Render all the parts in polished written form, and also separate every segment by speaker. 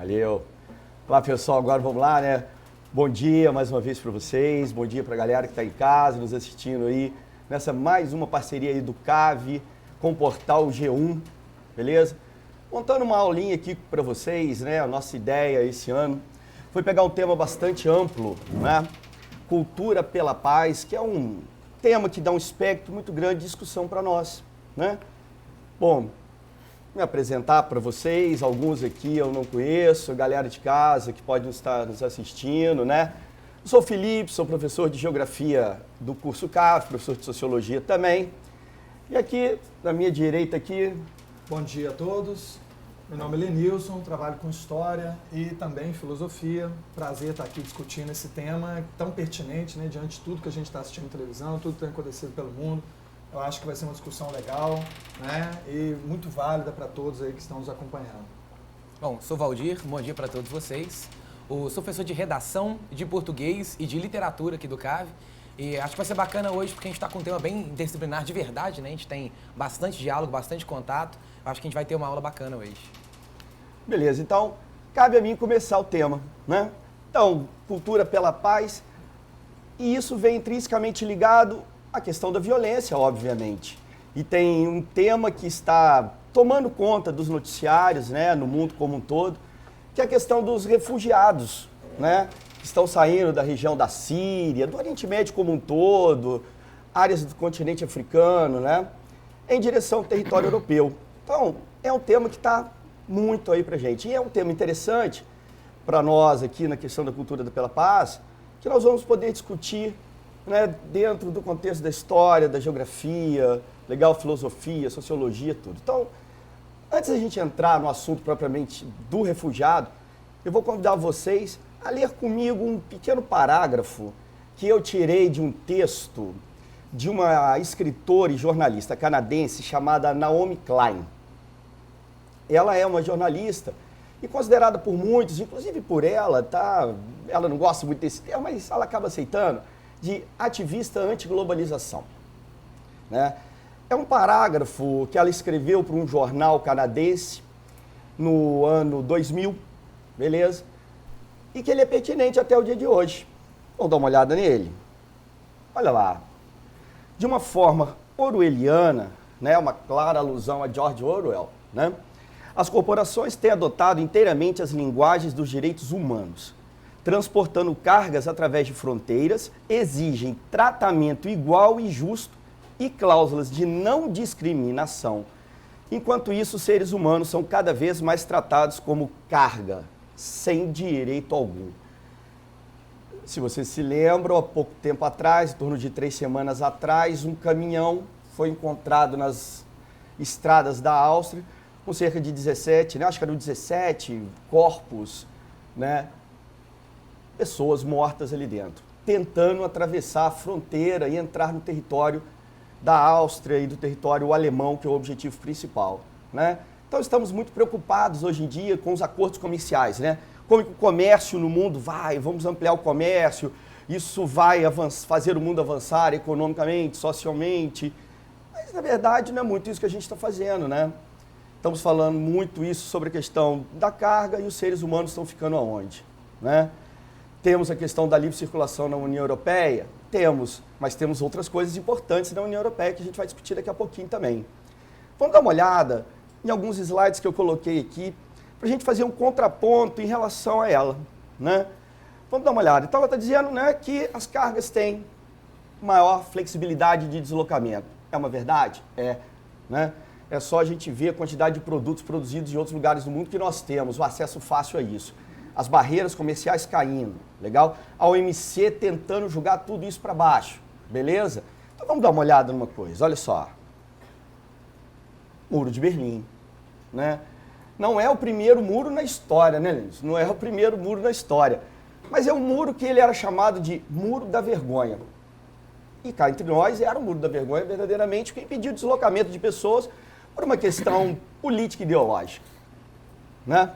Speaker 1: Valeu. Olá, pessoal, agora vamos lá, né? Bom dia mais uma vez para vocês, bom dia para a galera que está em casa, nos assistindo aí, nessa mais uma parceria aí do CAV com o portal G1, beleza? Montando uma aulinha aqui para vocês, né? A nossa ideia esse ano foi pegar um tema bastante amplo, né? Cultura pela paz, que é um tema que dá um espectro muito grande de discussão para nós, né? Bom, me apresentar para vocês, alguns aqui eu não conheço, galera de casa que pode estar nos assistindo, né? Eu sou o Felipe, sou professor de Geografia do curso CAF, professor de Sociologia também. E aqui, na minha direita aqui...
Speaker 2: Bom dia a todos, meu nome é Lenilson, trabalho com História e também Filosofia. Prazer estar aqui discutindo esse tema tão pertinente, né? Diante de tudo que a gente está assistindo na televisão, tudo que tem acontecido pelo mundo. Eu acho que vai ser uma discussão legal, né? E muito válida para todos aí que estão nos acompanhando.
Speaker 3: Bom, sou Valdir, bom dia para todos vocês. Sou professor de redação, de português e de literatura aqui do CAV. E acho que vai ser bacana hoje porque a gente está com um tema bem interdisciplinar de verdade, né? A gente tem bastante diálogo, bastante contato. Acho que a gente vai ter uma aula bacana hoje.
Speaker 1: Beleza, então cabe a mim começar o tema, né? Então, cultura pela paz, e isso vem intrinsecamente ligado à questão da violência, obviamente. E tem um tema que está tomando conta dos noticiários, né, no mundo como um todo, que é a questão dos refugiados, né, que estão saindo da região da Síria, do Oriente Médio como um todo, áreas do continente africano, né, em direção ao território europeu. Então, é um tema que está muito aí pra gente. E é um tema interessante para nós aqui na questão da cultura pela paz, que nós vamos poder discutir, né, dentro do contexto da história, da geografia, legal, filosofia, sociologia, tudo. Então, antes da gente entrar no assunto propriamente do refugiado, eu vou convidar vocês a ler comigo um pequeno parágrafo que eu tirei de um texto de uma escritora e jornalista canadense chamada Naomi Klein. Ela é uma jornalista e considerada por muitos, inclusive por ela, ela não gosta muito desse termo, mas ela acaba aceitando, de ativista anti-globalização, né? É um parágrafo que ela escreveu para um jornal canadense no ano 2000, beleza? E que ele é pertinente até o dia de hoje. Vamos dar uma olhada nele? Olha lá. De uma forma orwelliana, né, uma clara alusão a George Orwell, né? As corporações têm adotado inteiramente as linguagens dos direitos humanos, transportando cargas através de fronteiras, exigem tratamento igual e justo e cláusulas de não discriminação. Enquanto isso, os seres humanos são cada vez mais tratados como carga, sem direito algum. Se vocês se lembram, há pouco tempo atrás, em torno de 3 semanas atrás, um caminhão foi encontrado nas estradas da Áustria, com cerca de 17, né, acho que eram 17 corpos, né, pessoas mortas ali dentro, tentando atravessar a fronteira e entrar no território da Áustria e do território alemão, que é o objetivo principal, né? Então estamos muito preocupados hoje em dia com os acordos comerciais, né? Como que o comércio no mundo vamos ampliar o comércio, isso vai fazer o mundo avançar economicamente, socialmente, mas na verdade não é muito isso que a gente está fazendo, né? Estamos falando muito isso sobre a questão da carga e os seres humanos estão ficando aonde, né? Temos a questão da livre circulação na União Europeia? Temos, mas temos outras coisas importantes na União Europeia que a gente vai discutir daqui a pouquinho também. Vamos dar uma olhada em alguns slides que eu coloquei aqui para a gente fazer um contraponto em relação a ela, né? Vamos dar uma olhada. Então ela está dizendo, né, que as cargas têm maior flexibilidade de deslocamento. É uma verdade? É, né? É só a gente ver a quantidade de produtos produzidos em outros lugares do mundo que nós temos, o acesso fácil a isso. As barreiras comerciais caindo, legal? A OMC tentando jogar tudo isso para baixo, beleza? Então vamos dar uma olhada numa coisa, olha só. Muro de Berlim, né? Não é o primeiro muro na história, né, Lênin? Não é o primeiro muro na história, mas é um muro que ele era chamado de Muro da Vergonha. E cá entre nós era o Muro da Vergonha verdadeiramente, que impediu o deslocamento de pessoas por uma questão política e ideológica, né?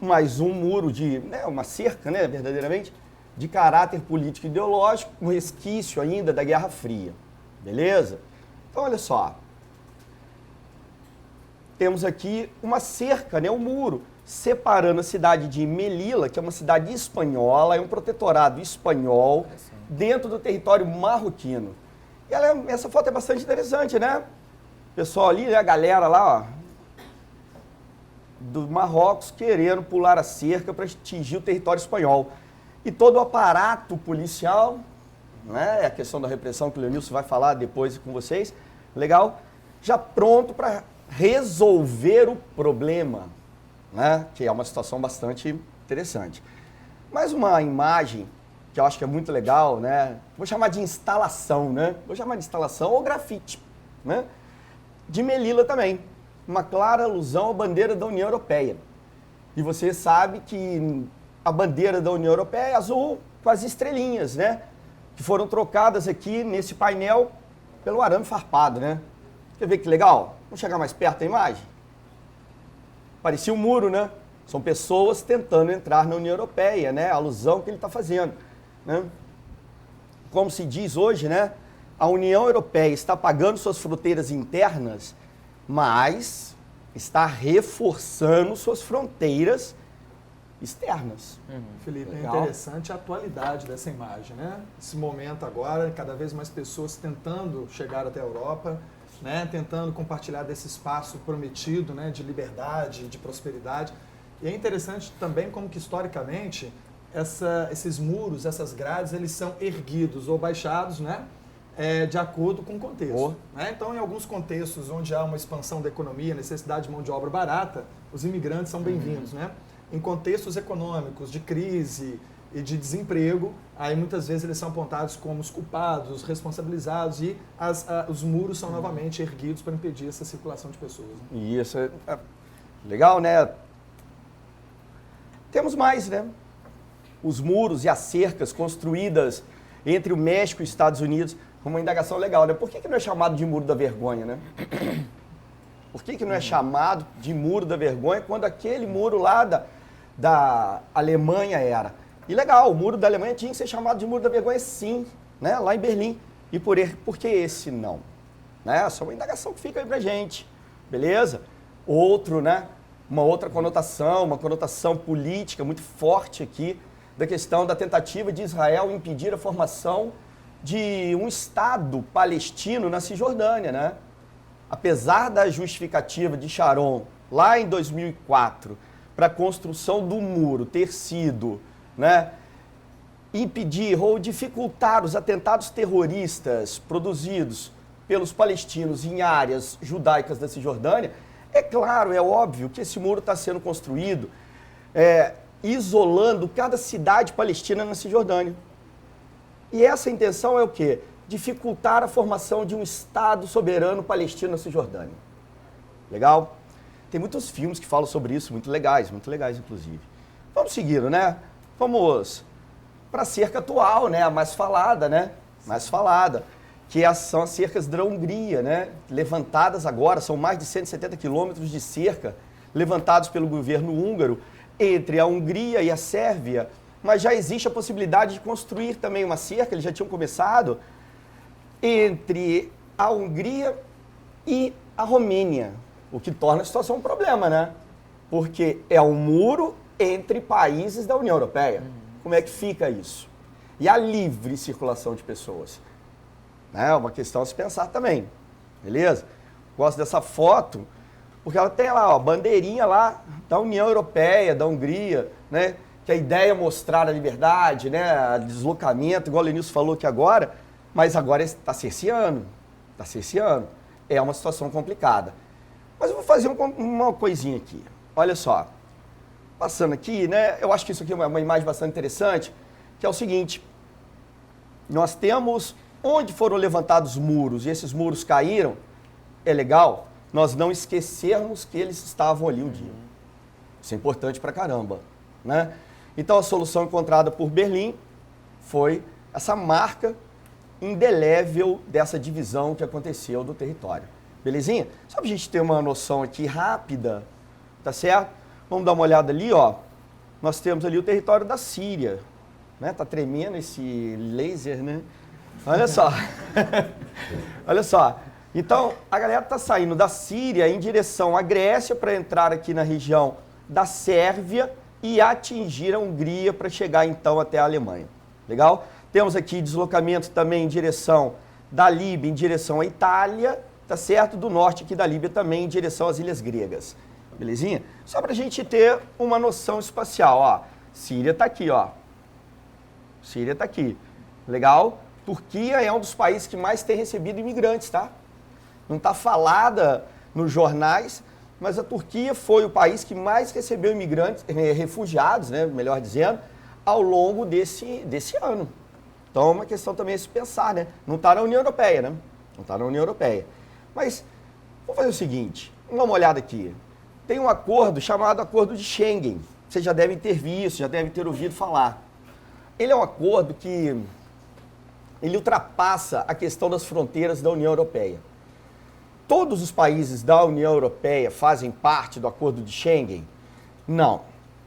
Speaker 1: Mais um muro né, uma cerca, né, verdadeiramente, de caráter político e ideológico, um resquício ainda da Guerra Fria, beleza? Então, olha só. temos aqui uma cerca, né, um muro, separando a cidade de Melilla, que é uma cidade espanhola, é um protetorado espanhol, dentro do território marroquino. E essa foto é bastante interessante, né? Pessoal ali, né, a galera lá, ó, do Marrocos querendo pular a cerca para atingir o território espanhol. E todo o aparato policial, né, a questão da repressão que o Leonilson vai falar depois com vocês, legal, já pronto para resolver o problema, né, que é uma situação bastante interessante. Mais uma imagem que eu acho que é muito legal, né, vou chamar de instalação, né, vou chamar de instalação ou grafite, né, de Melilla também, uma clara alusão à bandeira da União Europeia. E você sabe que a bandeira da União Europeia é azul com as estrelinhas, né, que foram trocadas aqui nesse painel pelo arame farpado, né. Quer ver que legal? Vamos chegar mais perto da imagem? Parecia um muro, né? São pessoas tentando entrar na União Europeia, né? A alusão que ele está fazendo, né? Como se diz hoje, né? A União Europeia está pagando suas fronteiras internas, mas está reforçando suas fronteiras externas.
Speaker 2: Felipe,
Speaker 1: Legal.
Speaker 2: é interessante a atualidade dessa imagem, né? Esse momento agora, cada vez mais pessoas tentando chegar até a Europa, né? Tentando compartilhar desse espaço prometido, né? De liberdade, de prosperidade. E é interessante também como que historicamente esses muros, essas grades, eles são erguidos ou baixados, né? De acordo com o contexto. Né? Então, em alguns contextos onde há uma expansão da economia, necessidade de mão de obra barata, os imigrantes são bem-vindos, né? Em contextos econômicos de crise e de desemprego, aí muitas vezes eles são apontados como os culpados, os responsabilizados e os muros são novamente erguidos para impedir essa circulação de pessoas. Né?
Speaker 1: E isso é legal, né? Temos mais, né? Os muros e as cercas construídas entre o México e os Estados Unidos, uma indagação legal, né? Por que não é chamado de Muro da Vergonha, né? Por que não é chamado de Muro da Vergonha quando aquele muro lá da Alemanha era? E legal, o Muro da Alemanha tinha que ser chamado de Muro da Vergonha sim, né? Lá em Berlim. E por que esse não? Né? Essa é uma indagação que fica aí pra gente, beleza? Outro, né? Uma outra conotação, uma conotação política muito forte aqui, da questão da tentativa de Israel impedir a formação de um Estado palestino na Cisjordânia, né? Apesar da justificativa de Sharon, lá em 2004, para a construção do muro ter sido, né, impedir ou dificultar os atentados terroristas produzidos pelos palestinos em áreas judaicas da Cisjordânia, é claro, é óbvio que esse muro está sendo construído isolando cada cidade palestina na Cisjordânia. E essa intenção é o quê? Dificultar a formação de um Estado soberano palestino na Cisjordânia. Legal? Tem muitos filmes que falam sobre isso, muito legais inclusive. Vamos seguindo, né? Vamos para a cerca atual, né? A mais falada, né? Mais falada, que são as cercas da Hungria, né? Levantadas agora, são mais de 170 quilômetros de cerca, levantados pelo governo húngaro, entre a Hungria e a Sérvia, mas já existe a possibilidade de construir também uma cerca, eles já tinham começado, entre a Hungria e a Romênia, o que torna a situação um problema, né? Porque é um muro entre países da União Europeia. Como é que fica isso? E a livre circulação de pessoas? É uma questão a se pensar também, beleza? Gosto dessa foto, porque ela tem lá, ó, bandeirinha lá da União Europeia, da Hungria, né? Que a ideia é mostrar a liberdade, né? Deslocamento, igual o Lenilson falou aqui agora, mas agora está cerceando. É uma situação complicada. Mas eu vou fazer uma coisinha aqui. Olha só. Passando aqui, né? Eu acho que isso aqui é uma imagem bastante interessante, que é o seguinte. Nós temos onde foram levantados muros e esses muros caíram, é legal nós não esquecermos que eles estavam ali um dia. Isso é importante pra caramba, né? Então a solução encontrada por Berlim foi essa marca indelével dessa divisão que aconteceu do território. Belezinha? Só pra gente ter uma noção aqui rápida, tá certo? Vamos dar uma olhada ali, ó. Nós temos ali o território da Síria, né? Tá tremendo esse laser, né? Olha só. Olha só. Então, a galera está saindo da Síria em direção à Grécia para entrar aqui na região da Sérvia e atingir a Hungria para chegar então até a Alemanha. Legal? Temos aqui deslocamento também em direção da Líbia, em direção à Itália, tá certo? Do norte aqui da Líbia também em direção às ilhas gregas. Belezinha? Só para a gente ter uma noção espacial, ó. Síria está aqui, ó. Síria está aqui. Legal? Turquia é um dos países que mais tem recebido imigrantes, tá? Não está falada nos jornais, mas a Turquia foi o país que mais recebeu imigrantes, refugiados, né, melhor dizendo, ao longo desse ano. Então é uma questão também a se pensar, né? Não está na União Europeia, né? Não está na União Europeia. Mas vamos fazer o seguinte, dá uma olhada aqui. Tem um acordo chamado Acordo de Schengen. Vocês já devem ter visto, já devem ter ouvido falar. Ele é um acordo que ele ultrapassa a questão das fronteiras da União Europeia. Todos os países da União Europeia fazem parte do Acordo de Schengen? Não.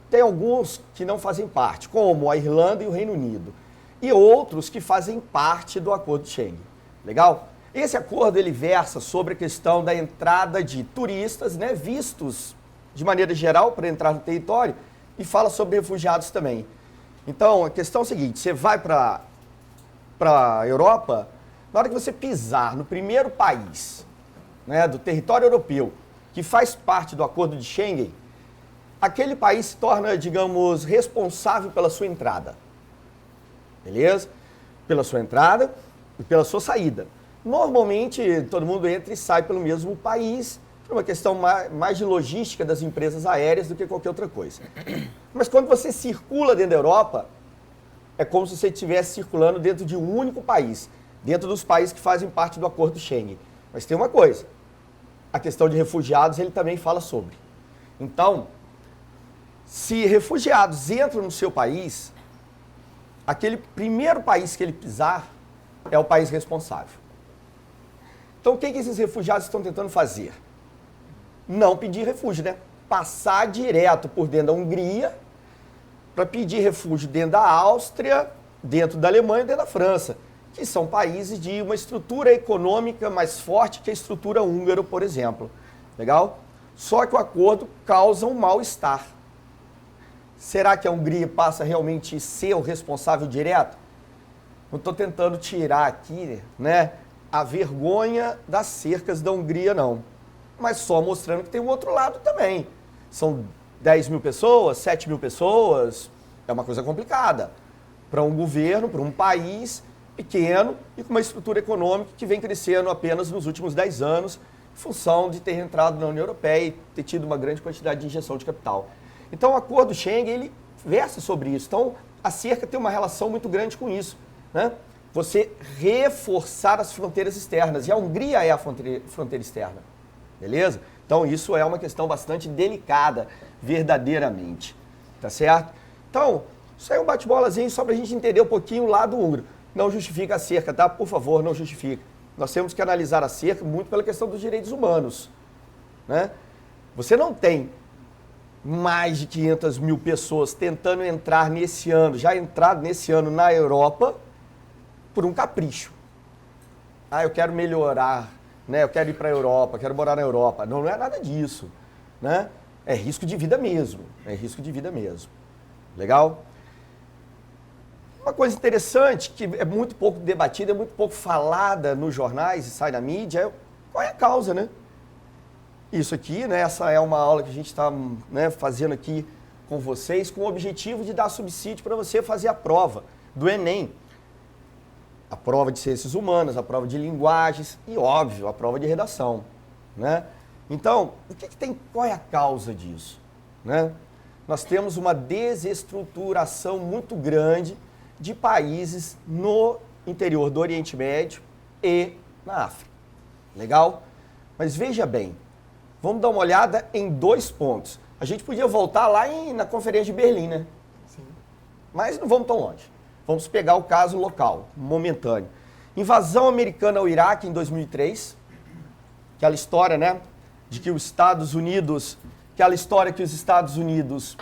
Speaker 1: Tem alguns que não fazem parte, como a Irlanda e o Reino Unido. E outros que fazem parte do Acordo de Schengen. Legal? Esse acordo ele versa sobre a questão da entrada de turistas, né, vistos de maneira geral para entrar no território, e fala sobre refugiados também. Então, a questão é a seguinte, você vai para a Europa, na hora que você pisar no primeiro país, né, do território europeu, que faz parte do Acordo de Schengen, aquele país se torna, digamos, responsável pela sua entrada. Beleza? Pela sua entrada e pela sua saída. Normalmente, todo mundo entra e sai pelo mesmo país, por uma questão mais de logística das empresas aéreas do que qualquer outra coisa. Mas quando você circula dentro da Europa, é como se você estivesse circulando dentro de um único país, dentro dos países que fazem parte do Acordo Schengen. Mas tem uma coisa, a questão de refugiados ele também fala sobre. Então, se refugiados entram no seu país, aquele primeiro país que ele pisar é o país responsável. Então, o que esses refugiados estão tentando fazer? Não pedir refúgio, né? Passar direto por dentro da Hungria para pedir refúgio dentro da Áustria, dentro da Alemanha e dentro da França, que são países de uma estrutura econômica mais forte que a estrutura húngara, por exemplo. Legal? Só que o acordo causa um mal-estar. Será que a Hungria passa realmente a ser o responsável direto? Não estou tentando tirar aqui, né, a vergonha das cercas da Hungria, não. Mas só mostrando que tem um outro lado também. São 10 mil pessoas, 7 mil pessoas, é uma coisa complicada. Para um governo, para um país pequeno e com uma estrutura econômica que vem crescendo apenas nos últimos 10 anos, em função de ter entrado na União Europeia e ter tido uma grande quantidade de injeção de capital. Então o Acordo Schengen, ele versa sobre isso. Então a cerca tem uma relação muito grande com isso, né? Você reforçar as fronteiras externas, e a Hungria é a fronteira externa, beleza? Então isso é uma questão bastante delicada, verdadeiramente, tá certo? Então, isso aí é um bate-bolazinho só para a gente entender um pouquinho o lado húngaro. Não justifica a cerca, tá? Por favor, não justifica. Nós temos que analisar a cerca muito pela questão dos direitos humanos, né? Você não tem mais de 500 mil pessoas tentando entrar nesse ano, já entrado nesse ano na Europa, por um capricho. Ah, eu quero melhorar, né? Eu quero ir para a Europa, quero morar na Europa. Não, não é nada disso, né? É risco de vida mesmo, é risco de vida mesmo. Legal? Uma coisa interessante, que é muito pouco debatida, é muito pouco falada nos jornais e sai na mídia, é qual é a causa, né? Isso aqui, né? Essa é uma aula que a gente está, né, fazendo aqui com vocês, com o objetivo de dar subsídio para você fazer a prova do Enem. A prova de ciências humanas, a prova de linguagens e, óbvio, a prova de redação, né? Então, qual é a causa disso, né? Nós temos uma desestruturação muito grande de países no interior do Oriente Médio e na África. Legal? Mas veja bem, vamos dar uma olhada em 2 pontos. A gente podia voltar lá na Conferência de Berlim, né?
Speaker 2: Sim.
Speaker 1: Mas não vamos tão longe. Vamos pegar o caso local, momentâneo. Invasão americana ao Iraque em 2003. Aquela história, né? De que os Estados Unidos... Aquela história que os Estados Unidos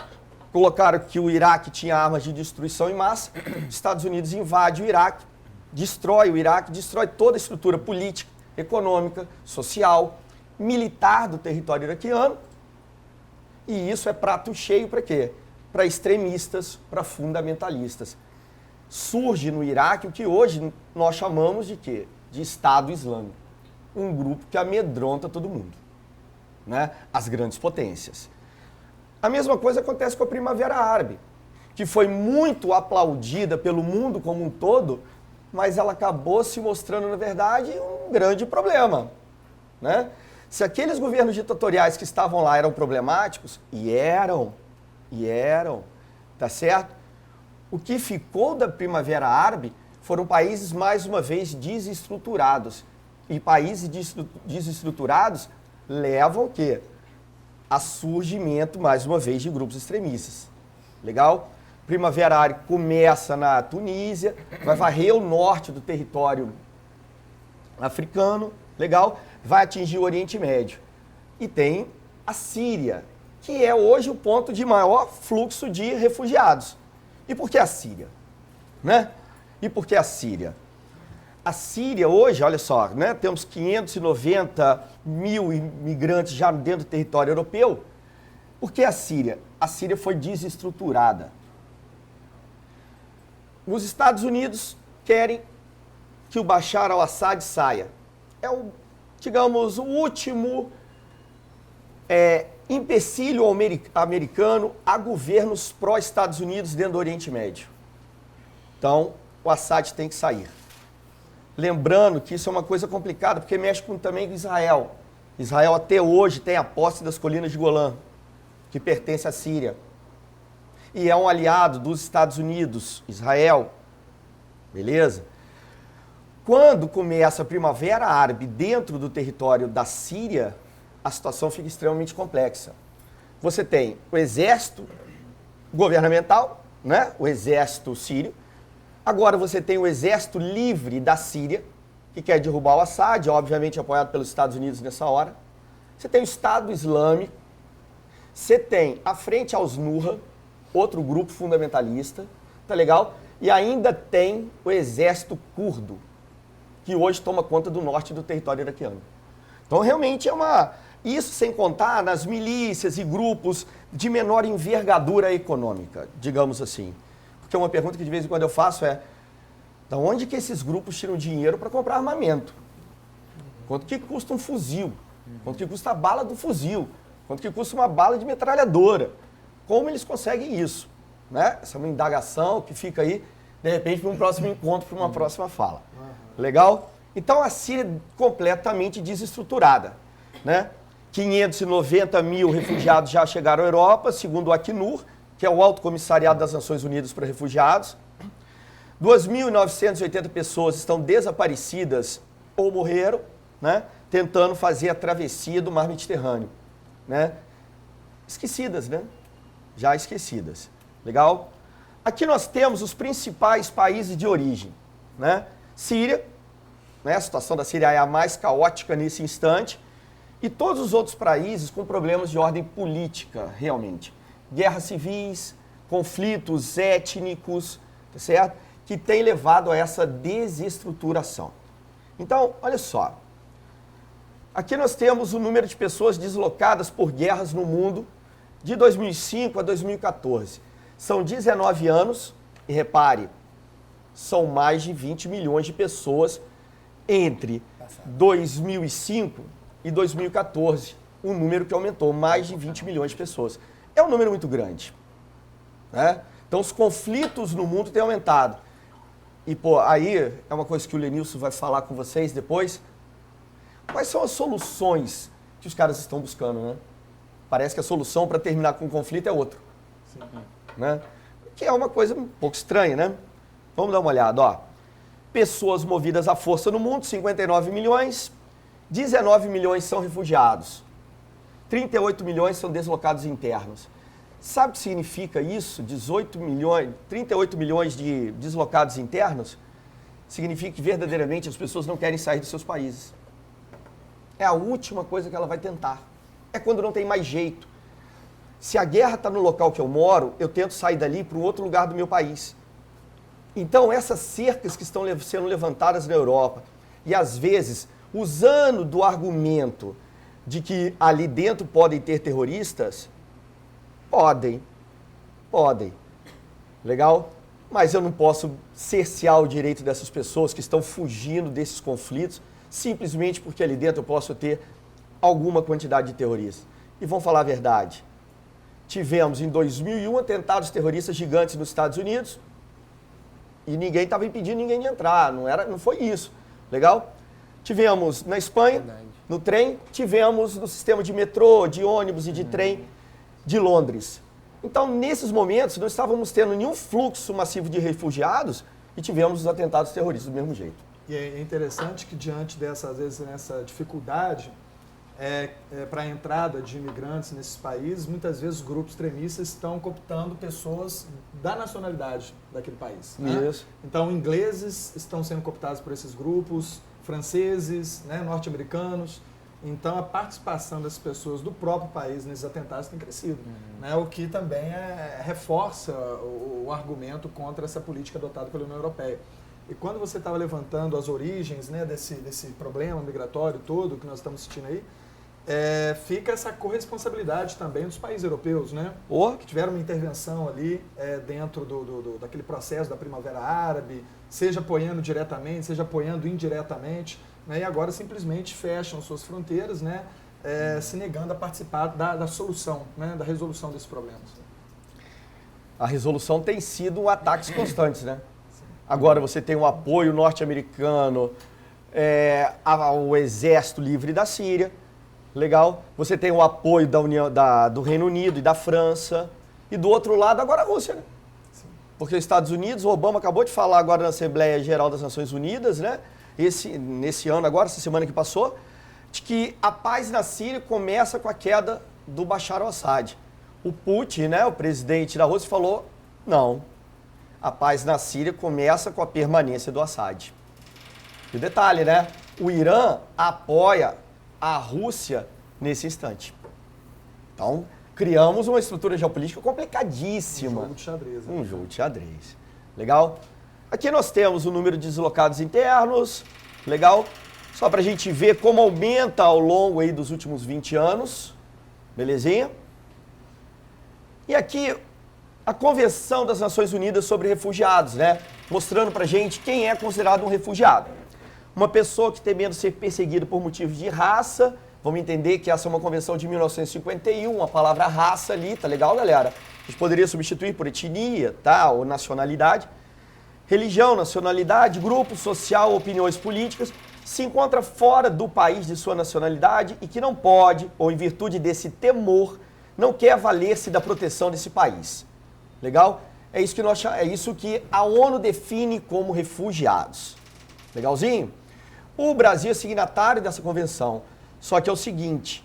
Speaker 1: colocaram que o Iraque tinha armas de destruição em massa. Os Estados Unidos invadem o Iraque, destrói toda a estrutura política econômica, social, militar do território iraquiano. E isso é prato cheio para quê? Para extremistas, para fundamentalistas. Surge no Iraque o que hoje nós chamamos de quê? De Estado Islâmico. Um grupo que amedronta todo mundo, né? As grandes potências. A mesma coisa acontece com a Primavera Árabe, que foi muito aplaudida pelo mundo como um todo, mas ela acabou se mostrando, na verdade, um grande problema, né? Se aqueles governos ditatoriais que estavam lá eram problemáticos, e eram, tá certo? O que ficou da Primavera Árabe foram países, mais uma vez, desestruturados. E países desestruturados levam o quê? A surgimento, mais uma vez, de grupos extremistas. Legal? Primavera Árabe começa na Tunísia, vai varrer o norte do território africano, legal? Vai atingir o Oriente Médio. E tem a Síria, que é hoje o ponto de maior fluxo de refugiados. E por que a Síria? Né? E por que a Síria? A Síria hoje, olha só, né, temos 590 mil imigrantes já dentro do território europeu. Por que a Síria? A Síria foi desestruturada. Os Estados Unidos querem que o Bashar al-Assad saia. É o, digamos, o último empecilho americano a governos pró-Estados Unidos dentro do Oriente Médio. Então, o Assad tem que sair. Lembrando que isso é uma coisa complicada, porque mexe também com Israel. Israel até hoje tem a posse das colinas de Golã, que pertence à Síria. E é um aliado dos Estados Unidos, Israel. Beleza? Quando começa a Primavera Árabe dentro do território da Síria, a situação fica extremamente complexa. Você tem o exército governamental, né? O exército sírio. Agora você tem o exército livre da Síria, que quer derrubar o Assad, obviamente apoiado pelos Estados Unidos nessa hora. Você tem o Estado Islâmico. Você tem a Frente Al-Nusra, outro grupo fundamentalista, tá legal? E ainda tem o exército curdo, que hoje toma conta do norte do território iraquiano. Então, realmente é uma... Isso sem contar nas milícias e grupos de menor envergadura econômica, digamos assim. Porque uma pergunta que de vez em quando eu faço é: da onde que esses grupos tiram dinheiro para comprar armamento? Quanto que custa um fuzil? Quanto que custa a bala do fuzil? Quanto que custa uma bala de metralhadora? Como eles conseguem isso? Né? Essa é uma indagação que fica aí, de repente, para um próximo encontro, para uma próxima fala. Legal? Então, a Síria é completamente desestruturada, né? 590 mil refugiados já chegaram à Europa, segundo o Acnur, que é o Alto Comissariado das Nações Unidas para Refugiados. 2.980 pessoas estão desaparecidas ou morreram, né, tentando fazer a travessia do Mar Mediterrâneo, né? Esquecidas, né? Já esquecidas. Legal? Aqui nós temos os principais países de origem, né? Síria, né? A situação da Síria é a mais caótica nesse instante, e todos os outros países com problemas de ordem política, realmente. Guerras civis, conflitos étnicos, tá certo? Que tem levado a essa desestruturação. Então, olha só. Aqui nós temos o número de pessoas deslocadas por guerras no mundo de 2005 a 2014. São 19 anos, e repare, são mais de 20 milhões de pessoas entre 2005 e 2014. Um número que aumentou, mais de 20 milhões de pessoas. É um número muito grande, né? Então, os conflitos no mundo têm aumentado. E, pô, aí é uma coisa que o Lenilson vai falar com vocês depois. Quais são as soluções que os caras estão buscando, né? Parece que a solução para terminar com o conflito é outro. Sim. Né? Que é uma coisa um pouco estranha, né? Vamos dar uma olhada, ó. Pessoas movidas à força no mundo, 59 milhões. 19 milhões são refugiados. 38 milhões são deslocados internos. Sabe o que significa isso? 38 milhões de deslocados internos? Significa que verdadeiramente as pessoas não querem sair dos seus países. É a última coisa que ela vai tentar. É quando não tem mais jeito. Se a guerra está no local que eu moro, eu tento sair dali para um outro lugar do meu país. Então, essas cercas que estão sendo levantadas na Europa, e às vezes usando do argumento de que ali dentro podem ter terroristas, podem. Legal? Mas eu não posso cercear o direito dessas pessoas que estão fugindo desses conflitos, simplesmente porque ali dentro eu posso ter alguma quantidade de terroristas. E vamos falar a verdade. Tivemos em 2001 atentados terroristas gigantes nos Estados Unidos e ninguém estava impedindo ninguém de entrar, não foi isso. Legal? Tivemos na Espanha, no trem, tivemos no sistema de metrô, de ônibus e de trem de Londres. Então, nesses momentos, não estávamos tendo nenhum fluxo massivo de refugiados e tivemos os atentados terroristas do mesmo jeito.
Speaker 2: E é interessante que diante dessa, às vezes, nessa dificuldade para a entrada de imigrantes nesses países, muitas vezes grupos extremistas estão cooptando pessoas da nacionalidade daquele país. Né?
Speaker 1: Isso.
Speaker 2: Então, ingleses estão sendo cooptados por esses grupos, franceses, né, norte-americanos. Então, a participação das pessoas do próprio país nesses atentados tem crescido, né? O que também reforça o argumento contra essa política adotada pela União Europeia. E quando você estava levantando as origens, né, desse problema migratório todo que nós estamos assistindo aí, fica essa corresponsabilidade também dos países europeus, né? Que tiveram uma intervenção ali dentro daquele processo da Primavera Árabe, seja apoiando diretamente, seja apoiando indiretamente, né? E agora simplesmente fecham suas fronteiras, né? Se negando a participar da solução, né? Da resolução desses problemas.
Speaker 1: A resolução tem sido ataques constantes, né? Agora você tem o apoio norte-americano ao Exército Livre da Síria, legal? Você tem o apoio do Reino Unido e da França, e do outro lado agora a Rússia, né? Porque os Estados Unidos, o Obama acabou de falar agora na Assembleia Geral das Nações Unidas, né? Nesse ano agora, essa semana que passou, de que a paz na Síria começa com a queda do Bashar al-Assad. O Putin, né, o presidente da Rússia, falou, não, a paz na Síria começa com a permanência do Assad. E o detalhe, né, o Irã apoia a Rússia nesse instante. Então, criamos uma estrutura geopolítica complicadíssima.
Speaker 2: Um jogo de xadrez. Né?
Speaker 1: Um jogo de xadrez. Legal? Aqui nós temos o número de deslocados internos, legal? Só para a gente ver como aumenta ao longo aí dos últimos 20 anos, belezinha? E aqui a Convenção das Nações Unidas sobre Refugiados, né? Mostrando para a gente quem é considerado um refugiado. Uma pessoa que temendo ser perseguida por motivos de raça, vamos entender que essa é uma convenção de 1951, a palavra raça ali, tá legal, galera? A gente poderia substituir por etnia, tá? Ou nacionalidade. Religião, nacionalidade, grupo social, opiniões políticas, se encontra fora do país de sua nacionalidade e que não pode, ou em virtude desse temor, não quer valer-se da proteção desse país. Legal? É isso que a ONU define como refugiados. Legalzinho? O Brasil é signatário dessa convenção. Só que é o seguinte,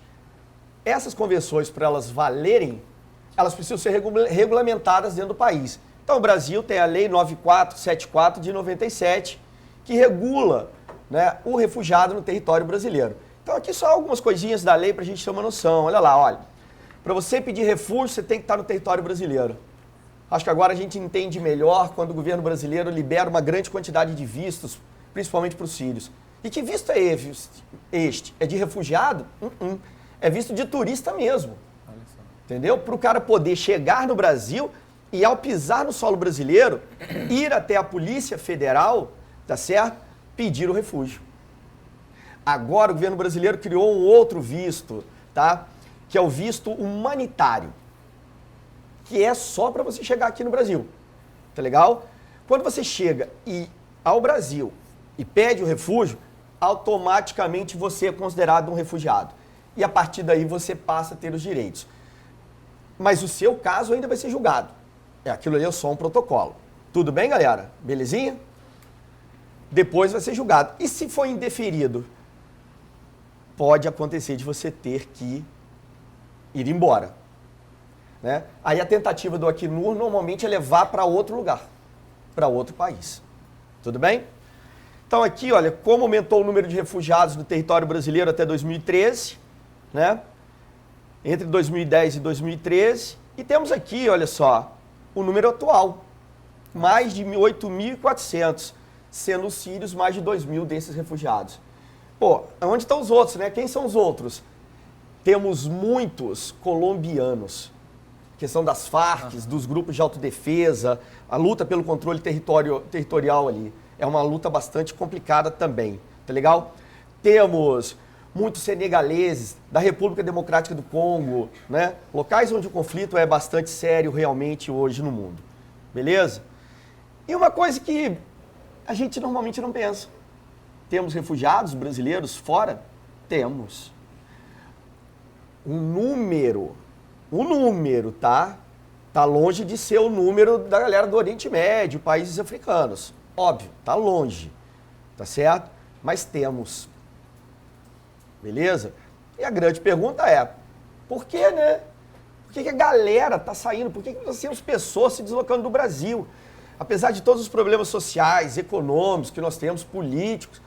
Speaker 1: essas convenções, para elas valerem, elas precisam ser regulamentadas dentro do país. Então, o Brasil tem a Lei 9474 de 97, que regula, né, o refugiado no território brasileiro. Então, aqui só algumas coisinhas da lei para a gente ter uma noção. Olha lá, olha. Para você pedir refúgio, você tem que estar no território brasileiro. Acho que agora a gente entende melhor quando o governo brasileiro libera uma grande quantidade de vistos, principalmente para os sírios. E que visto é este? É de refugiado? É visto de turista mesmo. Entendeu? Para o cara poder chegar no Brasil e, ao pisar no solo brasileiro, ir até a Polícia Federal, tá certo? Pedir o refúgio. Agora o governo brasileiro criou um outro visto, tá? Que é o visto humanitário, que é só para você chegar aqui no Brasil. Tá legal? Quando você chega ao Brasil e pede o refúgio, automaticamente você é considerado um refugiado. E a partir daí você passa a ter os direitos. Mas o seu caso ainda vai ser julgado. Aquilo ali é só um protocolo. Tudo bem, galera? Belezinha? Depois vai ser julgado. E se for indeferido? Pode acontecer de você ter que ir embora. Né? Aí a tentativa do Acnur normalmente é levar para outro lugar, para outro país. Tudo bem? Então aqui, olha, como aumentou o número de refugiados no território brasileiro até 2013, né? Entre 2010 e 2013. E temos aqui, olha só, o número atual. Mais de 8.400, sendo os sírios mais de 2.000 desses refugiados. Pô, onde estão os outros, né? Quem são os outros? Temos muitos colombianos. A questão das Farc, dos grupos de autodefesa, a luta pelo controle territorial ali. É uma luta bastante complicada também, tá legal? Temos muitos senegaleses da República Democrática do Congo, né? Locais onde o conflito é bastante sério realmente hoje no mundo, beleza? E uma coisa que a gente normalmente não pensa. Temos refugiados brasileiros fora? Temos. O número, tá? Tá longe de ser o número da galera do Oriente Médio, países africanos. Óbvio, tá longe, tá certo? Mas temos. Beleza? E a grande pergunta é, por que, né? Por que a galera tá saindo? Por que nós temos pessoas se deslocando do Brasil? Apesar de todos os problemas sociais, econômicos que nós temos, políticos,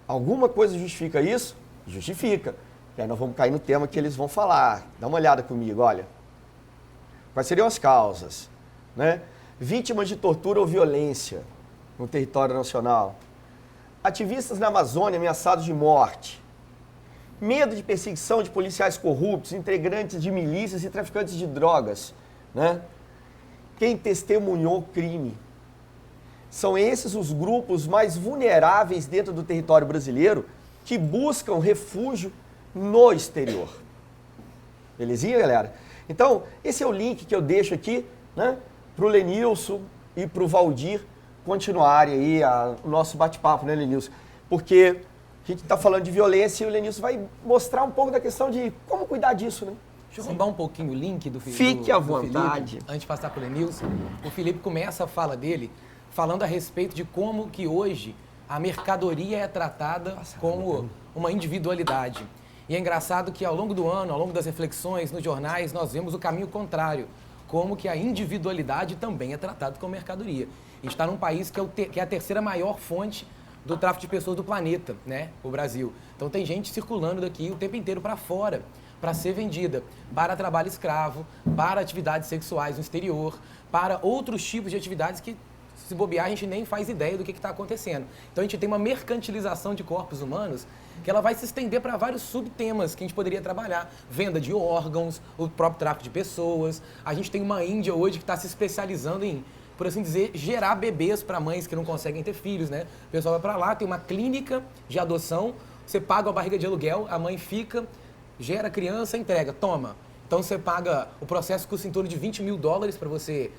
Speaker 1: alguma coisa justifica isso? Justifica. E aí nós vamos cair no tema que eles vão falar. Dá uma olhada comigo, olha. Quais seriam as causas? Né? Vítimas de tortura ou violência no território nacional. Ativistas na Amazônia ameaçados de morte. Medo de perseguição de policiais corruptos, integrantes de milícias e traficantes de drogas. Né? Quem testemunhou crime. São esses os grupos mais vulneráveis dentro do território brasileiro que buscam refúgio no exterior. Belezinha, galera? Então, esse é o link que eu deixo aqui, né, para o Lenilson e para o Valdir continuarem aí o nosso bate-papo, né, Lenilson? Porque a gente está falando de violência e o Lenilson vai mostrar um pouco da questão de como cuidar disso, né?
Speaker 3: Deixa eu roubar um pouquinho o link do Felipe.
Speaker 1: Fique à vontade.
Speaker 3: Felipe, antes de passar para o Lenilson, o Felipe começa a fala dele falando a respeito de como que hoje a mercadoria é tratada como uma individualidade. E é engraçado que ao longo do ano, ao longo das reflexões nos jornais, nós vemos o caminho contrário, como que a individualidade também é tratada como mercadoria. A gente está num país que é a terceira maior fonte do tráfico de pessoas do planeta, né? O Brasil. Então tem gente circulando daqui o tempo inteiro para fora, para ser vendida para trabalho escravo, para atividades sexuais no exterior, para outros tipos de atividades que, se bobear, a gente nem faz ideia do que está acontecendo. Então a gente tem uma mercantilização de corpos humanos que ela vai se estender para vários subtemas que a gente poderia trabalhar. Venda de órgãos, o próprio tráfico de pessoas. A gente tem uma Índia hoje que está se especializando em, por assim dizer, gerar bebês para mães que não conseguem ter filhos, né? O pessoal vai para lá, tem uma clínica de adoção, você paga a barriga de aluguel, a mãe fica, gera criança, entrega, toma. Então você paga, o processo custa em torno de $20 mil para você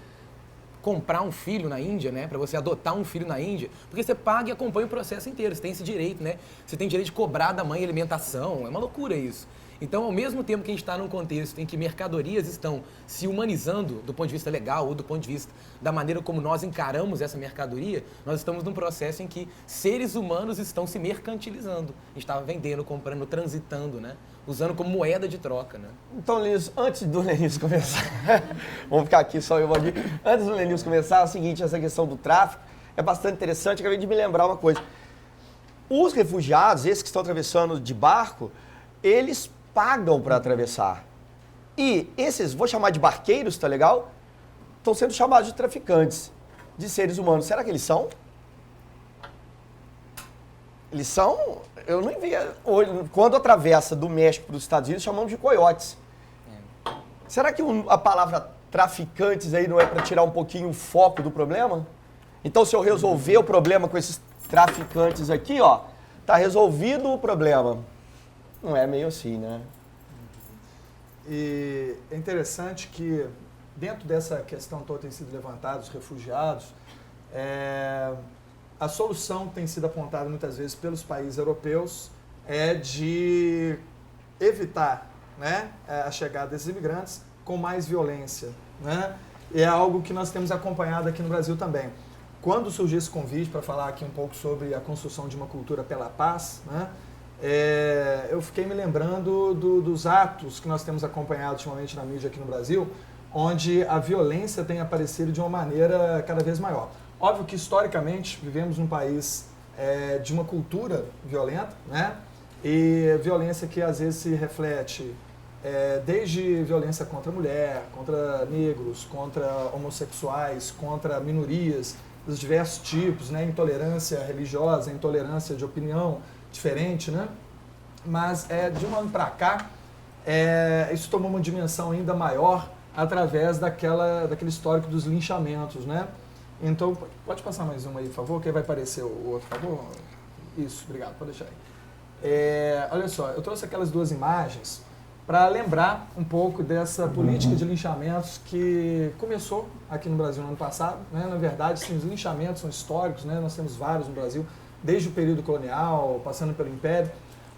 Speaker 3: comprar um filho na Índia, né? Para você adotar um filho na Índia, porque você paga e acompanha o processo inteiro, você tem esse direito, né? Você tem direito de cobrar da mãe alimentação, é uma loucura isso. Então, ao mesmo tempo que a gente está num contexto em que mercadorias estão se humanizando do ponto de vista legal ou do ponto de vista da maneira como nós encaramos essa mercadoria, nós estamos num processo em que seres humanos estão se mercantilizando. A gente está vendendo, comprando, transitando, né? Usando como moeda de troca, né?
Speaker 1: Então, Lenilson, antes do Lenilson começar, vamos ficar aqui só eu, Valdir. Antes do Lenilson começar, é o seguinte, essa questão do tráfico é bastante interessante, acabei de me lembrar uma coisa. Os refugiados, esses que estão atravessando de barco, eles pagam para atravessar. E esses, vou chamar de barqueiros, tá legal? Estão sendo chamados de traficantes de seres humanos. Será que eles são? Eles são? Eu não vi. Quando atravessa do México para os Estados Unidos, chamamos de coiotes. Será que a palavra traficantes aí não é para tirar um pouquinho o foco do problema? Então, se eu resolver o problema com esses traficantes aqui, ó, tá resolvido o problema. Não é meio assim, né?
Speaker 2: E é interessante que, dentro dessa questão toda tem sido levantada, os refugiados, a solução que tem sido apontada muitas vezes pelos países europeus é de evitar, né, a chegada desses imigrantes com mais violência, né? E é algo que nós temos acompanhado aqui no Brasil também. Quando surgiu esse convite para falar aqui um pouco sobre a construção de uma cultura pela paz, né, eu fiquei me lembrando dos atos que nós temos acompanhado ultimamente na mídia aqui no Brasil, onde a violência tem aparecido de uma maneira cada vez maior. Óbvio que, historicamente, vivemos num país de uma cultura violenta, né? E violência que às vezes se reflete desde violência contra a mulher, contra negros, contra homossexuais, contra minorias dos diversos tipos, né? Intolerância religiosa, intolerância de opinião, diferente, né? Mas de um ano para cá, isso tomou uma dimensão ainda maior através daquele histórico dos linchamentos, né? Então, pode passar mais uma aí, por favor, que aí vai aparecer o outro, por favor? Isso, obrigado, pode deixar aí. Olha só, eu trouxe aquelas duas imagens para lembrar um pouco dessa política de linchamentos que começou aqui no Brasil no ano passado, né? Na verdade, sim, os linchamentos são históricos, né? Nós temos vários no Brasil, desde o período colonial, passando pelo Império,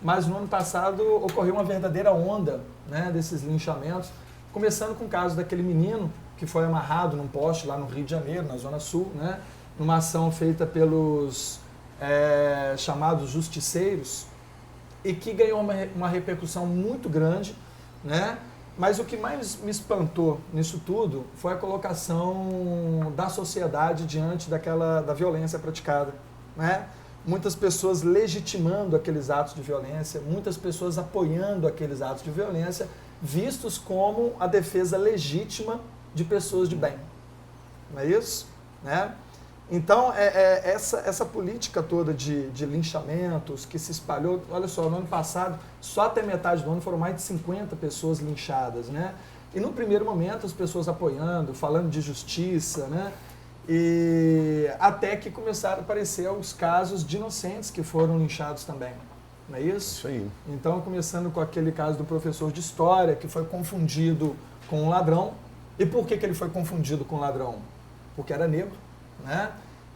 Speaker 2: mas no ano passado ocorreu uma verdadeira onda, né, desses linchamentos, começando com o caso daquele menino que foi amarrado num poste lá no Rio de Janeiro, na Zona Sul, né, numa ação feita pelos chamados justiceiros, e que ganhou uma repercussão muito grande, né? Mas o que mais me espantou nisso tudo foi a colocação da sociedade diante da violência praticada, né? Muitas pessoas legitimando aqueles atos de violência, muitas pessoas apoiando aqueles atos de violência, vistos como a defesa legítima de pessoas de bem. Não é isso? Né? Então, essa política toda de linchamentos que se espalhou, olha só, no ano passado, só até metade do ano foram mais de 50 pessoas linchadas, né? E no primeiro momento as pessoas apoiando, falando de justiça, né? E até que começaram a aparecer os casos de inocentes que foram linchados também, não é isso?
Speaker 1: Isso aí.
Speaker 2: Então, começando com aquele caso do professor de história que foi confundido com um ladrão. E por que ele foi confundido com um ladrão? Porque era negro, né?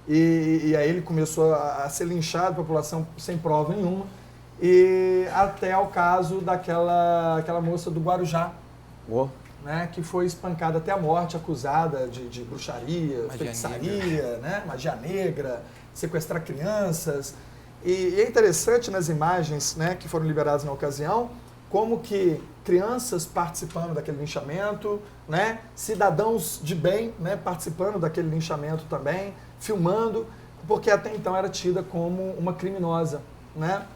Speaker 2: E aí ele começou a ser linchado, a população sem prova nenhuma, e até ao caso daquela moça do Guarujá, né, que foi espancada até a morte, acusada de bruxaria, feitiçaria, né, magia negra, sequestrar crianças. E é interessante nas imagens, né, que foram liberadas na ocasião, como que crianças participando daquele linchamento, né, cidadãos de bem, né, participando daquele linchamento também, filmando, porque até então era tida como uma criminosa, né?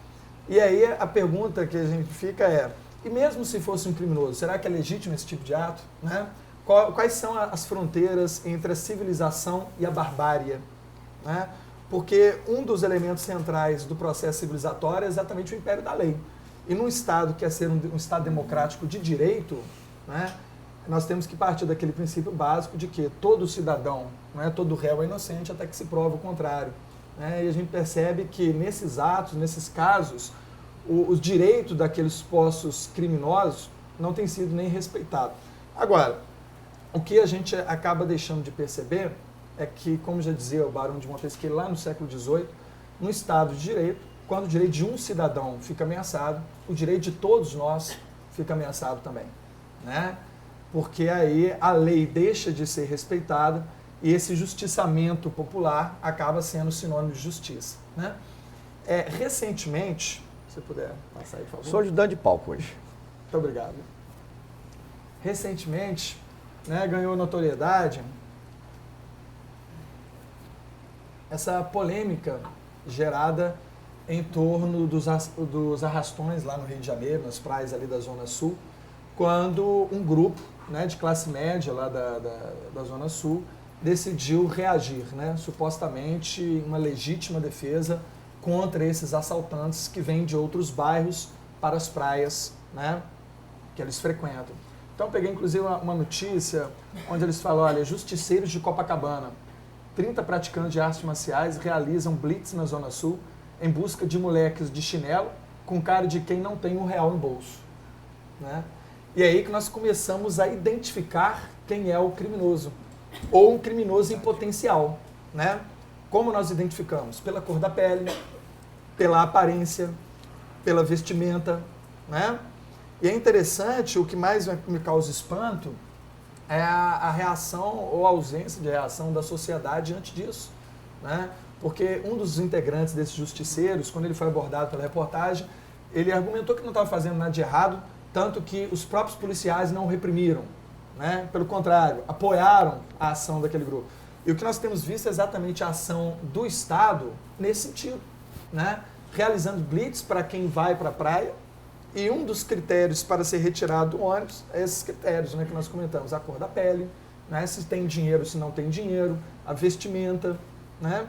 Speaker 2: E aí a pergunta que a gente fica e mesmo se fosse um criminoso, será que é legítimo esse tipo de ato, né? Quais são as fronteiras entre a civilização e a barbárie, né? Porque um dos elementos centrais do processo civilizatório é exatamente o império da lei. E num Estado que quer ser um Estado democrático de direito, né, nós temos que partir daquele princípio básico de que todo cidadão, né, todo réu é inocente até que se prova o contrário. Né? E a gente percebe que nesses atos, nesses casos, os direitos daqueles supostos criminosos não têm sido nem respeitados. Agora, o que a gente acaba deixando de perceber é que, como já dizia o Barão de Montesquieu lá no século XVIII, no Estado de Direito, quando o direito de um cidadão fica ameaçado, o direito de todos nós fica ameaçado também, né? Porque aí a lei deixa de ser respeitada e esse justiçamento popular acaba sendo sinônimo de justiça, né? Recentemente, se você puder passar aí, por favor.
Speaker 1: Sou ajudante de palco hoje.
Speaker 2: Muito obrigado. Recentemente, né, ganhou notoriedade essa polêmica gerada em torno dos arrastões lá no Rio de Janeiro, nas praias ali da Zona Sul, quando um grupo, né, de classe média lá da Zona Sul decidiu reagir, né, supostamente uma legítima defesa contra esses assaltantes que vêm de outros bairros para as praias, né, que eles frequentam. Então eu peguei inclusive uma notícia onde eles falam, olha, justiceiros de Copacabana, 30 praticantes de artes marciais realizam blitz na Zona Sul em busca de moleques de chinelo com cara de quem não tem R$1 no bolso. Né? E é aí que nós começamos a identificar quem é o criminoso, ou um criminoso em potencial. Né? Como nós identificamos? Pela cor da pele, pela aparência, pela vestimenta. Né? E é interessante, o que mais me causa espanto é a reação ou a ausência de reação da sociedade diante disso. Né? Porque um dos integrantes desses justiceiros, quando ele foi abordado pela reportagem, ele argumentou que não estava fazendo nada de errado, tanto que os próprios policiais não o reprimiram. Né? Pelo contrário, apoiaram a ação daquele grupo. E o que nós temos visto é exatamente a ação do Estado nesse sentido. Né? Realizando blitz para quem vai para a praia, e um dos critérios para ser retirado do ônibus é esses critérios, né, que nós comentamos, a cor da pele, né, se tem dinheiro, se não tem dinheiro, a vestimenta, né?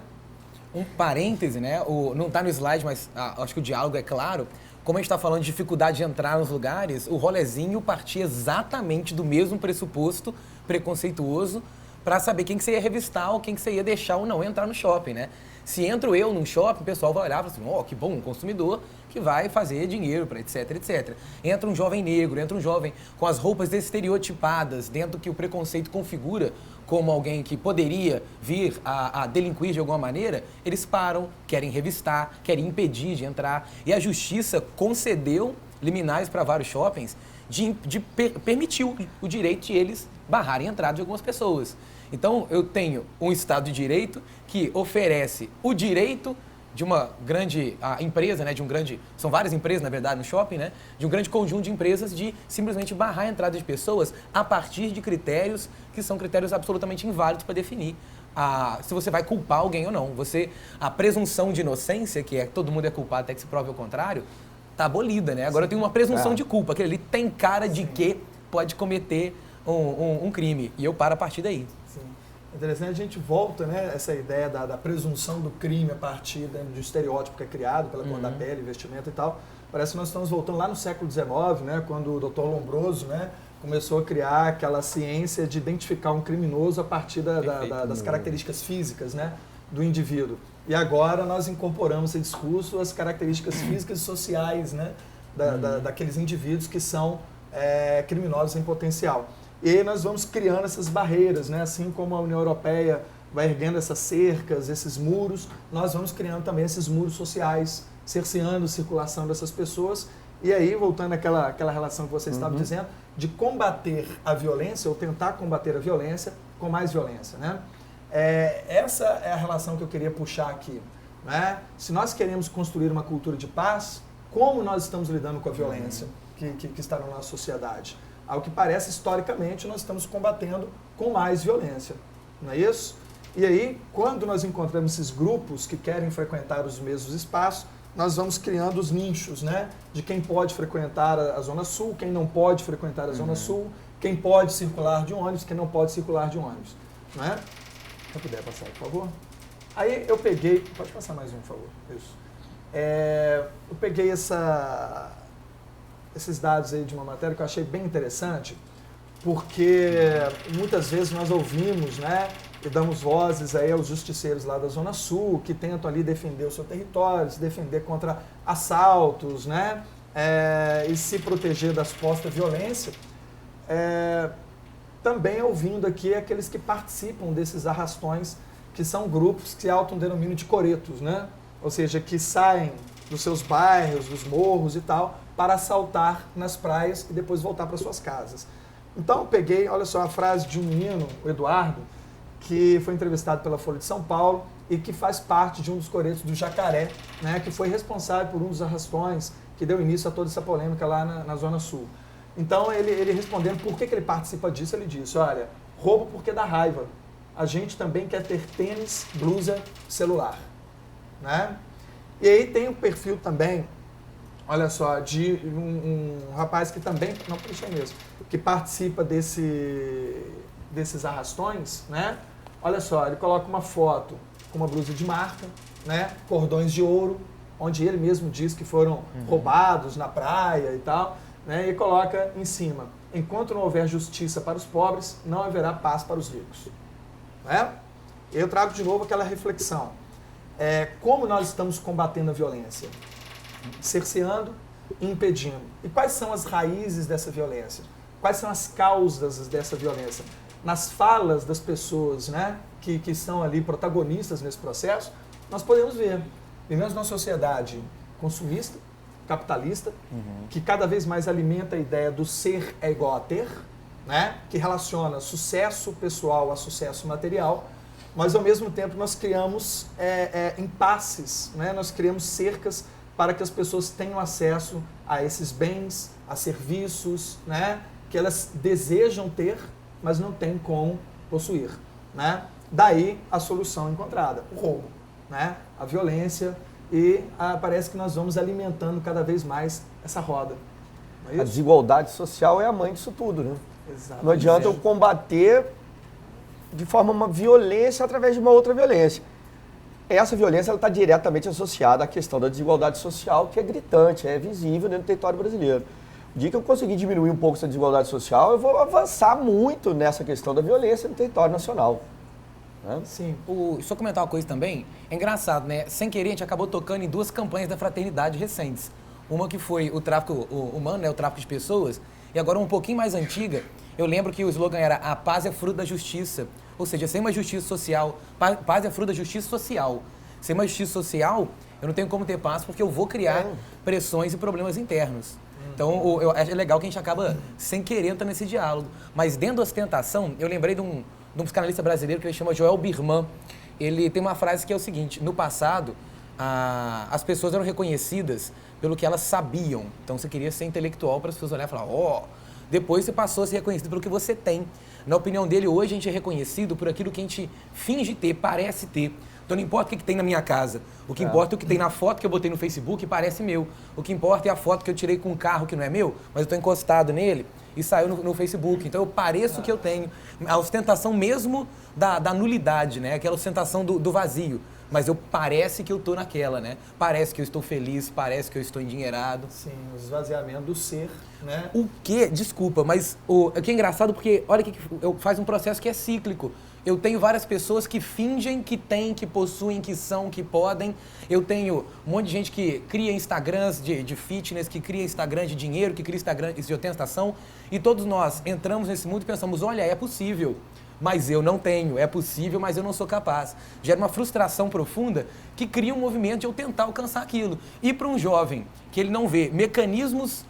Speaker 3: Um parêntese, né? Não está no slide, mas acho que o diálogo é claro. Como a gente está falando de dificuldade de entrar nos lugares, o rolezinho partia exatamente do mesmo pressuposto preconceituoso para saber quem que você ia revistar ou quem que você ia deixar ou não entrar no shopping, né? Se entro eu num shopping, o pessoal vai olhar e fala assim, que bom, um consumidor que vai fazer dinheiro para etc, etc. Entra um jovem negro, entra um jovem com as roupas estereotipadas, dentro que o preconceito configura como alguém que poderia vir a delinquir de alguma maneira, eles param, querem revistar, querem impedir de entrar. E a justiça concedeu liminares para vários shoppings permitiu o direito de eles barrarem a entrada de algumas pessoas. Então, eu tenho um Estado de Direito que oferece o direito de uma grande empresa, né, são várias empresas, na verdade, no shopping, né, de um grande conjunto de empresas de simplesmente barrar a entrada de pessoas a partir de critérios que são critérios absolutamente inválidos para definir se você vai culpar alguém ou não. A presunção de inocência, que todo mundo é culpado até que se prove o contrário, está abolida, né? Agora eu tenho uma presunção de culpa, aquele ali tem cara de que pode cometer um crime, e eu paro a partir daí.
Speaker 2: Sim. Interessante, a gente volta, né, essa ideia da presunção do crime a partir do estereótipo que é criado pela cor da pele, vestimenta e tal. Parece que nós estamos voltando lá no século XIX, né, quando o Dr. Lombroso, né, começou a criar aquela ciência de identificar um criminoso a partir das características físicas, né, do indivíduo. E agora nós incorporamos esse discurso às características físicas e sociais, né, daqueles indivíduos que são criminosos em potencial. E aí nós vamos criando essas barreiras, né? Assim como a União Europeia vai erguendo essas cercas, esses muros, nós vamos criando também esses muros sociais, cerceando a circulação dessas pessoas. E aí, voltando àquela relação que você estava dizendo, de combater a violência, ou tentar combater a violência com mais violência, né? Essa é a relação que eu queria puxar aqui, né? Se nós queremos construir uma cultura de paz, como nós estamos lidando com a violência que está na nossa sociedade? Ao que parece, historicamente, nós estamos combatendo com mais violência, não é isso? E aí, quando nós encontramos esses grupos que querem frequentar os mesmos espaços, nós vamos criando os nichos, né? De quem pode frequentar a Zona Sul, quem não pode frequentar a Zona Sul, quem pode circular de ônibus, quem não pode circular de ônibus, não é? Se eu puder passar, por favor. Aí eu peguei... Pode passar mais um, por favor. Isso. Eu peguei esses dados aí de uma matéria que eu achei bem interessante, porque muitas vezes nós ouvimos, né, e damos vozes aí aos justiceiros lá da Zona Sul, que tentam ali defender o seu território, se defender contra assaltos, né, e se proteger da suposta violência. Também ouvindo aqui aqueles que participam desses arrastões, que são grupos que se autodenominam de coretos, né, ou seja, que saem dos seus bairros, dos morros e tal, para assaltar nas praias e depois voltar para suas casas. Então eu peguei, olha só, a frase de um menino, o Eduardo, que foi entrevistado pela Folha de São Paulo e que faz parte de um dos coretos do Jacaré, né, que foi responsável por um dos arrastões que deu início a toda essa polêmica lá na Zona Sul. Então ele respondendo por que ele participa disso, ele disse, olha, roubo porque dá raiva. A gente também quer ter tênis, blusa, celular, né? E aí tem um perfil também, olha só, de um rapaz que também, não, puxa mesmo, que participa desses arrastões, né? Olha só, ele coloca uma foto com uma blusa de marca, né? Cordões de ouro, onde ele mesmo diz que foram roubados na praia e tal, né? E coloca em cima, enquanto não houver justiça para os pobres, não haverá paz para os ricos. Né? Eu trago de novo aquela reflexão. Como nós estamos combatendo a violência? Cerceando e impedindo. E quais são as raízes dessa violência? Quais são as causas dessa violência? Nas falas das pessoas, né, que são ali protagonistas nesse processo, nós podemos ver. Vivemos numa sociedade consumista, capitalista, que cada vez mais alimenta a ideia do ser é igual a ter, né, que relaciona sucesso pessoal a sucesso material, mas ao mesmo tempo nós criamos impasses, né? Nós criamos cercas para que as pessoas tenham acesso a esses bens, a serviços, né? Que elas desejam ter, mas não têm como possuir, né? Daí a solução encontrada, o roubo, né? A violência e parece que nós vamos alimentando cada vez mais essa roda. Não é isso?
Speaker 1: A desigualdade social é a mãe disso tudo, né?
Speaker 2: Exatamente.
Speaker 1: Não adianta eu combater de forma uma violência através de uma outra violência. essa violência está diretamente associada à questão da desigualdade social, que é gritante, é visível dentro do território brasileiro. O dia que eu conseguir diminuir um pouco essa desigualdade social, eu vou avançar muito nessa questão da violência no território nacional. Né?
Speaker 2: Sim.
Speaker 3: Só comentar uma coisa também, é engraçado, né? Sem querer, a gente acabou tocando em 2 campanhas da fraternidade recentes. Uma que foi o tráfico humano, né? O tráfico de pessoas, e agora um pouquinho mais antiga, eu lembro que o slogan era "A paz é fruto da justiça", ou seja, sem uma justiça social, paz é fruto da justiça social. Sem uma justiça social, eu não tenho como ter paz porque eu vou criar pressões e problemas internos. Então, é legal que a gente acaba sem querer entrar nesse diálogo. Mas dentro da ostentação, eu lembrei de um psicanalista brasileiro que ele chama Joel Birman. Ele tem uma frase que é o seguinte: no passado, as pessoas eram reconhecidas pelo que elas sabiam. Então, você queria ser intelectual para as pessoas olharem e falar, depois você passou a ser reconhecido pelo que você tem. Na opinião dele, hoje a gente é reconhecido por aquilo que a gente finge ter, parece ter. Então não importa o que tem na minha casa. O que importa é o que tem na foto que eu botei no Facebook e parece meu. O que importa é a foto que eu tirei com um carro que não é meu, mas eu estou encostado nele e saiu no Facebook. Então eu pareço o que eu tenho. A ostentação mesmo da nulidade, né? Aquela ostentação do vazio. Mas parece que eu estou naquela, né? Parece que eu estou feliz, parece que eu estou endinheirado.
Speaker 2: Sim, o esvaziamento do ser, né?
Speaker 3: O que? Desculpa, mas o que é engraçado porque, olha que faz um processo que é cíclico. Eu tenho várias pessoas que fingem que têm, que possuem, que são, que podem. Eu tenho um monte de gente que cria Instagrams de fitness, que cria Instagram de dinheiro, que cria Instagram de ostentação. E todos nós entramos nesse mundo e pensamos, olha, é possível. Mas eu não tenho, é possível, mas eu não sou capaz. Gera uma frustração profunda que cria um movimento de eu tentar alcançar aquilo. E para um jovem que ele não vê mecanismos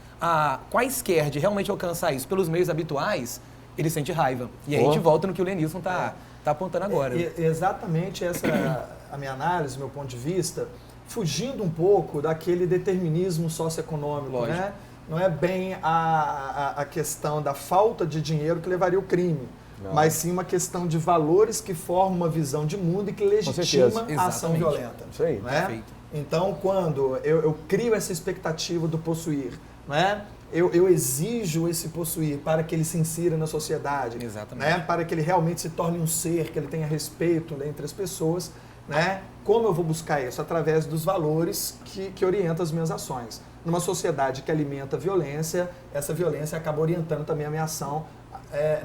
Speaker 3: quaisquer de realmente alcançar isso pelos meios habituais, ele sente raiva. E aí a gente volta no que o Lenilson está apontando agora.
Speaker 2: Exatamente essa é a minha análise, meu ponto de vista, fugindo um pouco daquele determinismo socioeconômico,
Speaker 3: Lógico.
Speaker 2: né? Não é bem a questão da falta de dinheiro que levaria ao crime. Não. Mas sim uma questão de valores que formam uma visão de mundo e que legitima a ação violenta.
Speaker 1: Isso aí.
Speaker 2: Né? Então, quando eu crio essa expectativa do possuir, né? Eu exijo esse possuir para que ele se insira na sociedade, né? Para que ele realmente se torne um ser, que ele tenha respeito entre as pessoas. Né? Como eu vou buscar isso? Através dos valores que orientam as minhas ações. Numa sociedade que alimenta a violência, essa violência acaba orientando também a minha ação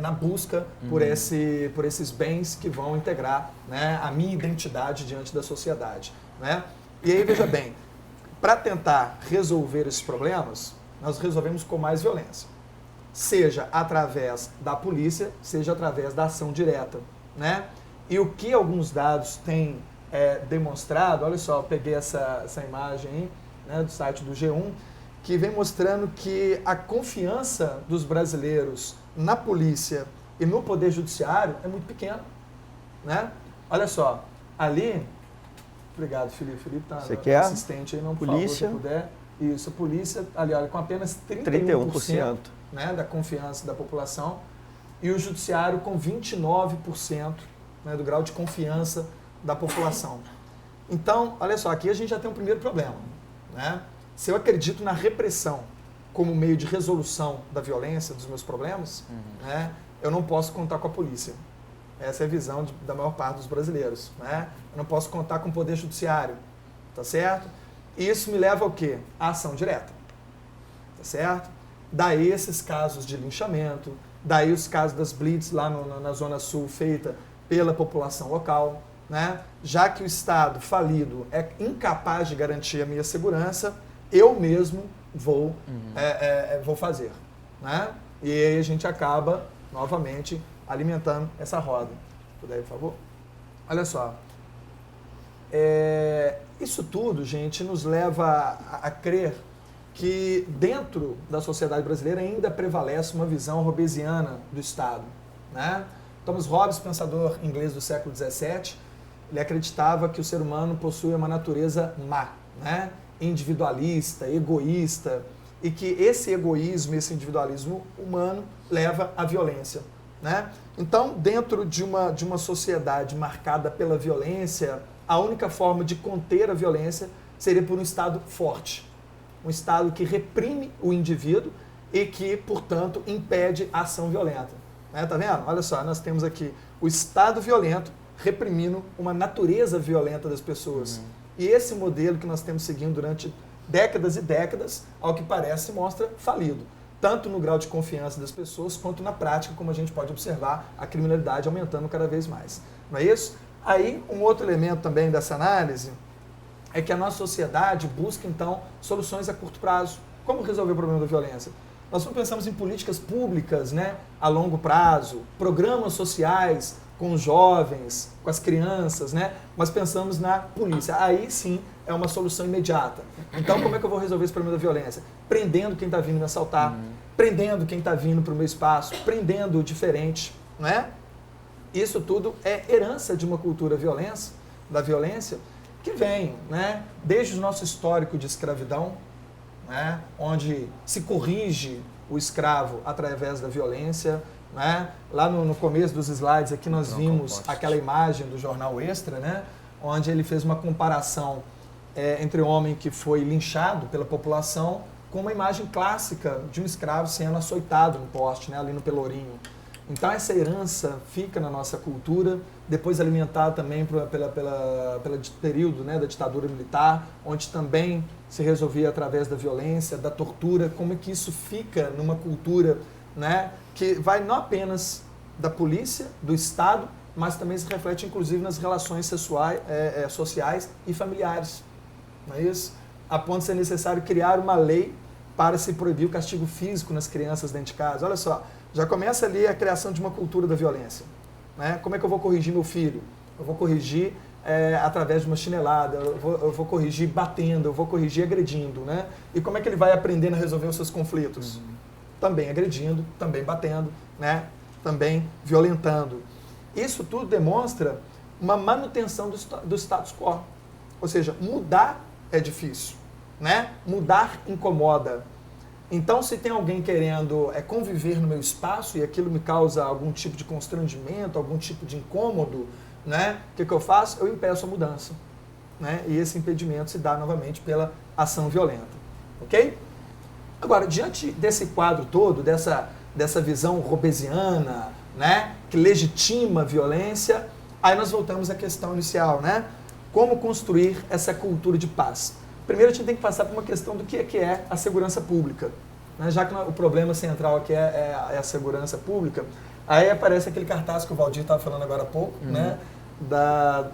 Speaker 2: na busca por esses bens que vão integrar, né, a minha identidade diante da sociedade. Né? E aí, veja bem, para tentar resolver esses problemas, nós resolvemos com mais violência. Seja através da polícia, seja através da ação direta. Né? E o que alguns dados têm demonstrado, olha só, eu peguei essa imagem aí, né, do site do G1, que vem mostrando que a confiança dos brasileiros na polícia e no poder judiciário é muito pequena, né? Olha só, ali, obrigado, Felipe, tá assistente aí, não, por
Speaker 1: polícia,
Speaker 2: favor, se puder. Isso, a polícia, ali, olha, com apenas 31%, né, da confiança da população, e o judiciário com 29%, né, do grau de confiança da população. Então, olha só, aqui a gente já tem um primeiro problema, né? Se eu acredito na repressão como meio de resolução da violência, dos meus problemas, né, eu não posso contar com a polícia. Essa é a visão da maior parte dos brasileiros. Né? Eu não posso contar com o poder judiciário. Tá certo? Isso me leva ao quê? A ação direta. Tá certo? Daí esses casos de linchamento, daí os casos das blitz lá na Zona Sul feita pela população local. Né? Já que o Estado falido é incapaz de garantir a minha segurança, eu mesmo vou fazer. Né? E aí a gente acaba, novamente, alimentando essa roda. Puder, por favor? Olha só. Isso tudo, gente, nos leva a crer que dentro da sociedade brasileira ainda prevalece uma visão hobbesiana do Estado. Né? Thomas Hobbes, pensador inglês do século XVII, ele acreditava que o ser humano possui uma natureza má, né? Individualista, egoísta, e que esse egoísmo, esse individualismo humano leva à violência. Né? Então, dentro de uma sociedade marcada pela violência, a única forma de conter a violência seria por um Estado forte. Um Estado que reprime o indivíduo e que, portanto, impede a ação violenta. Né? Tá vendo? Olha só, nós temos aqui o Estado violento reprimindo uma natureza violenta das pessoas. E esse modelo que nós temos seguindo durante décadas e décadas, ao que parece, mostra falido. Tanto no grau de confiança das pessoas, quanto na prática, como a gente pode observar, a criminalidade aumentando cada vez mais. Não é isso? Aí, um outro elemento também dessa análise é que a nossa sociedade busca, então, soluções a curto prazo. Como resolver o problema da violência? Nós não pensamos em políticas públicas, né, a longo prazo, programas sociais com os jovens, com as crianças, né, mas pensamos na polícia. Aí sim é uma solução imediata. Então, como é que eu vou resolver esse problema da violência? Prendendo quem está vindo me assaltar, prendendo quem está vindo para o meu espaço, prendendo o diferente, né? Isso tudo é herança de uma cultura da violência, que vem, né, desde o nosso histórico de escravidão, né, onde se corrige o escravo através da violência, né? Lá no começo dos slides aqui nós vimos aquela imagem do jornal Extra, né, onde ele fez uma comparação entre o homem que foi linchado pela população com uma imagem clássica de um escravo sendo açoitado no poste, né, ali no Pelourinho. Então essa herança fica na nossa cultura, depois alimentada também pelo período, né, da ditadura militar, onde também se resolvia através da violência, da tortura. Como é que isso fica numa cultura, né, que vai não apenas da polícia, do Estado, mas também se reflete inclusive nas relações sociais e familiares. Não é isso? A ponto de ser necessário criar uma lei para se proibir o castigo físico nas crianças dentro de casa. Olha só, já começa ali a criação de uma cultura da violência. Né? Como é que eu vou corrigir meu filho? Eu vou corrigir através de uma chinelada, eu vou corrigir batendo, eu vou corrigir agredindo. Né? E como é que ele vai aprendendo a resolver os seus conflitos? Também agredindo, também batendo, né? Também violentando. Isso tudo demonstra uma manutenção do status quo. Ou seja, mudar é difícil. Né? Mudar incomoda. Então, se tem alguém querendo conviver no meu espaço e aquilo me causa algum tipo de constrangimento, algum tipo de incômodo, né? O que eu faço? Eu impeço a mudança. Né? E esse impedimento se dá novamente pela ação violenta. Ok? Agora, diante desse quadro todo, dessa visão robesiana, né? Que legitima a violência, aí nós voltamos à questão inicial, né? Como construir essa cultura de paz? Primeiro a gente tem que passar por uma questão do que é a segurança pública. Né? Já que o problema central aqui é a segurança pública, aí aparece aquele cartaz que o Valdir estava falando agora há pouco, né?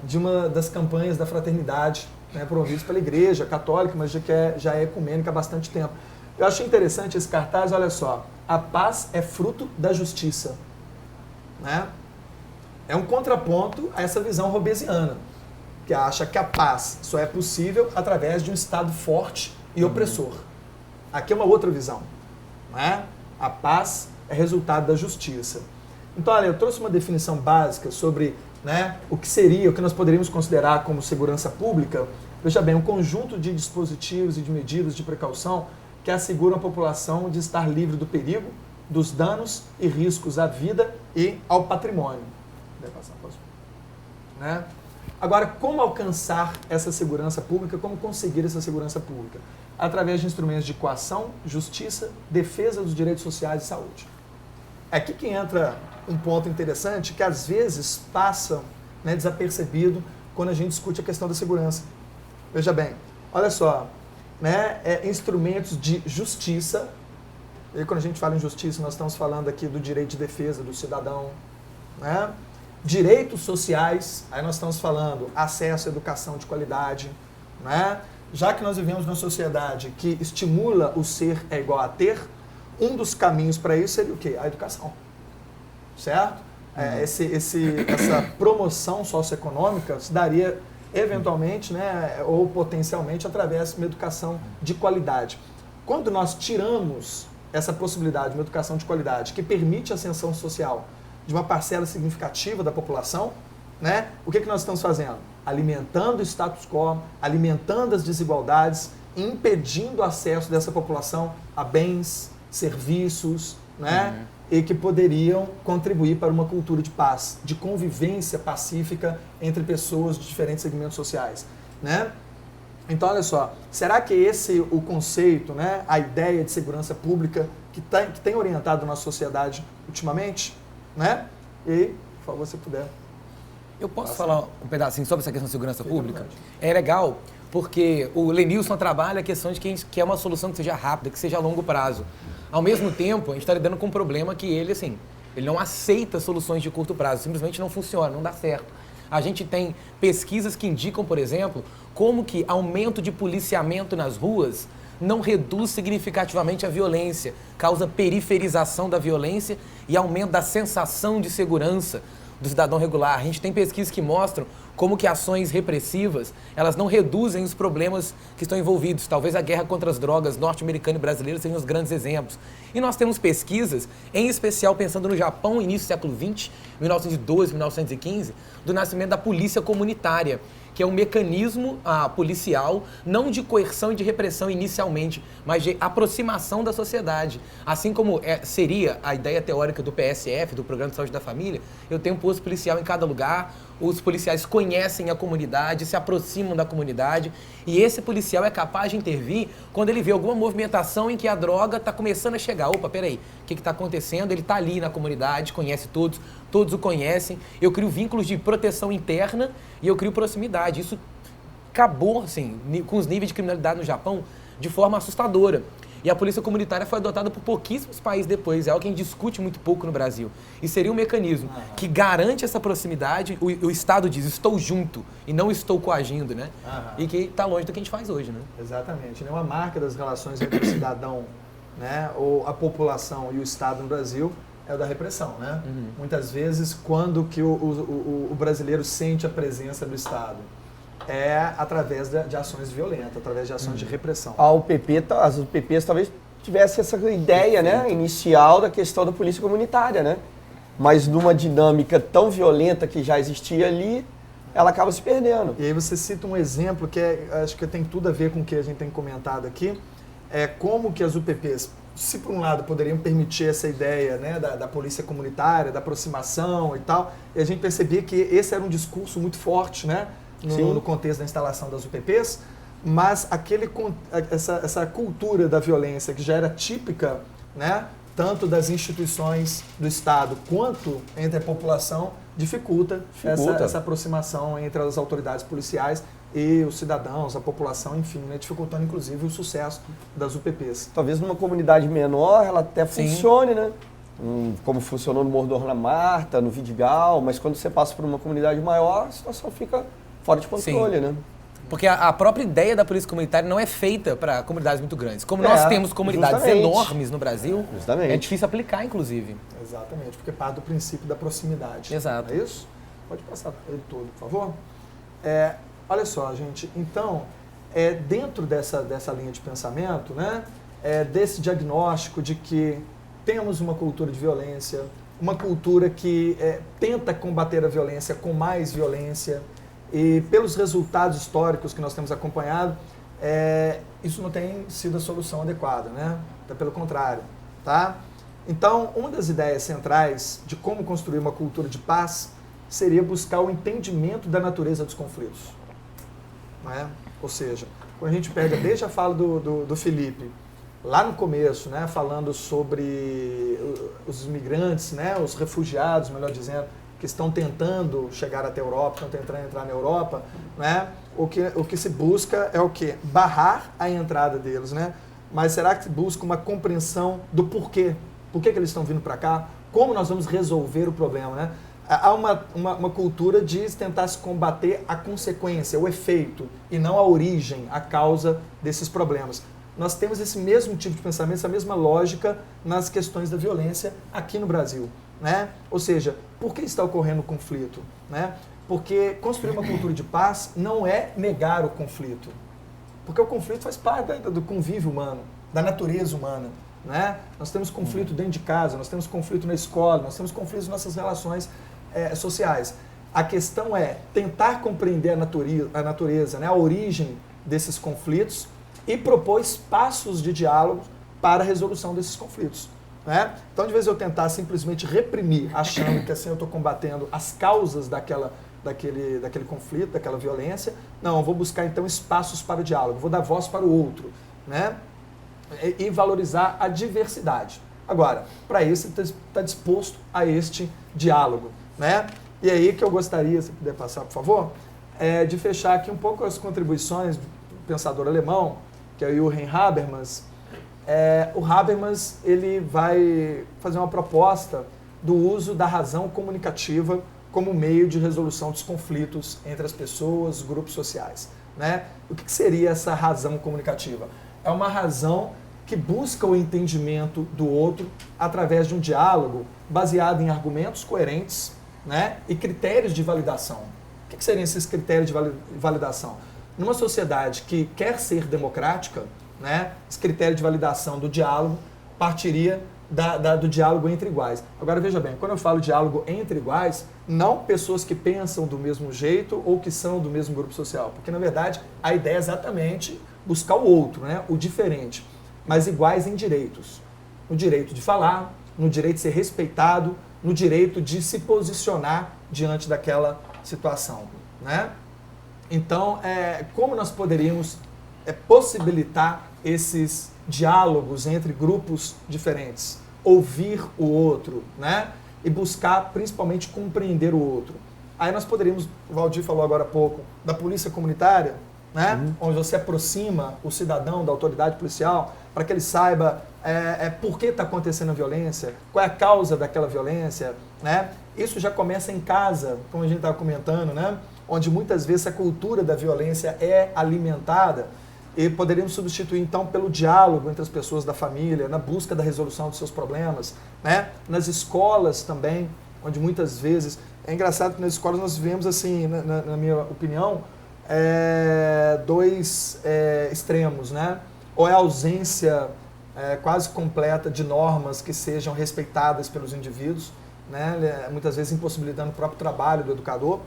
Speaker 2: De uma das campanhas da fraternidade, né? Promovidas pela Igreja Católica, mas já é ecumênica há bastante tempo. Eu achei interessante esse cartaz, olha só, a paz é fruto da justiça. Né? É um contraponto a essa visão robesiana, que acha que a paz só é possível através de um Estado forte e opressor. Aqui é uma outra visão. Né? A paz é resultado da justiça. Então, olha, eu trouxe uma definição básica sobre, né, o que nós poderíamos considerar como segurança pública. Veja bem, um conjunto de dispositivos e de medidas de precaução que asseguram a população de estar livre do perigo, dos danos e riscos à vida e ao patrimônio. Né? Agora, como alcançar essa segurança pública? Como conseguir essa segurança pública? Através de instrumentos de coação, justiça, defesa dos direitos sociais e saúde. É aqui que entra um ponto interessante que às vezes passa, né, desapercebido quando a gente discute a questão da segurança. Veja bem, olha só, né, instrumentos de justiça. E quando a gente fala em justiça, nós estamos falando aqui do direito de defesa do cidadão, né? Direitos sociais, aí nós estamos falando acesso à educação de qualidade, né? Já que nós vivemos numa sociedade que estimula o ser é igual a ter, um dos caminhos para isso seria o quê? A educação, certo? Essa promoção socioeconômica se daria eventualmente, né, ou potencialmente através de uma educação de qualidade. Quando nós tiramos essa possibilidade de uma educação de qualidade que permite a ascensão social de uma parcela significativa da população, né? O que nós estamos fazendo? Alimentando o status quo, alimentando as desigualdades, impedindo o acesso dessa população a bens, serviços, né? E que poderiam contribuir para uma cultura de paz, de convivência pacífica entre pessoas de diferentes segmentos sociais, né? Então, olha só, será que esse o conceito, né, a ideia de segurança pública que tem orientado a nossa sociedade ultimamente? Né? E, por favor, se puder.
Speaker 3: Eu posso falar um pedacinho sobre essa questão de segurança pública? É legal, porque o Lenilson trabalha a questão de que é uma solução que seja rápida, que seja a longo prazo. Ao mesmo tempo, a gente está lidando com um problema que ele não aceita soluções de curto prazo, simplesmente não funciona, não dá certo. A gente tem pesquisas que indicam, por exemplo, como que aumento de policiamento nas ruas não reduz significativamente a violência, causa periferização da violência e aumento da sensação de segurança do cidadão regular. A gente tem pesquisas que mostram como que ações repressivas, elas não reduzem os problemas que estão envolvidos. Talvez a guerra contra as drogas norte-americana e brasileira sejam os grandes exemplos. E nós temos pesquisas, em especial pensando no Japão, início do século XX, 1912, 1915, do nascimento da polícia comunitária, que é um mecanismo policial, não de coerção e de repressão inicialmente, mas de aproximação da sociedade. Assim como seria a ideia teórica do PSF, do Programa de Saúde da Família, eu tenho um posto policial em cada lugar, os policiais conhecem a comunidade, se aproximam da comunidade, e esse policial é capaz de intervir quando ele vê alguma movimentação em que a droga está começando a chegar. Opa, peraí, o que está acontecendo? Ele está ali na comunidade, conhece todos, todos o conhecem, eu crio vínculos de proteção interna e eu crio proximidade. Isso acabou, assim, com os níveis de criminalidade no Japão de forma assustadora. E a polícia comunitária foi adotada por pouquíssimos países depois. É algo que a gente discute muito pouco no Brasil. E seria um mecanismo que garante essa proximidade. O Estado diz, estou junto e não estou coagindo, né? E que está longe do que a gente faz hoje, né?
Speaker 2: Exatamente. Uma marca das relações entre o cidadão, né, ou a população e o Estado no Brasil é o da repressão, né? Muitas vezes, quando que o brasileiro sente a presença do Estado? É através de ações violentas, através de ações de repressão.
Speaker 1: As UPPs talvez tivessem essa ideia, né, inicial da questão da polícia comunitária, né? Mas numa dinâmica tão violenta que já existia ali, ela acaba se perdendo.
Speaker 2: E aí você cita um exemplo que acho que tem tudo a ver com o que a gente tem comentado aqui, é como que as UPPs, se por um lado poderiam permitir essa ideia, né, da polícia comunitária, da aproximação e tal, e a gente percebia que esse era um discurso muito forte, né? No contexto da instalação das UPPs, mas essa cultura da violência que já era típica, né, tanto das instituições do Estado quanto entre a população, dificulta. Essa aproximação entre as autoridades policiais e os cidadãos, a população, enfim, né, dificultando inclusive o sucesso das UPPs.
Speaker 1: Talvez numa comunidade menor ela até funcione, né? Como funcionou no Morro da Orla Marta, no Vidigal, mas quando você passa por uma comunidade maior, a situação fica fora de controle, né?
Speaker 3: Porque a própria ideia da polícia comunitária não é feita para comunidades muito grandes. Como nós temos comunidades enormes no Brasil, é difícil aplicar, inclusive.
Speaker 2: Exatamente, porque parte do princípio da proximidade.
Speaker 3: Exato.
Speaker 2: É isso? Pode passar ele todo, por favor. Olha só, gente, então, dentro dessa linha de pensamento, né, desse diagnóstico de que temos uma cultura de violência, uma cultura que tenta combater a violência com mais violência, e pelos resultados históricos que nós temos acompanhado, isso não tem sido a solução adequada, né? Até pelo contrário, tá? Então, uma das ideias centrais de como construir uma cultura de paz seria buscar o entendimento da natureza dos conflitos, né? Ou seja, quando a gente pega desde a fala do Felipe, lá no começo, né, falando sobre os imigrantes, né, os refugiados, melhor dizendo, que estão tentando chegar até a Europa, estão tentando entrar na Europa, né? O que se busca é o quê? Barrar a entrada deles, né? Mas será que se busca uma compreensão do porquê? Por que eles estão vindo para cá? Como nós vamos resolver o problema, né? Há uma cultura de tentar se combater a consequência, o efeito, e não a origem, a causa desses problemas. Nós temos esse mesmo tipo de pensamento, essa mesma lógica nas questões da violência aqui no Brasil, né? Ou seja, por que está ocorrendo o conflito, né? Porque construir uma cultura de paz não é negar o conflito, porque o conflito faz parte do convívio humano, da natureza humana, né? Nós temos conflito dentro de casa, nós temos conflito na escola, nós temos conflitos nas nossas relações sociais. A questão é tentar compreender a natureza, né? A origem desses conflitos e propor espaços de diálogo para a resolução desses conflitos, né? Então, de vez eu tentar simplesmente reprimir, achando que assim eu estou combatendo as causas daquele conflito, daquela violência, não, eu vou buscar então espaços para o diálogo, vou dar voz para o outro, né? E valorizar a diversidade. Agora, para isso, você está disposto a este diálogo, né? E aí que eu gostaria, se puder passar, por favor, de fechar aqui um pouco as contribuições do pensador alemão, que é o Jürgen Habermas. O Habermas ele vai fazer uma proposta do uso da razão comunicativa como meio de resolução dos conflitos entre as pessoas, grupos sociais. Né? O que seria essa razão comunicativa? É uma razão que busca o entendimento do outro através de um diálogo baseado em argumentos coerentes, né? E critérios de validação. O que seriam esses critérios de validação? Numa sociedade que quer ser democrática, né, esse critério de validação do diálogo partiria do diálogo entre iguais. Agora veja bem, quando eu falo diálogo entre iguais, não pessoas que pensam do mesmo jeito ou que são do mesmo grupo social, porque na verdade a ideia é exatamente buscar o outro, né, o diferente, mas iguais em direitos. No direito de falar, no direito de ser respeitado, no direito de se posicionar diante daquela situação. Né? Então, como nós poderíamos possibilitar esses diálogos entre grupos diferentes, ouvir o outro, né? E buscar principalmente compreender o outro. Aí nós poderíamos, o Valdir falou agora há pouco, da polícia comunitária, né? Onde você aproxima o cidadão da autoridade policial para que ele saiba por que está acontecendo a violência, qual é a causa daquela violência, né? Isso já começa em casa, como a gente estava comentando, né? Onde muitas vezes a cultura da violência é alimentada. E poderíamos substituir, então, pelo diálogo entre as pessoas da família, na busca da resolução dos seus problemas, né? Nas escolas também, onde muitas vezes... É engraçado que nas escolas nós vemos, assim, na minha opinião, dois extremos, né? Ou é a ausência quase completa de normas que sejam respeitadas pelos indivíduos, né? Muitas vezes impossibilitando o próprio trabalho do educador,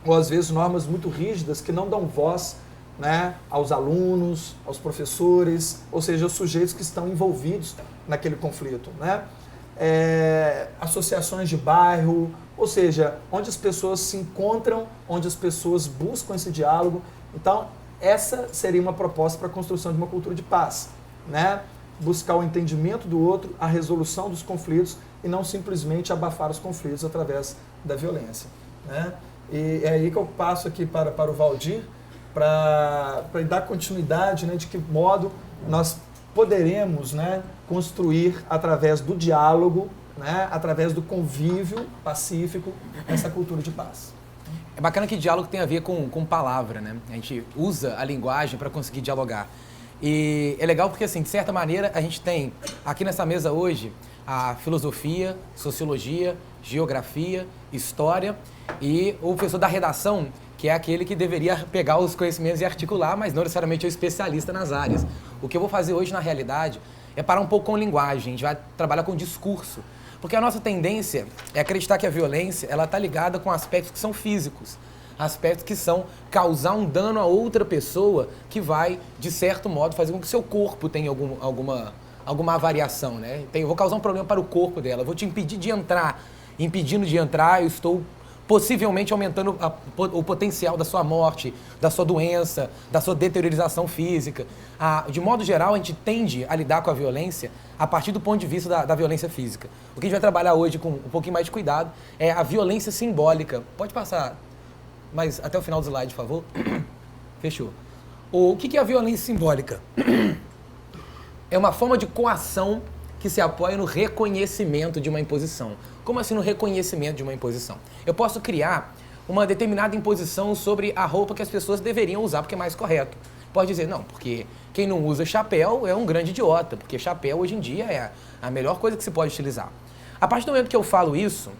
Speaker 2: ou às vezes normas muito rígidas que não dão voz, né, aos alunos, aos professores, ou seja, os sujeitos que estão envolvidos naquele conflito. Né? Associações de bairro, ou seja, onde as pessoas se encontram, onde as pessoas buscam esse diálogo. Então, essa seria uma proposta para a construção de uma cultura de paz. Né? Buscar o entendimento do outro, a resolução dos conflitos e não simplesmente abafar os conflitos através da violência. Né? E é aí que eu passo aqui para o Valdir, para dar continuidade, né, de que modo nós poderemos, né, construir através do diálogo, né, através do convívio pacífico, essa cultura de paz.
Speaker 3: É bacana que diálogo tem a ver com palavra, né? A gente usa a linguagem para conseguir dialogar. E é legal porque, assim, de certa maneira, a gente tem aqui nessa mesa hoje a filosofia, sociologia, geografia, história e o professor da redação, que é aquele que deveria pegar os conhecimentos e articular, mas não necessariamente é o especialista nas áreas. O que eu vou fazer hoje, na realidade, é parar um pouco com linguagem, a gente vai trabalhar com discurso. Porque a nossa tendência é acreditar que a violência está ligada com aspectos que são físicos, aspectos que são causar um dano a outra pessoa que vai, de certo modo, fazer com que seu corpo tenha alguma variação. Né? Eu vou causar um problema para o corpo dela, eu vou te impedir de entrar. Impedindo de entrar, eu estou possivelmente aumentando o potencial da sua morte, da sua doença, da sua deteriorização física. De modo geral, a gente tende a lidar com a violência a partir do ponto de vista da violência física. O que a gente vai trabalhar hoje com um pouquinho mais de cuidado é a violência simbólica. Pode passar, mas até o final do slide, por favor. Fechou. O que é a violência simbólica? É uma forma de coação que se apoia no reconhecimento de uma imposição. Como assim no reconhecimento de uma imposição? Eu posso criar uma determinada imposição sobre a roupa que as pessoas deveriam usar porque é mais correto. Pode dizer, não, porque quem não usa chapéu é um grande idiota, porque chapéu hoje em dia é a melhor coisa que se pode utilizar. A partir do momento que eu falo isso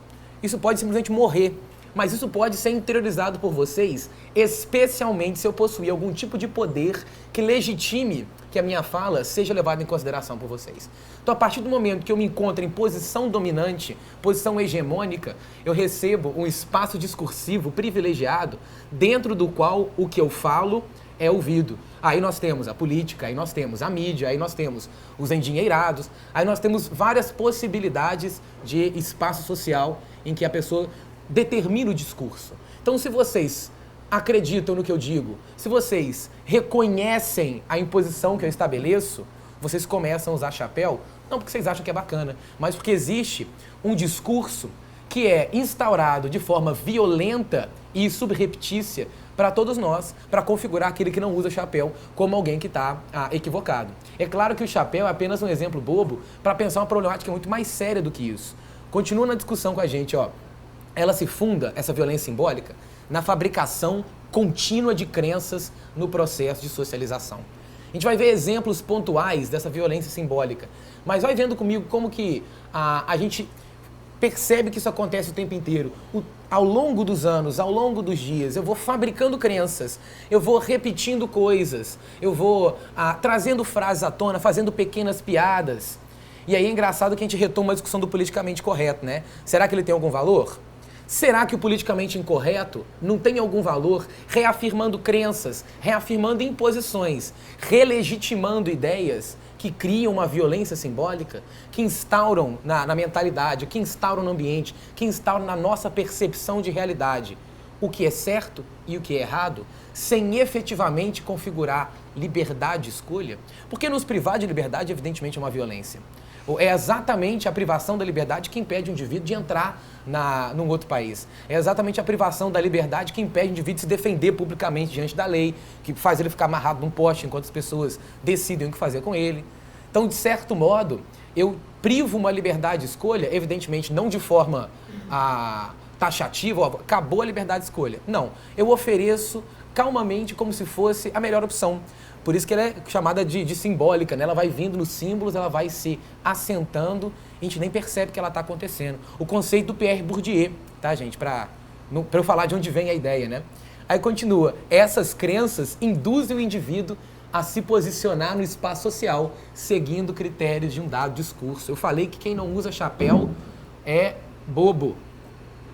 Speaker 3: pode simplesmente morrer, mas isso pode ser interiorizado por vocês, especialmente se eu possuir algum tipo de poder que legitime que a minha fala seja levada em consideração por vocês. Então, a partir do momento que eu me encontro em posição dominante, posição hegemônica, eu recebo um espaço discursivo privilegiado dentro do qual o que eu falo é ouvido. Aí nós temos a política, aí nós temos a mídia, aí nós temos os endinheirados, aí nós temos várias possibilidades de espaço social em que a pessoa determina o discurso. Então, se vocês acreditam no que eu digo, se vocês reconhecem a imposição que eu estabeleço, vocês começam a usar chapéu, não porque vocês acham que é bacana, mas porque existe um discurso que é instaurado de forma violenta e subreptícia para todos nós, para configurar aquele que não usa chapéu como alguém que está equivocado. É claro que o chapéu é apenas um exemplo bobo para pensar uma problemática muito mais séria do que isso. Continua na discussão com a gente, ó. Ela se funda, essa violência simbólica, na fabricação contínua de crenças no processo de socialização. A gente vai ver exemplos pontuais dessa violência simbólica, mas vai vendo comigo como que a gente percebe que isso acontece o tempo inteiro. Ao longo dos anos, ao longo dos dias, eu vou fabricando crenças, eu vou repetindo coisas, eu vou trazendo frases à tona, fazendo pequenas piadas. E aí é engraçado que a gente retoma a discussão do politicamente correto, né? Será que ele tem algum valor? Será que o politicamente incorreto não tem algum valor reafirmando crenças, reafirmando imposições, relegitimando ideias que criam uma violência simbólica, que instauram na mentalidade, que instauram no ambiente, que instauram na nossa percepção de realidade o que é certo e o que é errado, sem efetivamente configurar liberdade de escolha? Porque nos privar de liberdade, evidentemente, é uma violência. É exatamente a privação da liberdade que impede o indivíduo de entrar num outro país. É exatamente a privação da liberdade que impede o indivíduo de se defender publicamente diante da lei, que faz ele ficar amarrado num poste enquanto as pessoas decidem o que fazer com ele. Então, de certo modo, eu privo uma liberdade de escolha, evidentemente não de forma taxativa, ó, acabou a liberdade de escolha. Não, eu ofereço calmamente como se fosse a melhor opção. Por isso que ela é chamada de simbólica, né? Ela vai vindo nos símbolos, ela vai se assentando, a gente nem percebe que ela está acontecendo. O conceito do Pierre Bourdieu, tá, gente? Para eu falar de onde vem a ideia, né? Aí continua, essas crenças induzem o indivíduo a se posicionar no espaço social, seguindo critérios de um dado discurso. Eu falei que quem não usa chapéu é bobo.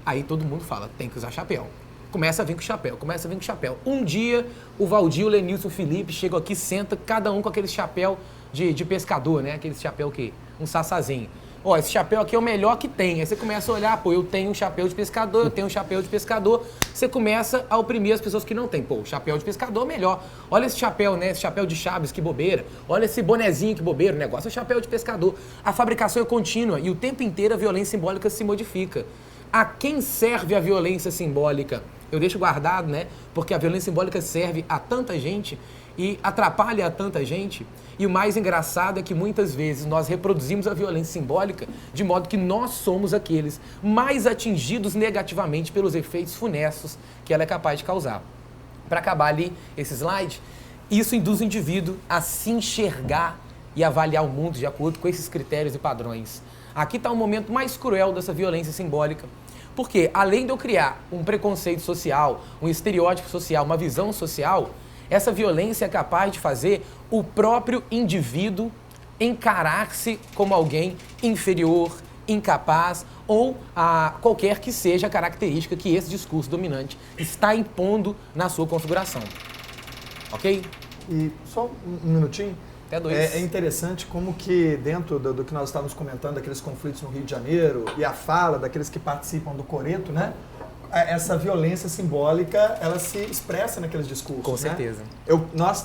Speaker 3: Aí todo mundo fala, tem que usar chapéu. Começa a vir com chapéu, começa a vir com chapéu. Um dia, o Valdir, o Lenilson, o Felipe chegam aqui, senta, cada um com aquele chapéu de pescador, né? Aquele chapéu que um sassazinho. Ó, esse chapéu aqui é o melhor que tem. Aí você começa a olhar, pô, eu tenho um chapéu de pescador, eu tenho um chapéu de pescador. Você começa a oprimir as pessoas que não têm. Pô, o chapéu de pescador é melhor. Olha esse chapéu, né? Esse chapéu de Chaves, que bobeira. Olha esse bonezinho, que bobeira. O negócio é o chapéu de pescador. A fabricação é contínua e o tempo inteiro a violência simbólica se modifica. A quem serve a violência simbólica? Eu deixo guardado, né? Porque a violência simbólica serve a tanta gente e atrapalha a tanta gente. E o mais engraçado é que muitas vezes nós reproduzimos a violência simbólica de modo que nós somos aqueles mais atingidos negativamente pelos efeitos funestos que ela é capaz de causar. Para acabar ali esse slide, isso induz o indivíduo a se enxergar e avaliar o mundo de acordo com esses critérios e padrões. Aqui está o momento mais cruel dessa violência simbólica. Porque, além de eu criar um preconceito social, um estereótipo social, uma visão social, essa violência é capaz de fazer o próprio indivíduo encarar-se como alguém inferior, incapaz ou qualquer que seja a característica que esse discurso dominante está impondo na sua configuração. Ok?
Speaker 2: E só um minutinho.
Speaker 3: Até dois.
Speaker 2: É interessante como que dentro do que nós estávamos comentando, daqueles conflitos no Rio de Janeiro e a fala daqueles que participam do coreto, né? Essa violência simbólica, ela se expressa naqueles discursos,
Speaker 3: Com
Speaker 2: né?
Speaker 3: certeza.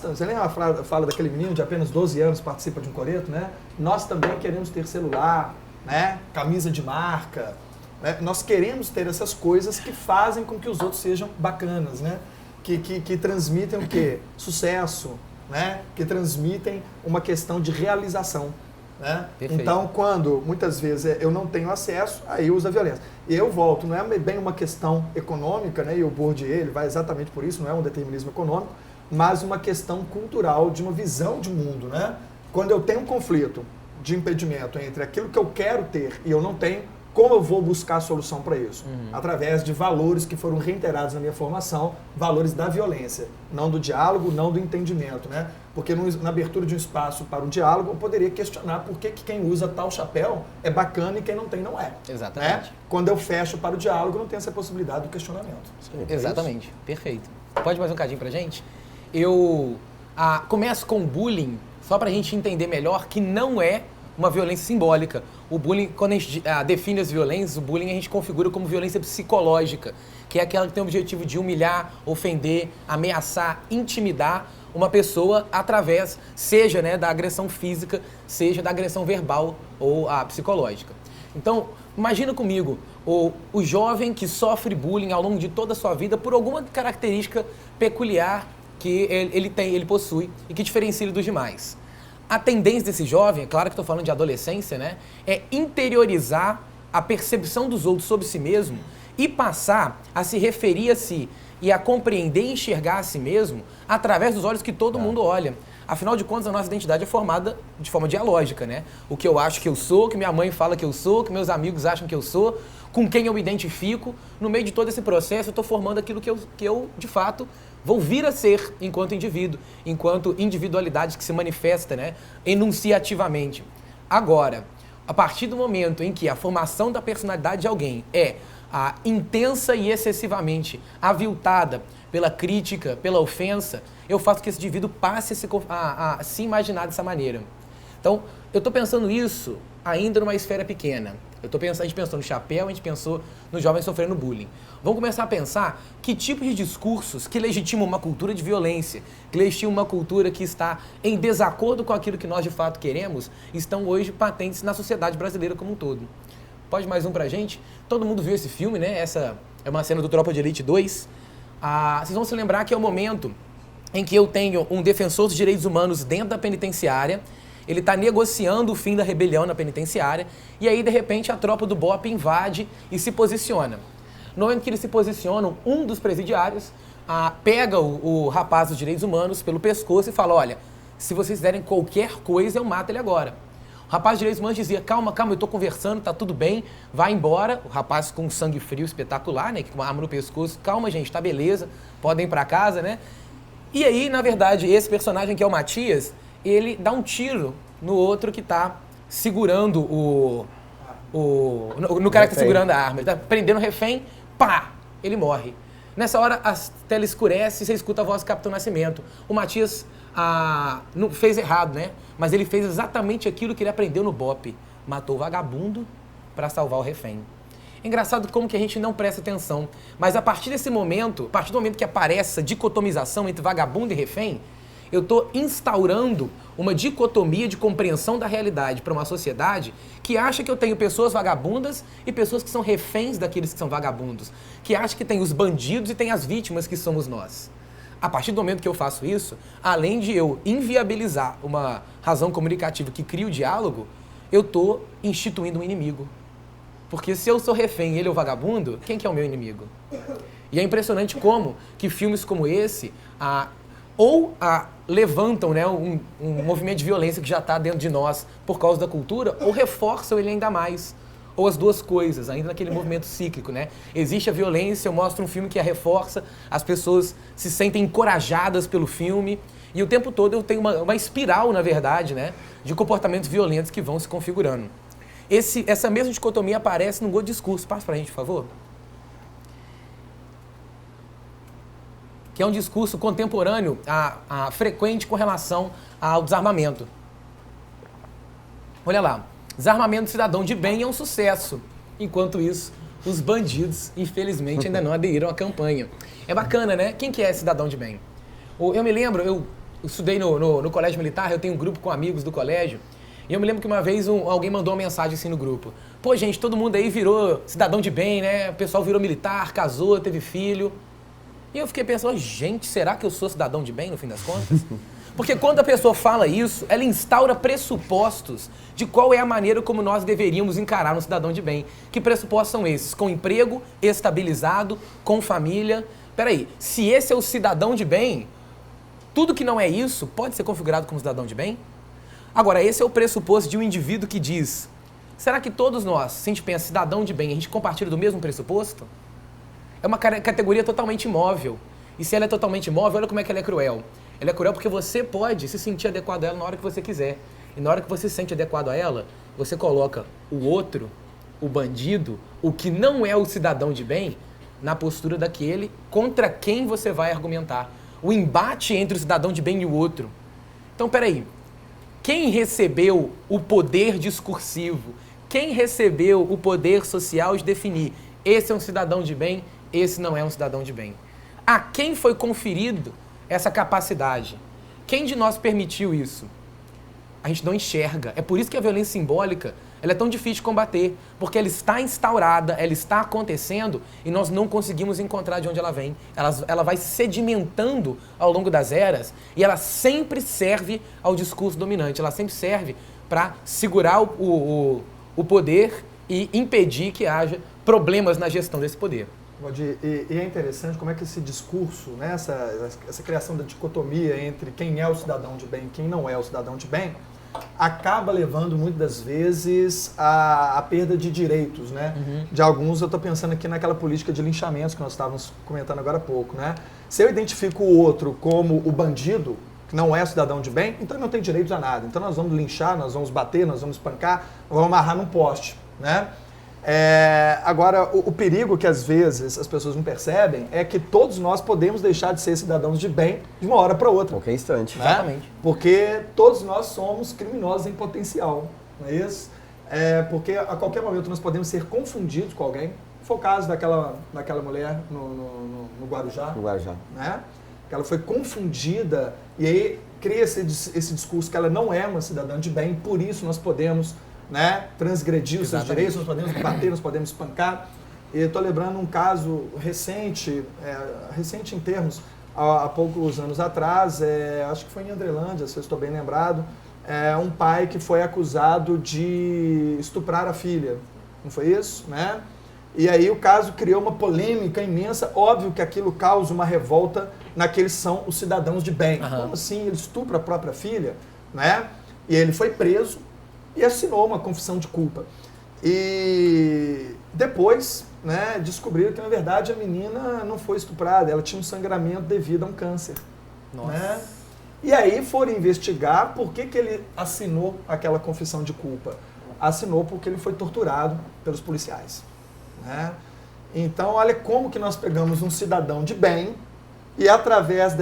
Speaker 2: Você lembra a fala daquele menino de apenas 12 anos que participa de um coreto, né? Nós também queremos ter celular, né? Camisa de marca, né? Nós queremos ter essas coisas que fazem com que os outros sejam bacanas, né? Que transmitem o quê? Sucesso, né? Que transmitem uma questão de realização. Né? Então, quando muitas vezes eu não tenho acesso, aí usa a violência. E eu volto, não é bem uma questão econômica, né? E o Bourdieu ele vai exatamente por isso, não é um determinismo econômico, mas uma questão cultural, de uma visão de mundo. Né? Quando eu tenho um conflito de impedimento entre aquilo que eu quero ter e eu não tenho, como eu vou buscar a solução para isso? Através de valores que foram reiterados na minha formação, valores da violência, não do diálogo, não do entendimento, né? Porque na abertura de um espaço para o diálogo, eu poderia questionar por que quem usa tal chapéu é bacana e quem não tem não é.
Speaker 3: Exatamente.
Speaker 2: Né? Quando eu fecho para o diálogo, não tem essa possibilidade do questionamento.
Speaker 3: Exatamente, perfeito. Pode mais um cadinho pra gente? Eu começo com o bullying, só pra gente entender melhor que não é uma violência simbólica. O bullying, quando a gente define as violências, o bullying a gente configura como violência psicológica, que é aquela que tem o objetivo de humilhar, ofender, ameaçar, intimidar uma pessoa através, seja da agressão física, seja da agressão verbal ou psicológica. Então, Imagina comigo, o jovem que sofre bullying ao longo de toda a sua vida por alguma característica peculiar que ele possui e que diferencia ele dos demais. A tendência desse jovem, é claro que estou falando de adolescência, né, é interiorizar a percepção dos outros sobre si mesmo e passar a se referir a si e a compreender e enxergar a si mesmo através dos olhos que todo mundo olha. Afinal de contas, a nossa identidade é formada de forma dialógica, né? O que eu acho que eu sou, o que minha mãe fala que eu sou, o que meus amigos acham que eu sou, com quem eu me identifico. No meio de todo esse processo, eu estou formando aquilo que eu, de fato, vou vir a ser enquanto indivíduo, enquanto individualidade que se manifesta, né, enunciativamente. Agora, a partir do momento em que a formação da personalidade de alguém é intensa e excessivamente aviltada pela crítica, pela ofensa, eu faço que esse indivíduo passe a se imaginar dessa maneira. Então, eu estou pensando isso ainda numa esfera pequena. A gente pensou no chapéu, a gente pensou no jovem sofrendo bullying. Vamos começar a pensar que tipo de discursos que legitimam uma cultura de violência, que legitimam uma cultura que está em desacordo com aquilo que nós de fato queremos, estão hoje patentes na sociedade brasileira como um todo. Pode mais um pra gente? Todo mundo viu esse filme, né? Essa é uma cena do Tropa de Elite 2. Vocês vão se lembrar que é o momento em que eu tenho um defensor dos direitos humanos dentro da penitenciária, ele está negociando o fim da rebelião na penitenciária, e aí, de repente, a tropa do BOP invade e se posiciona. No momento que eles se posicionam, um dos presidiários pega o rapaz dos direitos humanos pelo pescoço e fala, olha, se vocês fizerem qualquer coisa, eu mato ele agora. O rapaz dos direitos humanos dizia, calma, eu estou conversando, tá tudo bem, vai embora. O rapaz com sangue frio espetacular, né, com uma arma no pescoço, calma, gente, tá beleza, podem ir para casa, né? E aí, na verdade, esse personagem que é o Matias, ele dá um tiro no outro que está segurando no cara que está segurando a arma. Ele está prendendo o refém, pá! Ele morre. Nessa hora, a tela escurece e você escuta a voz do Capitão Nascimento. O Matias não fez errado, né? Mas ele fez exatamente aquilo que ele aprendeu no BOP. Matou o vagabundo para salvar o refém. É engraçado como que a gente não presta atenção. Mas a partir desse momento, a partir do momento que aparece essa dicotomização entre vagabundo e refém, eu estou instaurando uma dicotomia de compreensão da realidade para uma sociedade que acha que eu tenho pessoas vagabundas e pessoas que são reféns daqueles que são vagabundos, que acha que tem os bandidos e tem as vítimas que somos nós. A partir do momento que eu faço isso, além de eu inviabilizar uma razão comunicativa que cria o diálogo, eu estou instituindo um inimigo. Porque se eu sou refém e ele é o vagabundo, quem que é o meu inimigo? E é impressionante como que filmes como esse levantam, né, um movimento de violência que já está dentro de nós por causa da cultura, ou reforçam ele ainda mais. Ou as duas coisas, ainda naquele movimento cíclico, né? Existe a violência, eu mostro um filme que a reforça, as pessoas se sentem encorajadas pelo filme, e o tempo todo eu tenho uma espiral, na verdade, né, de comportamentos violentos que vão se configurando. Essa mesma dicotomia aparece no outro discurso. Passa pra gente, por favor. Que é um discurso contemporâneo, frequente com relação ao desarmamento. Olha lá, desarmamento do cidadão de bem é um sucesso. Enquanto isso, os bandidos, infelizmente, ainda não aderiram à campanha. É bacana, né? Quem que é cidadão de bem? Eu me lembro, eu estudei no colégio militar, eu tenho um grupo com amigos do colégio, e eu me lembro que uma vez alguém mandou uma mensagem assim no grupo. Pô, gente, todo mundo aí virou cidadão de bem, né? O pessoal virou militar, casou, teve filho. E eu fiquei pensando, gente, será que eu sou cidadão de bem, no fim das contas? Porque quando a pessoa fala isso, ela instaura pressupostos de qual é a maneira como nós deveríamos encarar um cidadão de bem. Que pressupostos são esses? Com emprego estabilizado, com família. Peraí, se esse é o cidadão de bem, tudo que não é isso pode ser configurado como cidadão de bem? Agora, esse é o pressuposto de um indivíduo que diz, será que todos nós, se a gente pensa cidadão de bem, a gente compartilha do mesmo pressuposto? É uma categoria totalmente imóvel. E se ela é totalmente imóvel, olha como é que ela é cruel. Ela é cruel porque você pode se sentir adequado a ela na hora que você quiser. E na hora que você se sente adequado a ela, você coloca o outro, o bandido, o que não é o cidadão de bem, na postura daquele contra quem você vai argumentar. O embate entre o cidadão de bem e o outro. Então, peraí. Quem recebeu o poder discursivo, quem recebeu o poder social de definir esse é um cidadão de bem, esse não é um cidadão de bem? A quem foi conferido essa capacidade? Quem de nós permitiu isso? A gente não enxerga. É por isso que a violência simbólica ela é tão difícil de combater, porque ela está instaurada, ela está acontecendo e nós não conseguimos encontrar de onde ela vem. Ela vai se sedimentando ao longo das eras e ela sempre serve ao discurso dominante, ela sempre serve para segurar o poder e impedir que haja problemas na gestão desse poder.
Speaker 2: Valdir, e é interessante como é que esse discurso, né, essa criação da dicotomia entre quem é o cidadão de bem e quem não é o cidadão de bem, acaba levando muitas das vezes a perda de direitos, né? De alguns, eu estou pensando aqui naquela política de linchamentos que nós estávamos comentando agora há pouco, né? Se eu identifico o outro como o bandido, que não é cidadão de bem, então ele não tem direito a nada. Então nós vamos linchar, nós vamos bater, nós vamos espancar, vamos amarrar num poste, né? Agora, o perigo que às vezes as pessoas não percebem é que todos nós podemos deixar de ser cidadãos de bem de uma hora para outra.
Speaker 1: Qualquer instante.
Speaker 2: Né?
Speaker 3: Exatamente.
Speaker 2: Porque todos nós somos criminosos em potencial, não é isso? Porque a qualquer momento nós podemos ser confundidos com alguém. Foi o caso daquela mulher no Guarujá.
Speaker 1: No Guarujá.
Speaker 2: Né? Que ela foi confundida e aí cria esse discurso que ela não é uma cidadã de bem, por isso nós podemos, né, transgredir os seus direitos, nós podemos bater, nós podemos espancar. E eu estou lembrando um caso recente em termos, há poucos anos atrás, acho que foi em Andrelândia, se eu estou bem lembrado, um pai que foi acusado de estuprar a filha, não foi isso? Né? E aí o caso criou uma polêmica imensa, óbvio que aquilo causa uma revolta naqueles que são os cidadãos de bem. Como assim ele estupra a própria filha? Né? E ele foi preso e assinou uma confissão de culpa. E depois, né, descobriram que, na verdade, a menina não foi estuprada, ela tinha um sangramento devido a um câncer.
Speaker 3: Nossa.
Speaker 2: Né? E aí foram investigar por que ele assinou aquela confissão de culpa. Assinou porque ele foi torturado pelos policiais. Né? Então, olha como que nós pegamos um cidadão de bem e, através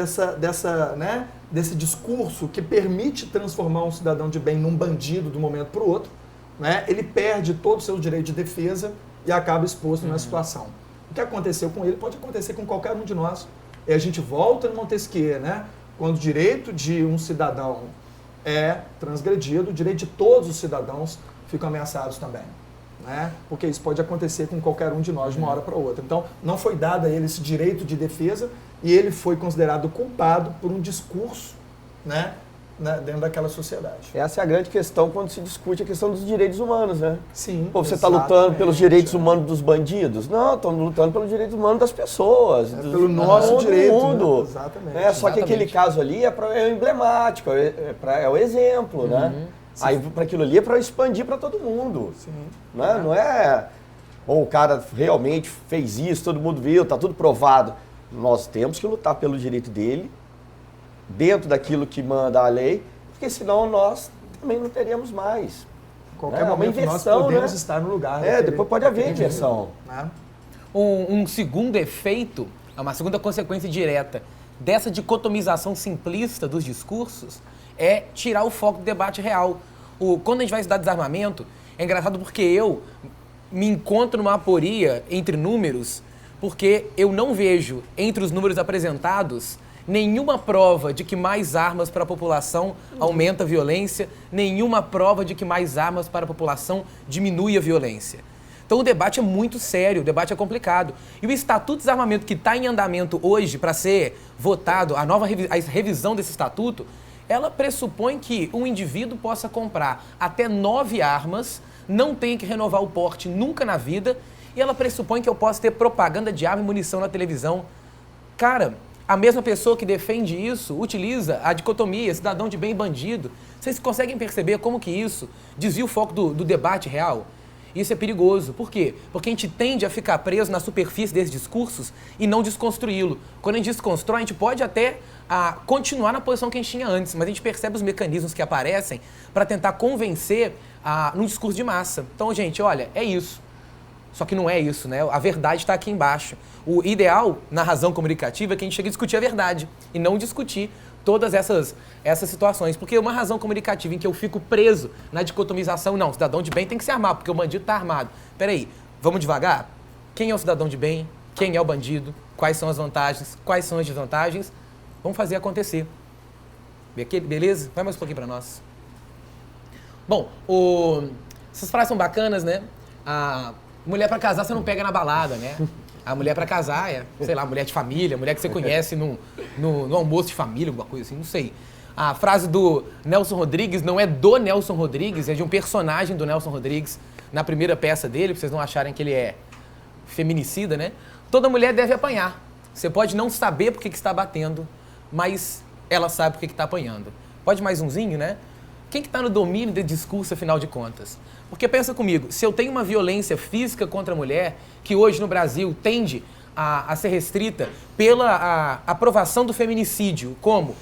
Speaker 2: desse discurso que permite transformar um cidadão de bem num bandido de um momento para o outro, né, ele perde todo o seu direito de defesa e acaba exposto numa situação. O que aconteceu com ele pode acontecer com qualquer um de nós. E a gente volta no Montesquieu, né? Quando o direito de um cidadão é transgredido, o direito de todos os cidadãos ficam ameaçados também. Né? Porque isso pode acontecer com qualquer um de nós de uma hora para outra. Então, não foi dado a ele esse direito de defesa e ele foi considerado culpado por um discurso, né, dentro daquela sociedade.
Speaker 1: Essa é a grande questão quando se discute a questão dos direitos humanos, né?
Speaker 2: Sim.
Speaker 1: Pô, você está lutando pelos direitos humanos dos bandidos? Não, estamos lutando pelos direitos humanos das pessoas.
Speaker 2: Pelo nosso direito.
Speaker 1: Mundo.
Speaker 2: Né? Exatamente.
Speaker 1: Só que aquele caso ali é emblemático, é o exemplo, né? Aí para aquilo ali é para expandir para todo mundo.
Speaker 2: Sim.
Speaker 1: Né? Não é, o cara realmente fez isso, todo mundo viu, está tudo provado. Nós temos que lutar pelo direito dele, dentro daquilo que manda a lei, porque senão nós também não teríamos mais.
Speaker 2: Qualquer momento
Speaker 1: inversão,
Speaker 2: nós podemos
Speaker 1: né?
Speaker 2: estar no lugar.
Speaker 1: Depois pode haver inversão.
Speaker 2: Né?
Speaker 3: Um segundo efeito, uma segunda consequência direta dessa dicotomização simplista dos discursos é tirar o foco do debate real. Quando a gente vai estudar desarmamento, é engraçado porque eu me encontro numa aporia entre números, porque eu não vejo entre os números apresentados nenhuma prova de que mais armas para a população aumenta a violência, nenhuma prova de que mais armas para a população diminui a violência. Então o debate é muito sério, o debate é complicado. E o Estatuto de Desarmamento que está em andamento hoje para ser votado, a revisão desse estatuto, ela pressupõe que um indivíduo possa comprar até 9 armas, não tenha que renovar o porte nunca na vida, e ela pressupõe que eu possa ter propaganda de arma e munição na televisão. Cara, a mesma pessoa que defende isso utiliza a dicotomia cidadão de bem e bandido. Vocês conseguem perceber como que isso desvia o foco do debate real? Isso é perigoso. Por quê? Porque a gente tende a ficar preso na superfície desses discursos e não desconstruí-lo. Quando a gente desconstrói, a gente pode até continuar na posição que a gente tinha antes, mas a gente percebe os mecanismos que aparecem para tentar convencer num discurso de massa. Então, gente, olha, é isso. Só que não é isso, né? A verdade está aqui embaixo. O ideal, na razão comunicativa, é que a gente chegue a discutir a verdade e não discutir todas essas situações. Porque uma razão comunicativa em que eu fico preso na dicotomização, não, o cidadão de bem tem que se armar, porque o bandido está armado. Peraí, vamos devagar? Quem é o cidadão de bem? Quem é o bandido? Quais são as vantagens? Quais são as desvantagens? Vamos fazer acontecer. Beleza? Vai mais um pouquinho para nós. Bom, Essas frases são bacanas, né? A mulher pra casar você não pega na balada, né? A mulher pra casar é, sei lá, mulher de família, mulher que você conhece no almoço de família, alguma coisa assim, não sei. A frase do Nelson Rodrigues não é do Nelson Rodrigues, é de um personagem do Nelson Rodrigues na primeira peça dele, pra vocês não acharem que ele é feminicida, né? Toda mulher deve apanhar. Você pode não saber por que está batendo, mas ela sabe por que está apanhando. Pode mais umzinho, né? Quem que está no domínio do discurso, afinal de contas? Porque pensa comigo, se eu tenho uma violência física contra a mulher, que hoje no Brasil tende a ser restrita pela aprovação do feminicídio, como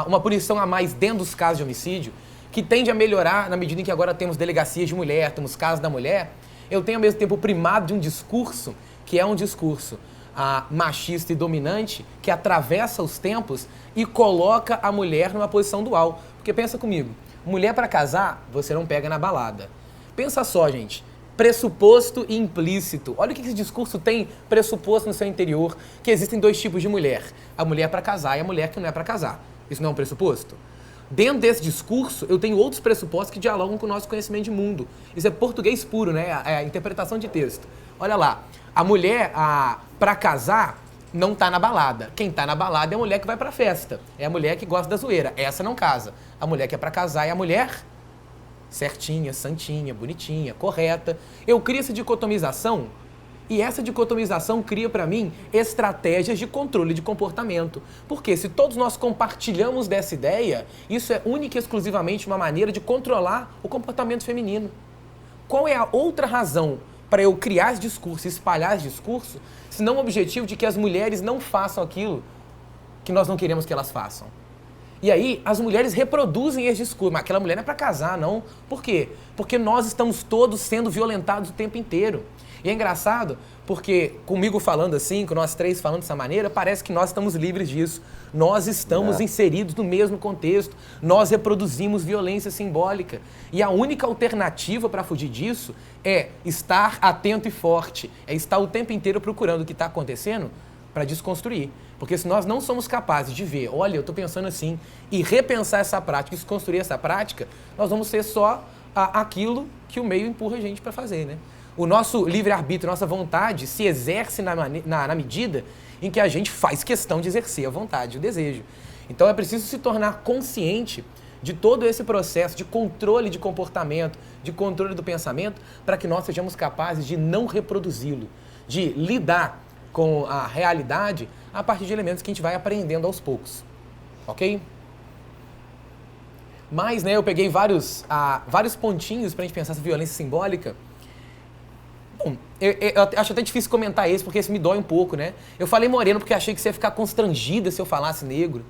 Speaker 3: uma punição a mais dentro dos casos de homicídio, que tende a melhorar na medida em que agora temos delegacias de mulher, temos casos da mulher, eu tenho ao mesmo tempo o primado de um discurso, que é um discurso machista e dominante, que atravessa os tempos e coloca a mulher numa posição dual. Porque pensa comigo, mulher para casar, você não pega na balada. Pensa só, gente, pressuposto e implícito. Olha o que esse discurso tem pressuposto no seu interior, que existem dois tipos de mulher. A mulher para casar e a mulher que não é para casar. Isso não é um pressuposto? Dentro desse discurso, eu tenho outros pressupostos que dialogam com o nosso conhecimento de mundo. Isso é português puro, né? É a interpretação de texto. Olha lá, a mulher para casar não tá na balada. Quem tá na balada é a mulher que vai pra festa. É a mulher que gosta da zoeira. Essa não casa. A mulher que é pra casar é a mulher certinha, santinha, bonitinha, correta. Eu crio essa dicotomização e essa dicotomização cria para mim estratégias de controle de comportamento. Porque se todos nós compartilhamos dessa ideia, isso é única e exclusivamente uma maneira de controlar o comportamento feminino. Qual é a outra razão para eu criar esse discurso, espalhar esse discurso, se não o objetivo de que as mulheres não façam aquilo que nós não queremos que elas façam? E aí, as mulheres reproduzem esse discurso. Mas aquela mulher não é para casar, não. Por quê? Porque nós estamos todos sendo violentados o tempo inteiro. E é engraçado, porque comigo falando assim, com nós três falando dessa maneira, parece que nós estamos livres disso. Nós estamos inseridos no mesmo contexto. Nós reproduzimos violência simbólica. E a única alternativa para fugir disso é estar atento e forte. É estar o tempo inteiro procurando o que está acontecendo para desconstruir. Porque se nós não somos capazes de ver, olha, eu estou pensando assim, e repensar essa prática, desconstruir essa prática, nós vamos ser só aquilo que o meio empurra a gente para fazer, né? O nosso livre-arbítrio, nossa vontade se exerce na medida em que a gente faz questão de exercer a vontade, o desejo. Então é preciso se tornar consciente de todo esse processo de controle de comportamento, de controle do pensamento, para que nós sejamos capazes de não reproduzi-lo, de lidar com a realidade a partir de elementos que a gente vai aprendendo aos poucos, ok? Mas, né, eu peguei vários pontinhos pra gente pensar essa violência simbólica. Bom, eu acho até difícil comentar esse, porque esse me dói um pouco, né? Eu falei moreno porque achei que você ia ficar constrangida se eu falasse negro.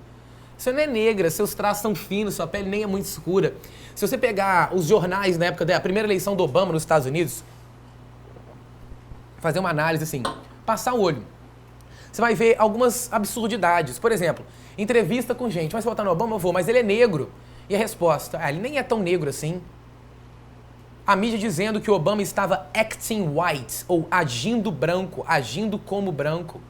Speaker 3: Você não é negra, seus traços são finos, sua pele nem é muito escura. Se você pegar os jornais na época da primeira eleição do Obama nos Estados Unidos, fazer uma análise assim, passar o olho, você vai ver algumas absurdidades. Por exemplo, entrevista com gente, mas você votar no Obama? Eu vou, mas ele é negro. E a resposta, ele nem é tão negro assim. A mídia dizendo que o Obama estava acting white, ou agindo branco, agindo como branco.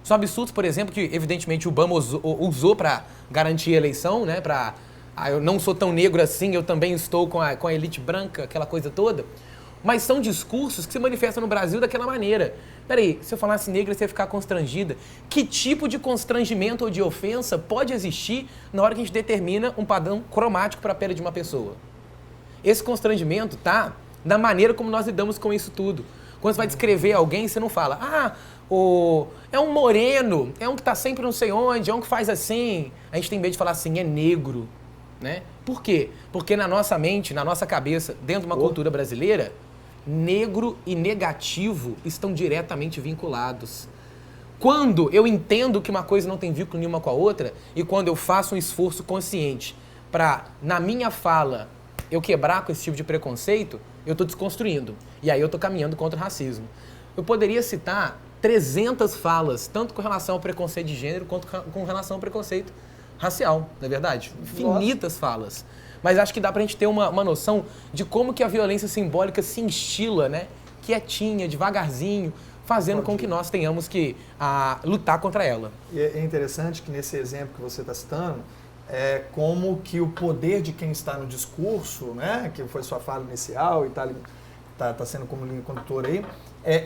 Speaker 3: São absurdos, por exemplo, que evidentemente o Obama usou para garantir a eleição, né? Eu não sou tão negro assim, eu também estou com a elite branca, aquela coisa toda. Mas são discursos que se manifestam no Brasil daquela maneira. Peraí, se eu falasse negra, você ia ficar constrangida. Que tipo de constrangimento ou de ofensa pode existir na hora que a gente determina um padrão cromático para a pele de uma pessoa? Esse constrangimento tá na maneira como nós lidamos com isso tudo. Quando você vai descrever alguém, você não fala, é um moreno, é um que tá sempre não sei onde, é um que faz assim. A gente tem medo de falar assim, é negro, né? Por quê? Porque na nossa mente, na nossa cabeça, dentro de uma cultura brasileira, negro e negativo estão diretamente vinculados. Quando eu entendo que uma coisa não tem vínculo nenhuma com a outra, e quando eu faço um esforço consciente para, na minha fala, eu quebrar com esse tipo de preconceito, eu estou desconstruindo. E aí eu estou caminhando contra o racismo. Eu poderia citar 300 falas, tanto com relação ao preconceito de gênero, quanto com relação ao preconceito racial, não é verdade? Infinitas falas. Mas acho que dá pra gente ter uma noção de como que a violência simbólica se instila, né? Quietinha, devagarzinho, fazendo com que nós tenhamos que lutar contra ela.
Speaker 2: E é interessante que nesse exemplo que você está citando, como que o poder de quem está no discurso, né, que foi sua fala inicial e está sendo como linha condutora aí,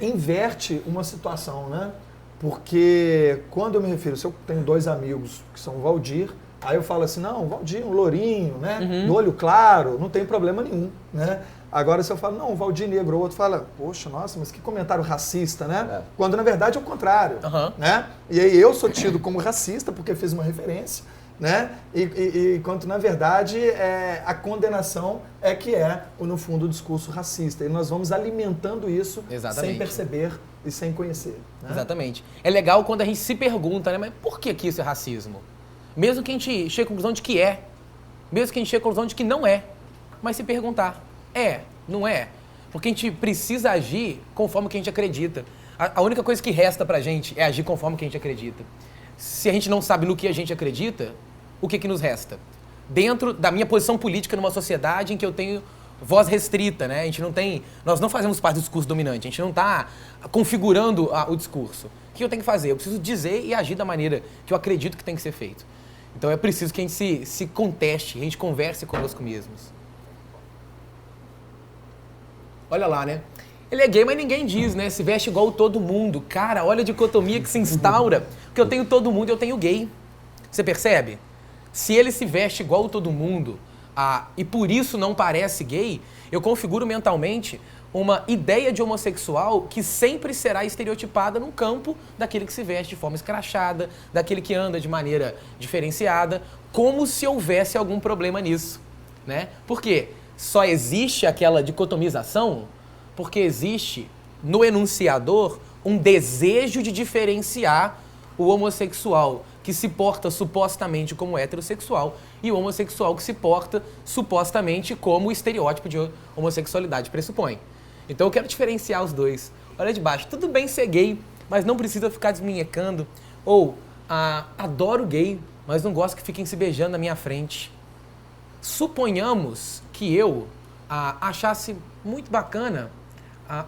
Speaker 2: inverte uma situação, né? Porque quando eu me refiro, se eu tenho 2 amigos que são o Valdir, aí eu falo assim, não, o Valdir, um lourinho, né, do olho claro, não tem problema nenhum, né? Agora se eu falo, não, o Valdir negro, o outro fala, poxa, nossa, mas que comentário racista, né? Quando na verdade é o contrário, né? E aí eu sou tido como racista porque fiz uma referência, né? Enquanto na verdade a condenação que no fundo, o discurso racista. E nós vamos alimentando isso sem perceber e sem conhecer. Né?
Speaker 3: Exatamente. É legal quando a gente se pergunta, né? Mas por que isso é racismo? Mesmo que a gente chegue à conclusão de que é. Mesmo que a gente chegue à conclusão de que não é. Mas se perguntar, não é? Porque a gente precisa agir conforme o que a gente acredita. A única coisa que resta pra gente é agir conforme o que a gente acredita. Se a gente não sabe no que a gente acredita, o que nos resta? Dentro da minha posição política numa sociedade em que eu tenho voz restrita, né? Nós não fazemos parte do discurso dominante, a gente não está configurando o discurso. O que eu tenho que fazer? Eu preciso dizer e agir da maneira que eu acredito que tem que ser feito. Então é preciso que a gente se conteste, a gente converse conosco mesmos. Olha lá, né? Ele é gay, mas ninguém diz, né? Se veste igual todo mundo. Cara, olha a dicotomia que se instaura. Porque eu tenho todo mundo e eu tenho gay. Você percebe? Se ele se veste igual todo mundo e por isso não parece gay, eu configuro mentalmente uma ideia de homossexual que sempre será estereotipada no campo daquele que se veste de forma escrachada, daquele que anda de maneira diferenciada, como se houvesse algum problema nisso, né? Por quê? Só existe aquela dicotomização porque existe no enunciador um desejo de diferenciar o homossexual que se porta supostamente como heterossexual e o homossexual que se porta supostamente como o estereótipo de homossexualidade pressupõe. Então eu quero diferenciar os dois. Olha de baixo, tudo bem ser gay, mas não precisa ficar desminhecando. Ou, adoro gay, mas não gosto que fiquem se beijando na minha frente. Suponhamos que eu achasse muito bacana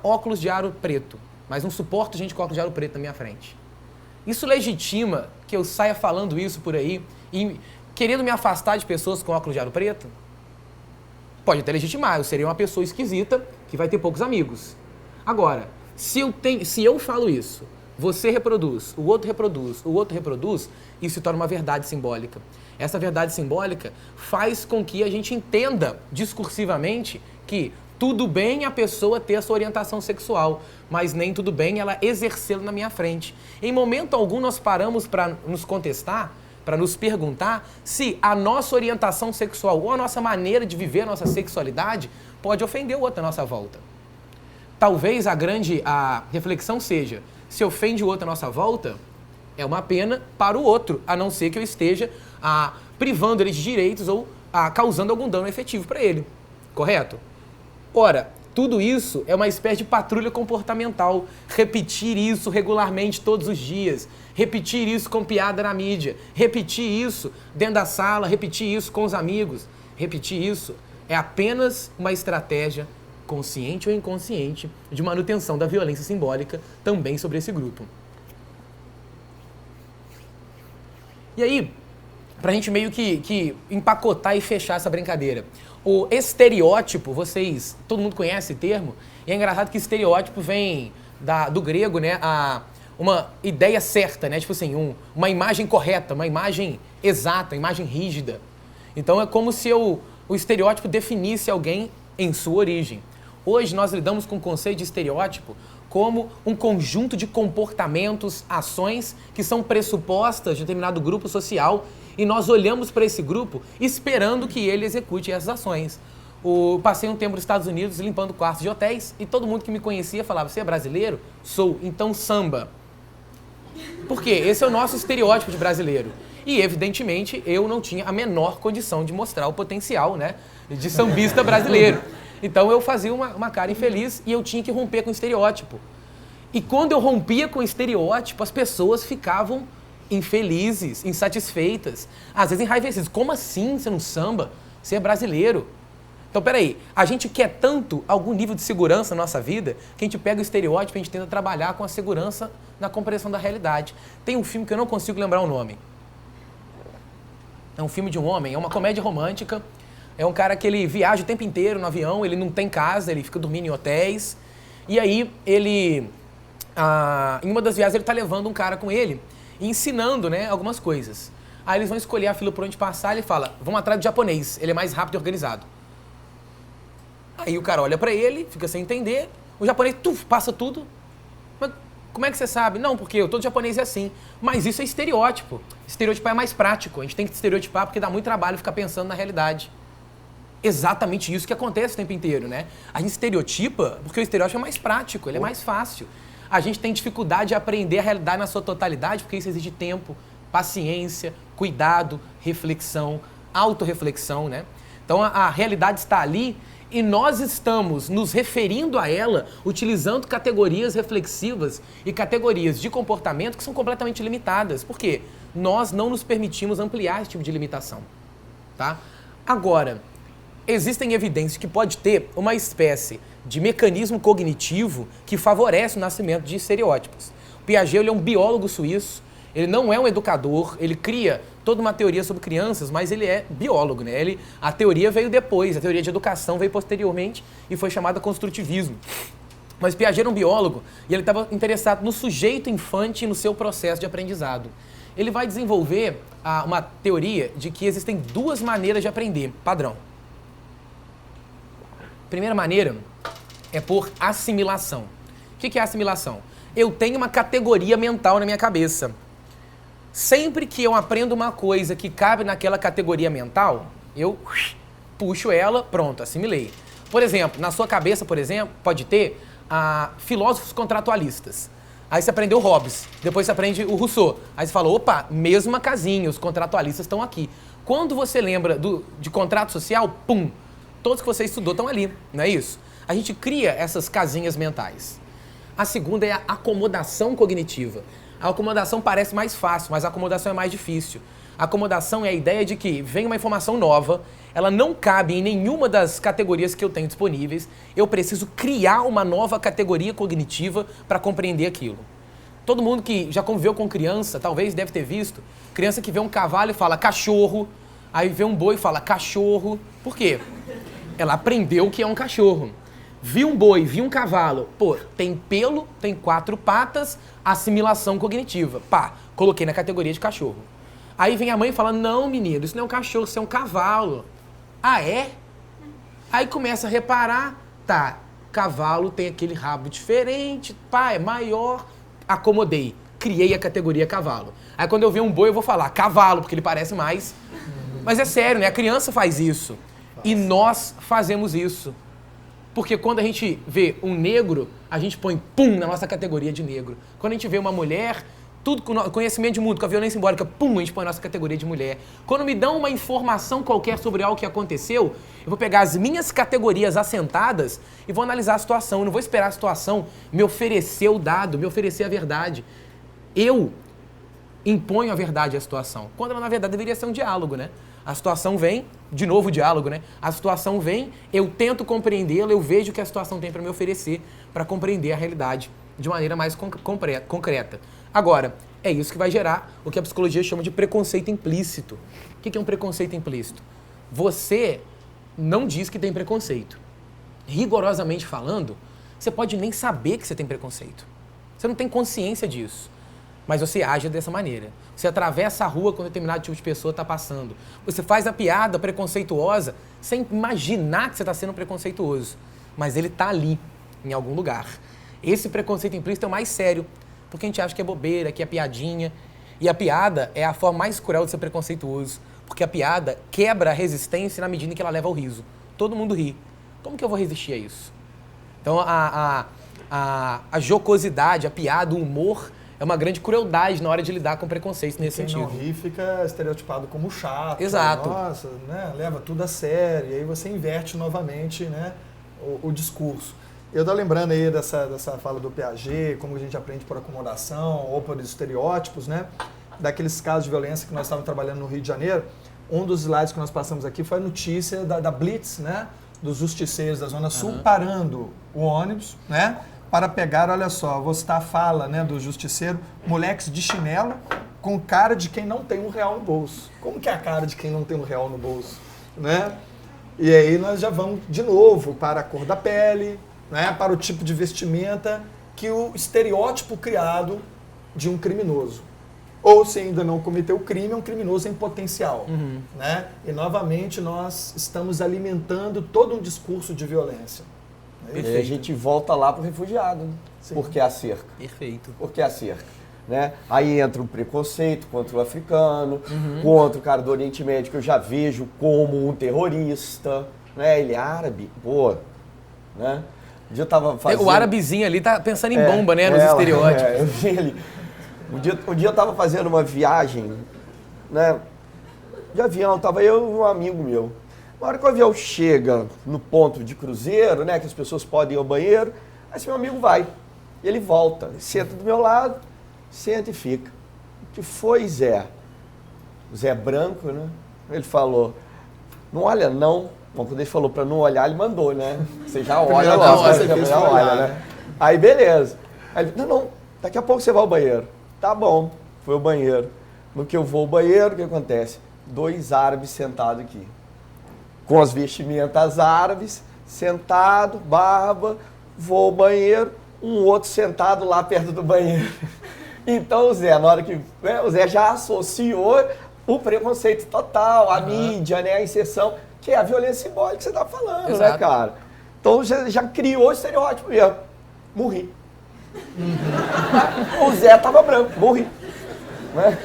Speaker 3: óculos de aro preto, mas não suporto gente com óculos de aro preto na minha frente. Isso legitima que eu saia falando isso por aí e querendo me afastar de pessoas com óculos de aro preto? Pode até legitimar, eu seria uma pessoa esquisita que vai ter poucos amigos. Agora, se eu falo isso, você reproduz, o outro reproduz, isso se torna uma verdade simbólica. Essa verdade simbólica faz com que a gente entenda discursivamente que tudo bem a pessoa ter a sua orientação sexual, mas nem tudo bem ela exercê-lo na minha frente. Em momento algum nós paramos para nos contestar, para nos perguntar se a nossa orientação sexual ou a nossa maneira de viver a nossa sexualidade pode ofender o outro à nossa volta. Talvez a reflexão seja, se ofende o outro à nossa volta, é uma pena para o outro, a não ser que eu esteja privando ele de direitos ou causando algum dano efetivo para ele. Correto? Ora, tudo isso é uma espécie de patrulha comportamental. Repetir isso regularmente todos os dias. Repetir isso com piada na mídia. Repetir isso dentro da sala. Repetir isso com os amigos. Repetir isso é apenas uma estratégia, consciente ou inconsciente, de manutenção da violência simbólica também sobre esse grupo. E aí, pra gente meio que empacotar e fechar essa brincadeira. O estereótipo, todo mundo conhece esse termo, e é engraçado que estereótipo vem do grego, né, uma ideia certa, né, tipo assim, uma imagem correta, uma imagem exata, uma imagem rígida. Então é como se o estereótipo definisse alguém em sua origem. Hoje nós lidamos com o conceito de estereótipo como um conjunto de comportamentos, ações que são pressupostas de determinado grupo social e nós olhamos para esse grupo esperando que ele execute essas ações. Passei um tempo nos Estados Unidos limpando quartos de hotéis e todo mundo que me conhecia falava, você é brasileiro? Sou, então samba. Por quê? Esse é o nosso estereótipo de brasileiro. E, evidentemente, eu não tinha a menor condição de mostrar o potencial, né, de sambista brasileiro. Então eu fazia uma cara infeliz e eu tinha que romper com o estereótipo. E quando eu rompia com o estereótipo, as pessoas ficavam infelizes, insatisfeitas, às vezes enraivecidas. Como assim você não samba? Você é brasileiro. Então, peraí, a gente quer tanto algum nível de segurança na nossa vida que a gente pega o estereótipo e a gente tenta trabalhar com a segurança na compreensão da realidade. Tem um filme que eu não consigo lembrar o nome. É um filme de um homem, é uma comédia romântica. É um cara que ele viaja o tempo inteiro no avião, ele não tem casa, ele fica dormindo em hotéis. E aí ele, em uma das viagens, ele tá levando um cara com ele e ensinando, né, algumas coisas. Aí eles vão escolher a fila por onde passar, ele fala, vamos atrás do japonês, ele é mais rápido e organizado. Aí o cara olha pra ele, fica sem entender, o japonês passa tudo. Mas como é que você sabe? Não, porque todo japonês é assim. Mas isso é estereótipo. Estereotipar é mais prático, a gente tem que estereotipar porque dá muito trabalho ficar pensando na realidade. Exatamente isso que acontece o tempo inteiro, né? A gente estereotipa porque o estereótipo é mais prático, ele é mais fácil. A gente tem dificuldade de aprender a realidade na sua totalidade porque isso exige tempo, paciência, cuidado, reflexão, autorreflexão, né? Então a realidade está ali e nós estamos nos referindo a ela utilizando categorias reflexivas e categorias de comportamento que são completamente limitadas. Por quê? Nós não nos permitimos ampliar esse tipo de limitação, tá? Agora, existem evidências que pode ter uma espécie de mecanismo cognitivo que favorece o nascimento de estereótipos. O Piaget ele é um biólogo suíço, ele não é um educador, ele cria toda uma teoria sobre crianças, mas ele é biólogo, né? A teoria veio depois, a teoria de educação veio posteriormente e foi chamada construtivismo. Mas Piaget era um biólogo e ele estava interessado no sujeito infante e no seu processo de aprendizado. Ele vai desenvolver uma teoria de que existem duas maneiras de aprender, padrão. Primeira maneira é por assimilação. O que é assimilação? Eu tenho uma categoria mental na minha cabeça. Sempre que eu aprendo uma coisa que cabe naquela categoria mental, eu puxo ela, pronto, assimilei. Por exemplo, na sua cabeça, por exemplo, pode ter filósofos contratualistas. Aí você aprendeu Hobbes, depois você aprende o Rousseau. Aí você fala, opa, mesma casinha, os contratualistas estão aqui. Quando você lembra de contrato social, pum, todos que você estudou estão ali, não é isso? A gente cria essas casinhas mentais. A segunda é a acomodação cognitiva. A acomodação parece mais fácil, mas a acomodação é mais difícil. A acomodação é a ideia de que vem uma informação nova, ela não cabe em nenhuma das categorias que eu tenho disponíveis, eu preciso criar uma nova categoria cognitiva para compreender aquilo. Todo mundo que já conviveu com criança, talvez deve ter visto, criança que vê um cavalo e fala cachorro, aí vê um boi e fala cachorro. Por quê? Ela aprendeu o que é um cachorro. Vi um boi, vi um cavalo, pô, tem pelo, tem 4 patas, assimilação cognitiva. Pá, coloquei na categoria de cachorro. Aí vem a mãe e fala, não, menino, isso não é um cachorro, isso é um cavalo. Ah, é? Aí começa a reparar, tá, cavalo tem aquele rabo diferente, pá, é maior. Acomodei, criei a categoria cavalo. Aí quando eu ver um boi eu vou falar cavalo, porque ele parece mais. Mas é sério, né? A criança faz isso. E nós fazemos isso. Porque quando a gente vê um negro, a gente põe pum na nossa categoria de negro. Quando a gente vê uma mulher, tudo com conhecimento de mundo, com a violência simbólica, pum, a gente põe na nossa categoria de mulher. Quando me dão uma informação qualquer sobre algo que aconteceu, eu vou pegar as minhas categorias assentadas e vou analisar a situação. Eu não vou esperar a situação me oferecer o dado, me oferecer a verdade. Eu imponho a verdade à situação. Quando ela, na verdade, deveria ser um diálogo, né? A situação vem, de novo o diálogo, né? A situação vem, eu tento compreendê-la, eu vejo o que a situação tem para me oferecer para compreender a realidade de maneira mais concreta. Agora, é isso que vai gerar o que a psicologia chama de preconceito implícito. O que é um preconceito implícito? Você não diz que tem preconceito. Rigorosamente falando, você pode nem saber que você tem preconceito. Você não tem consciência disso. Mas você age dessa maneira. Você atravessa a rua quando determinado tipo de pessoa está passando. Você faz a piada preconceituosa sem imaginar que você está sendo preconceituoso. Mas ele está ali, em algum lugar. Esse preconceito implícito é o mais sério, porque a gente acha que é bobeira, que é piadinha. E a piada é a forma mais cruel de ser preconceituoso, porque a piada quebra a resistência na medida em que ela leva ao riso. Todo mundo ri. Como que eu vou resistir a isso? Então a jocosidade, a piada, o humor é uma grande crueldade na hora de lidar com preconceito nesse sentido.
Speaker 2: Quem não ri fica estereotipado como chato.
Speaker 3: Exato.
Speaker 2: Nossa, né? Leva tudo a sério. E aí você inverte novamente, né, o discurso. Eu estou lembrando aí dessa fala do Piaget, como a gente aprende por acomodação ou por estereótipos, né? Daqueles casos de violência que nós estávamos trabalhando no Rio de Janeiro. Um dos slides que nós passamos aqui foi a notícia da Blitz, né? Dos justiceiros da Zona Sul parando o ônibus, né? Para pegar, olha só, vou citar a fala, né, do justiceiro, moleques de chinelo com cara de quem não tem R$1 no bolso. Como que é a cara de quem não tem R$1 no bolso? Né? E aí nós já vamos de novo para a cor da pele, né? Para o tipo de vestimenta, que o estereótipo criado de um criminoso. Ou se ainda não cometeu o crime, é um criminoso em potencial. Né? E novamente nós estamos alimentando todo um discurso de violência.
Speaker 1: E aí a gente volta lá para o refugiado, né? Porque é a cerca.
Speaker 3: Perfeito.
Speaker 1: Porque é a cerca. Né? Aí entra o preconceito contra o africano, contra o cara do Oriente Médio, que eu já vejo como um terrorista. Né? Ele é árabe, pô. Né? Um dia eu tava fazendo...
Speaker 3: O árabezinho ali tá pensando em bomba, né? Nos estereótipos.
Speaker 1: eu vi ali. Um dia eu tava fazendo uma viagem, né? De avião, tava eu e um amigo meu. Na hora que o avião chega no ponto de cruzeiro, né? Que as pessoas podem ir ao banheiro, aí esse meu amigo vai. E ele volta, ele senta do meu lado, senta e fica. O que foi, Zé? O Zé branco, né? Ele falou, não olha não. Bom, quando ele falou para não olhar, ele mandou, né? Você já olha logo, você já olha, né? Aí beleza. Aí ele, não, daqui a pouco você vai ao banheiro. Tá bom, foi ao banheiro. No que eu vou ao banheiro, o que acontece? 2 árabes sentados aqui. Com as vestimentas árabes, sentado, barba, vou ao banheiro, um outro sentado lá perto do banheiro. Então o Zé, na hora que... Né, o Zé já associou o preconceito total, a mídia, né, a inserção, que é a violência simbólica que você tá falando,
Speaker 3: exato,
Speaker 1: né, cara? Então já criou o estereótipo mesmo. Morri. O Zé tava branco, morri. Né?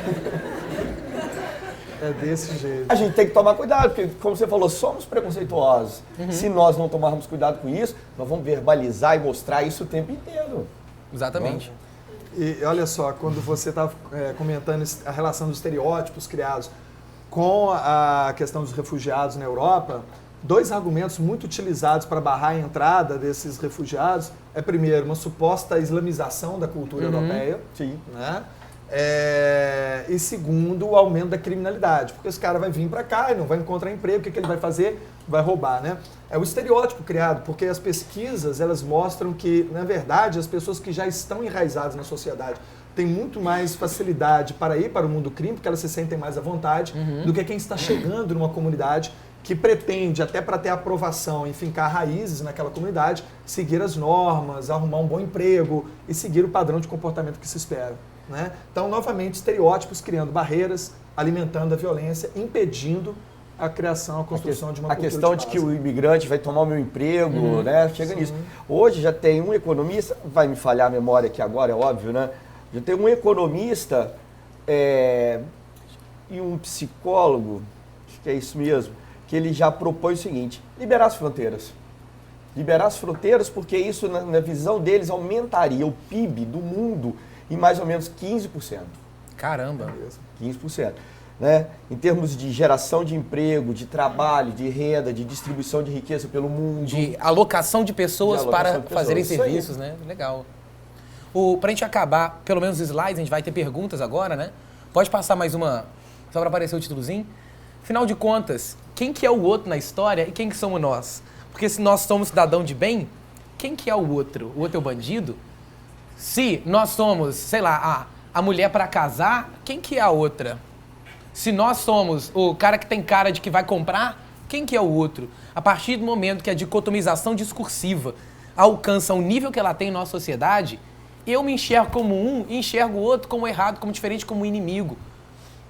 Speaker 2: É desse jeito.
Speaker 1: A gente tem que tomar cuidado, porque, como você falou, somos preconceituosos. Se nós não tomarmos cuidado com isso, nós vamos verbalizar e mostrar isso o tempo inteiro.
Speaker 3: Exatamente.
Speaker 2: E olha só, quando você estava comentando a relação dos estereótipos criados com a questão dos refugiados na Europa, 2 argumentos muito utilizados para barrar a entrada desses refugiados é, primeiro, uma suposta islamização da cultura europeia,
Speaker 1: Sim.
Speaker 2: né? E segundo, o aumento da criminalidade, porque esse cara vai vir para cá e não vai encontrar emprego, o que ele vai fazer? Vai roubar, né? É o estereótipo criado, porque as pesquisas, elas mostram que, na verdade, as pessoas que já estão enraizadas na sociedade têm muito mais facilidade para ir para o mundo do crime, porque elas se sentem mais à vontade, do que quem está chegando numa comunidade que pretende, até para ter aprovação e fincar raízes naquela comunidade, seguir as normas, arrumar um bom emprego e seguir o padrão de comportamento que se espera. Né? Então, novamente, estereótipos criando barreiras, alimentando a violência, impedindo a criação, a construção de uma cultura.
Speaker 1: A questão de que o imigrante vai tomar o meu emprego, né? Chega nisso. Hoje já tem um economista, vai me falhar a memória aqui agora, é óbvio, né? Já tem um economista e um psicólogo, acho que é isso mesmo, que ele já propõe o seguinte, liberar as fronteiras. Liberar as fronteiras porque isso, na visão deles, aumentaria o PIB do mundo em mais ou menos 15%.
Speaker 3: Caramba!
Speaker 1: 15%. Né? Em termos de geração de emprego, de trabalho, de renda, de distribuição de riqueza pelo mundo.
Speaker 3: De alocação de pessoas para fazerem serviços, né? Legal. Para a gente acabar, pelo menos os slides, a gente vai ter perguntas agora, né? Pode passar mais uma, só para aparecer o títulozinho. Afinal de contas, quem que é o outro na história e quem que somos nós? Porque se nós somos cidadão de bem, quem que é o outro? O outro é o bandido? Se nós somos, sei lá, a mulher para casar, quem que é a outra? Se nós somos o cara que tem cara de que vai comprar, quem que é o outro? A partir do momento que a dicotomização discursiva alcança o nível que ela tem em nossa sociedade, eu me enxergo como um e enxergo o outro como errado, como diferente, como inimigo.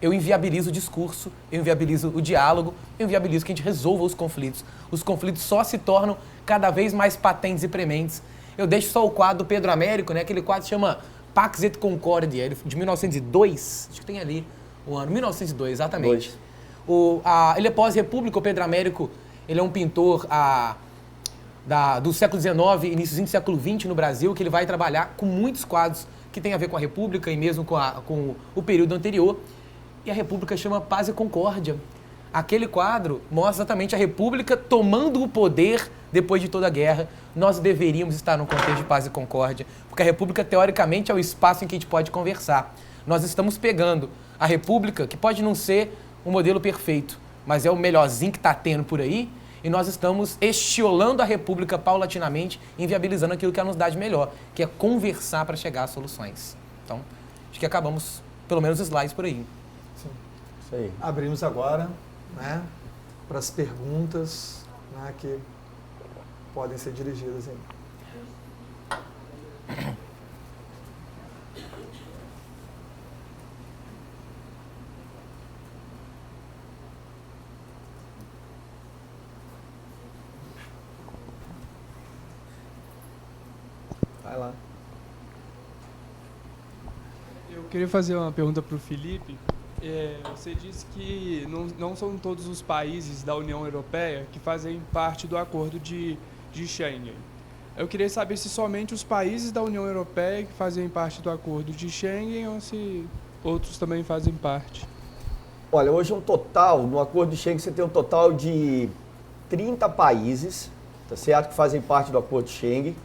Speaker 3: Eu inviabilizo o discurso, eu inviabilizo o diálogo, eu inviabilizo que a gente resolva os conflitos. Os conflitos só se tornam cada vez mais patentes e prementes. Eu deixo só o quadro do Pedro Américo, né? Aquele quadro que chama Pax et Concordia, de 1902, acho que tem ali o ano, 1902, exatamente. Ele é pós-república, o Pedro Américo, ele é um pintor do século XIX, iníciozinho do século XX no Brasil, que ele vai trabalhar com muitos quadros que tem a ver com a República e mesmo com o período anterior. E a República chama Paz e Concórdia. Aquele quadro mostra exatamente a República tomando o poder depois de toda a guerra. Nós deveríamos estar num contexto de paz e concórdia, porque a República, teoricamente, é o espaço em que a gente pode conversar. Nós estamos pegando a República, que pode não ser o modelo perfeito, mas é o melhorzinho que está tendo por aí, e nós estamos estiolando a República paulatinamente, inviabilizando aquilo que ela nos dá de melhor, que é conversar para chegar a soluções. Então, acho que acabamos pelo menos slides por aí.
Speaker 2: Sim.
Speaker 1: Isso aí.
Speaker 2: Abrimos agora, né, para as perguntas, né, que podem ser dirigidas aí. Vai lá.
Speaker 4: Eu queria fazer uma pergunta para o Felipe. Você disse que não são todos os países da União Europeia que fazem parte do acordo de Schengen. Eu queria saber se somente os países da União Europeia que fazem parte do acordo de Schengen ou se outros também fazem parte.
Speaker 1: Olha, hoje no acordo de Schengen você tem um total de 30 países, tá certo, que fazem parte do acordo de Schengen.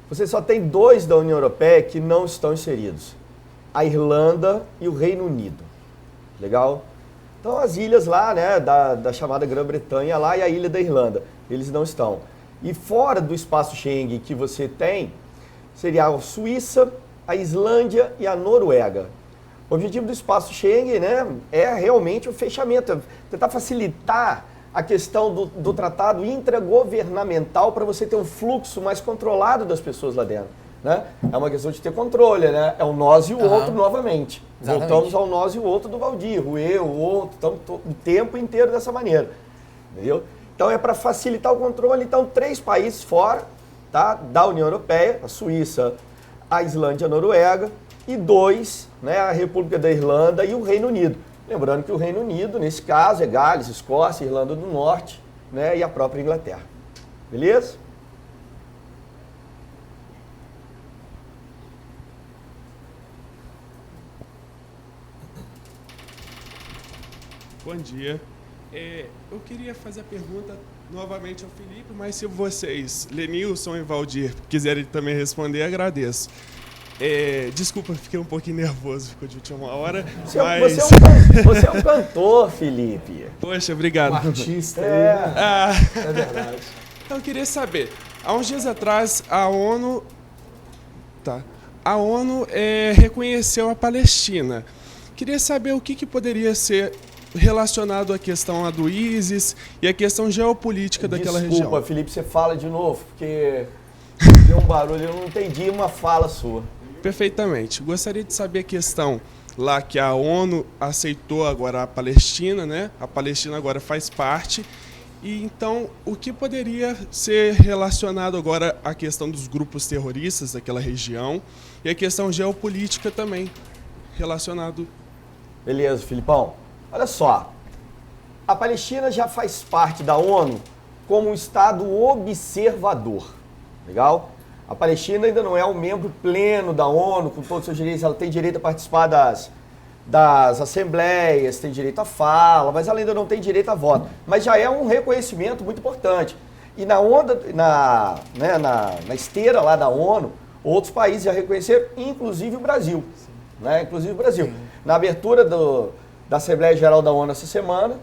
Speaker 1: Você só tem 2 da União Europeia que não estão inseridos. A Irlanda e o Reino Unido. Legal? Então as ilhas lá, né, da chamada Grã-Bretanha lá e a ilha da Irlanda, eles não estão. E fora do espaço Schengen que você tem, seria a Suíça, a Islândia e a Noruega. O objetivo do espaço Schengen, né, é realmente o fechamento, é tentar facilitar a questão do tratado intragovernamental para você ter um fluxo mais controlado das pessoas lá dentro. Né? É uma questão de ter controle, né? É o nós e o outro novamente.
Speaker 3: Exatamente.
Speaker 1: Voltamos ao nós e o outro do Valdir, o eu, o outro, estamos o tempo inteiro dessa maneira. Entendeu? Então é para facilitar o controle. Então 3 países fora, tá, da União Europeia, a Suíça, a Islândia, a Noruega, e 2, né, a República da Irlanda e o Reino Unido. Lembrando que o Reino Unido, nesse caso, é Gales, Escócia, Irlanda do Norte, né, e a própria Inglaterra. Beleza?
Speaker 5: Bom dia. Eu queria fazer a pergunta novamente ao Felipe, mas se vocês, Lenilson e Valdir, quiserem também responder, agradeço. Desculpa, fiquei um pouquinho nervoso, ficou de última hora. Mas...
Speaker 1: Você é um cantor, Felipe.
Speaker 5: Poxa, obrigado.
Speaker 2: Um artista.
Speaker 5: É
Speaker 2: verdade.
Speaker 5: Então, eu queria saber, há uns dias atrás, a ONU reconheceu a Palestina. Queria saber o que poderia ser relacionado à questão do ISIS e à questão geopolítica daquela região.
Speaker 1: Desculpa, Felipe, você fala de novo, porque deu um barulho, eu não entendi uma fala sua.
Speaker 5: Perfeitamente. Gostaria de saber a questão lá que a ONU aceitou agora a Palestina, né? A Palestina agora faz parte. E então, o que poderia ser relacionado agora à questão dos grupos terroristas daquela região e a questão geopolítica também relacionado.
Speaker 1: Beleza, Filipão. Olha só, a Palestina já faz parte da ONU como um Estado observador, legal? A Palestina ainda não é um membro pleno da ONU, com todos os seus direitos, ela tem direito a participar das assembleias, tem direito à fala, mas ela ainda não tem direito a voto. Mas já é um reconhecimento muito importante. E na esteira lá da ONU, outros países já reconheceram, inclusive o Brasil. Né? Inclusive o Brasil. Sim. Na abertura da Assembleia Geral da ONU essa semana,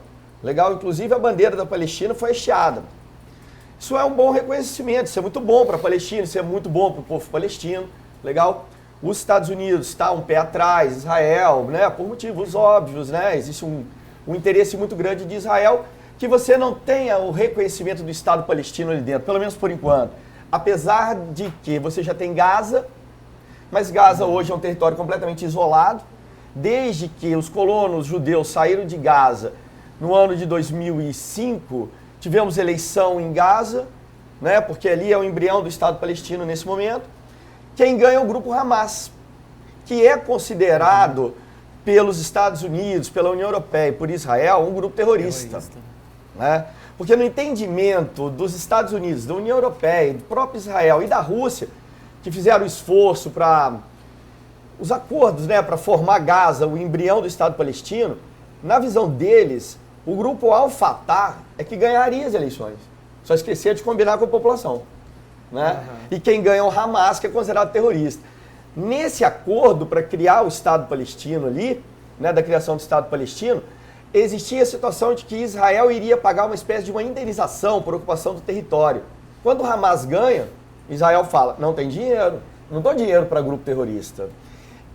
Speaker 1: legal, inclusive a bandeira da Palestina foi hasteada. Isso é um bom reconhecimento, isso é muito bom para a Palestina, isso é muito bom para o povo palestino, legal? Os Estados Unidos está um pé atrás, Israel, né, por motivos óbvios, né? Existe um interesse muito grande de Israel que você não tenha o reconhecimento do Estado palestino ali dentro, pelo menos por enquanto. Apesar de que você já tem Gaza, mas Gaza hoje é um território completamente isolado. Desde que os colonos judeus saíram de Gaza no ano de 2005, tivemos eleição em Gaza, né, porque ali é o embrião do Estado palestino nesse momento. Quem ganha é o grupo Hamas, que é considerado pelos Estados Unidos, pela União Europeia e por Israel um grupo terrorista. Né? Porque no entendimento dos Estados Unidos, da União Europeia, do próprio Israel e da Rússia, que fizeram esforço para os acordos, né, para formar Gaza, o embrião do Estado palestino, na visão deles, o grupo Al-Fatah é que ganharia as eleições. Só esquecer de combinar com a população. Né? E quem ganha é o Hamas, que é considerado terrorista. Nesse acordo para criar o Estado palestino ali, né, da criação do Estado palestino, existia a situação de que Israel iria pagar uma espécie de uma indenização por ocupação do território. Quando o Hamas ganha, Israel fala, não tem dinheiro, não dou dinheiro para grupo terrorista.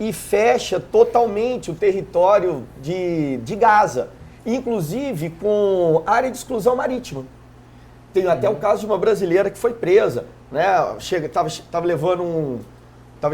Speaker 1: e fecha totalmente o território de Gaza, inclusive com área de exclusão marítima. Tem até o caso de uma brasileira que foi presa, né? Estava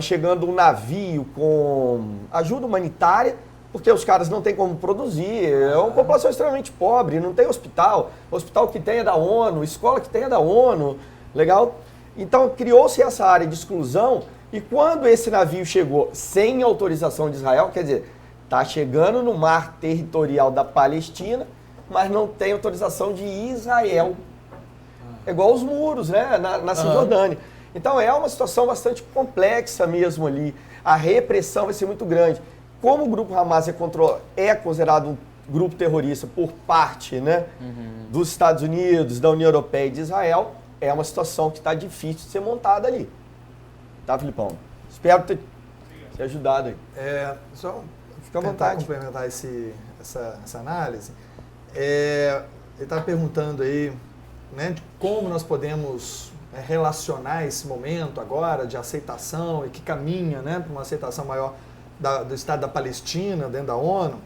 Speaker 1: chegando um navio com ajuda humanitária, porque os caras não têm como produzir, é uma população extremamente pobre, não tem hospital, hospital que tem é da ONU, escola que tem é da ONU, legal? Então criou-se essa área de exclusão, e quando esse navio chegou sem autorização de Israel, quer dizer, está chegando no mar territorial da Palestina, mas não tem autorização de Israel. É igual os muros, né, na Cisjordânia. Então é uma situação bastante complexa mesmo ali. A repressão vai ser muito grande. Como o grupo Hamas é considerado um grupo terrorista por parte, né, dos Estados Unidos, da União Europeia e de Israel, é uma situação que está difícil de ser montada ali. Tá, Filipão? Espero ter ajudado aí.
Speaker 2: Só
Speaker 1: fica à vontade.
Speaker 2: Complementar essa análise. Ele estava perguntando aí, né, de como nós podemos relacionar esse momento agora de aceitação e que caminha, né, para uma aceitação maior do Estado da Palestina dentro da ONU.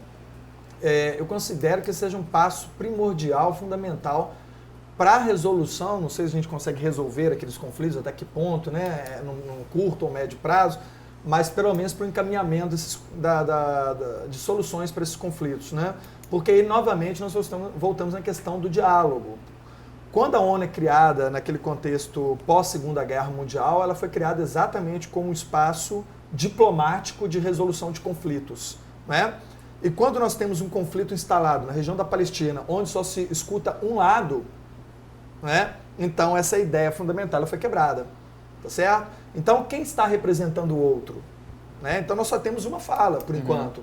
Speaker 2: Eu considero que seja um passo primordial, fundamental para a resolução. Não sei se a gente consegue resolver aqueles conflitos, até que ponto, né, num curto ou médio prazo, mas pelo menos para o encaminhamento de soluções para esses conflitos, né? Porque aí, novamente, nós voltamos na questão do diálogo. Quando a ONU é criada naquele contexto pós-Segunda Guerra Mundial, ela foi criada exatamente como um espaço diplomático de resolução de conflitos, né? E quando nós temos um conflito instalado na região da Palestina, onde só se escuta um lado, né? Então essa ideia fundamental ela foi quebrada, tá certo? Então quem está representando o outro, né? Então nós só temos uma fala por enquanto,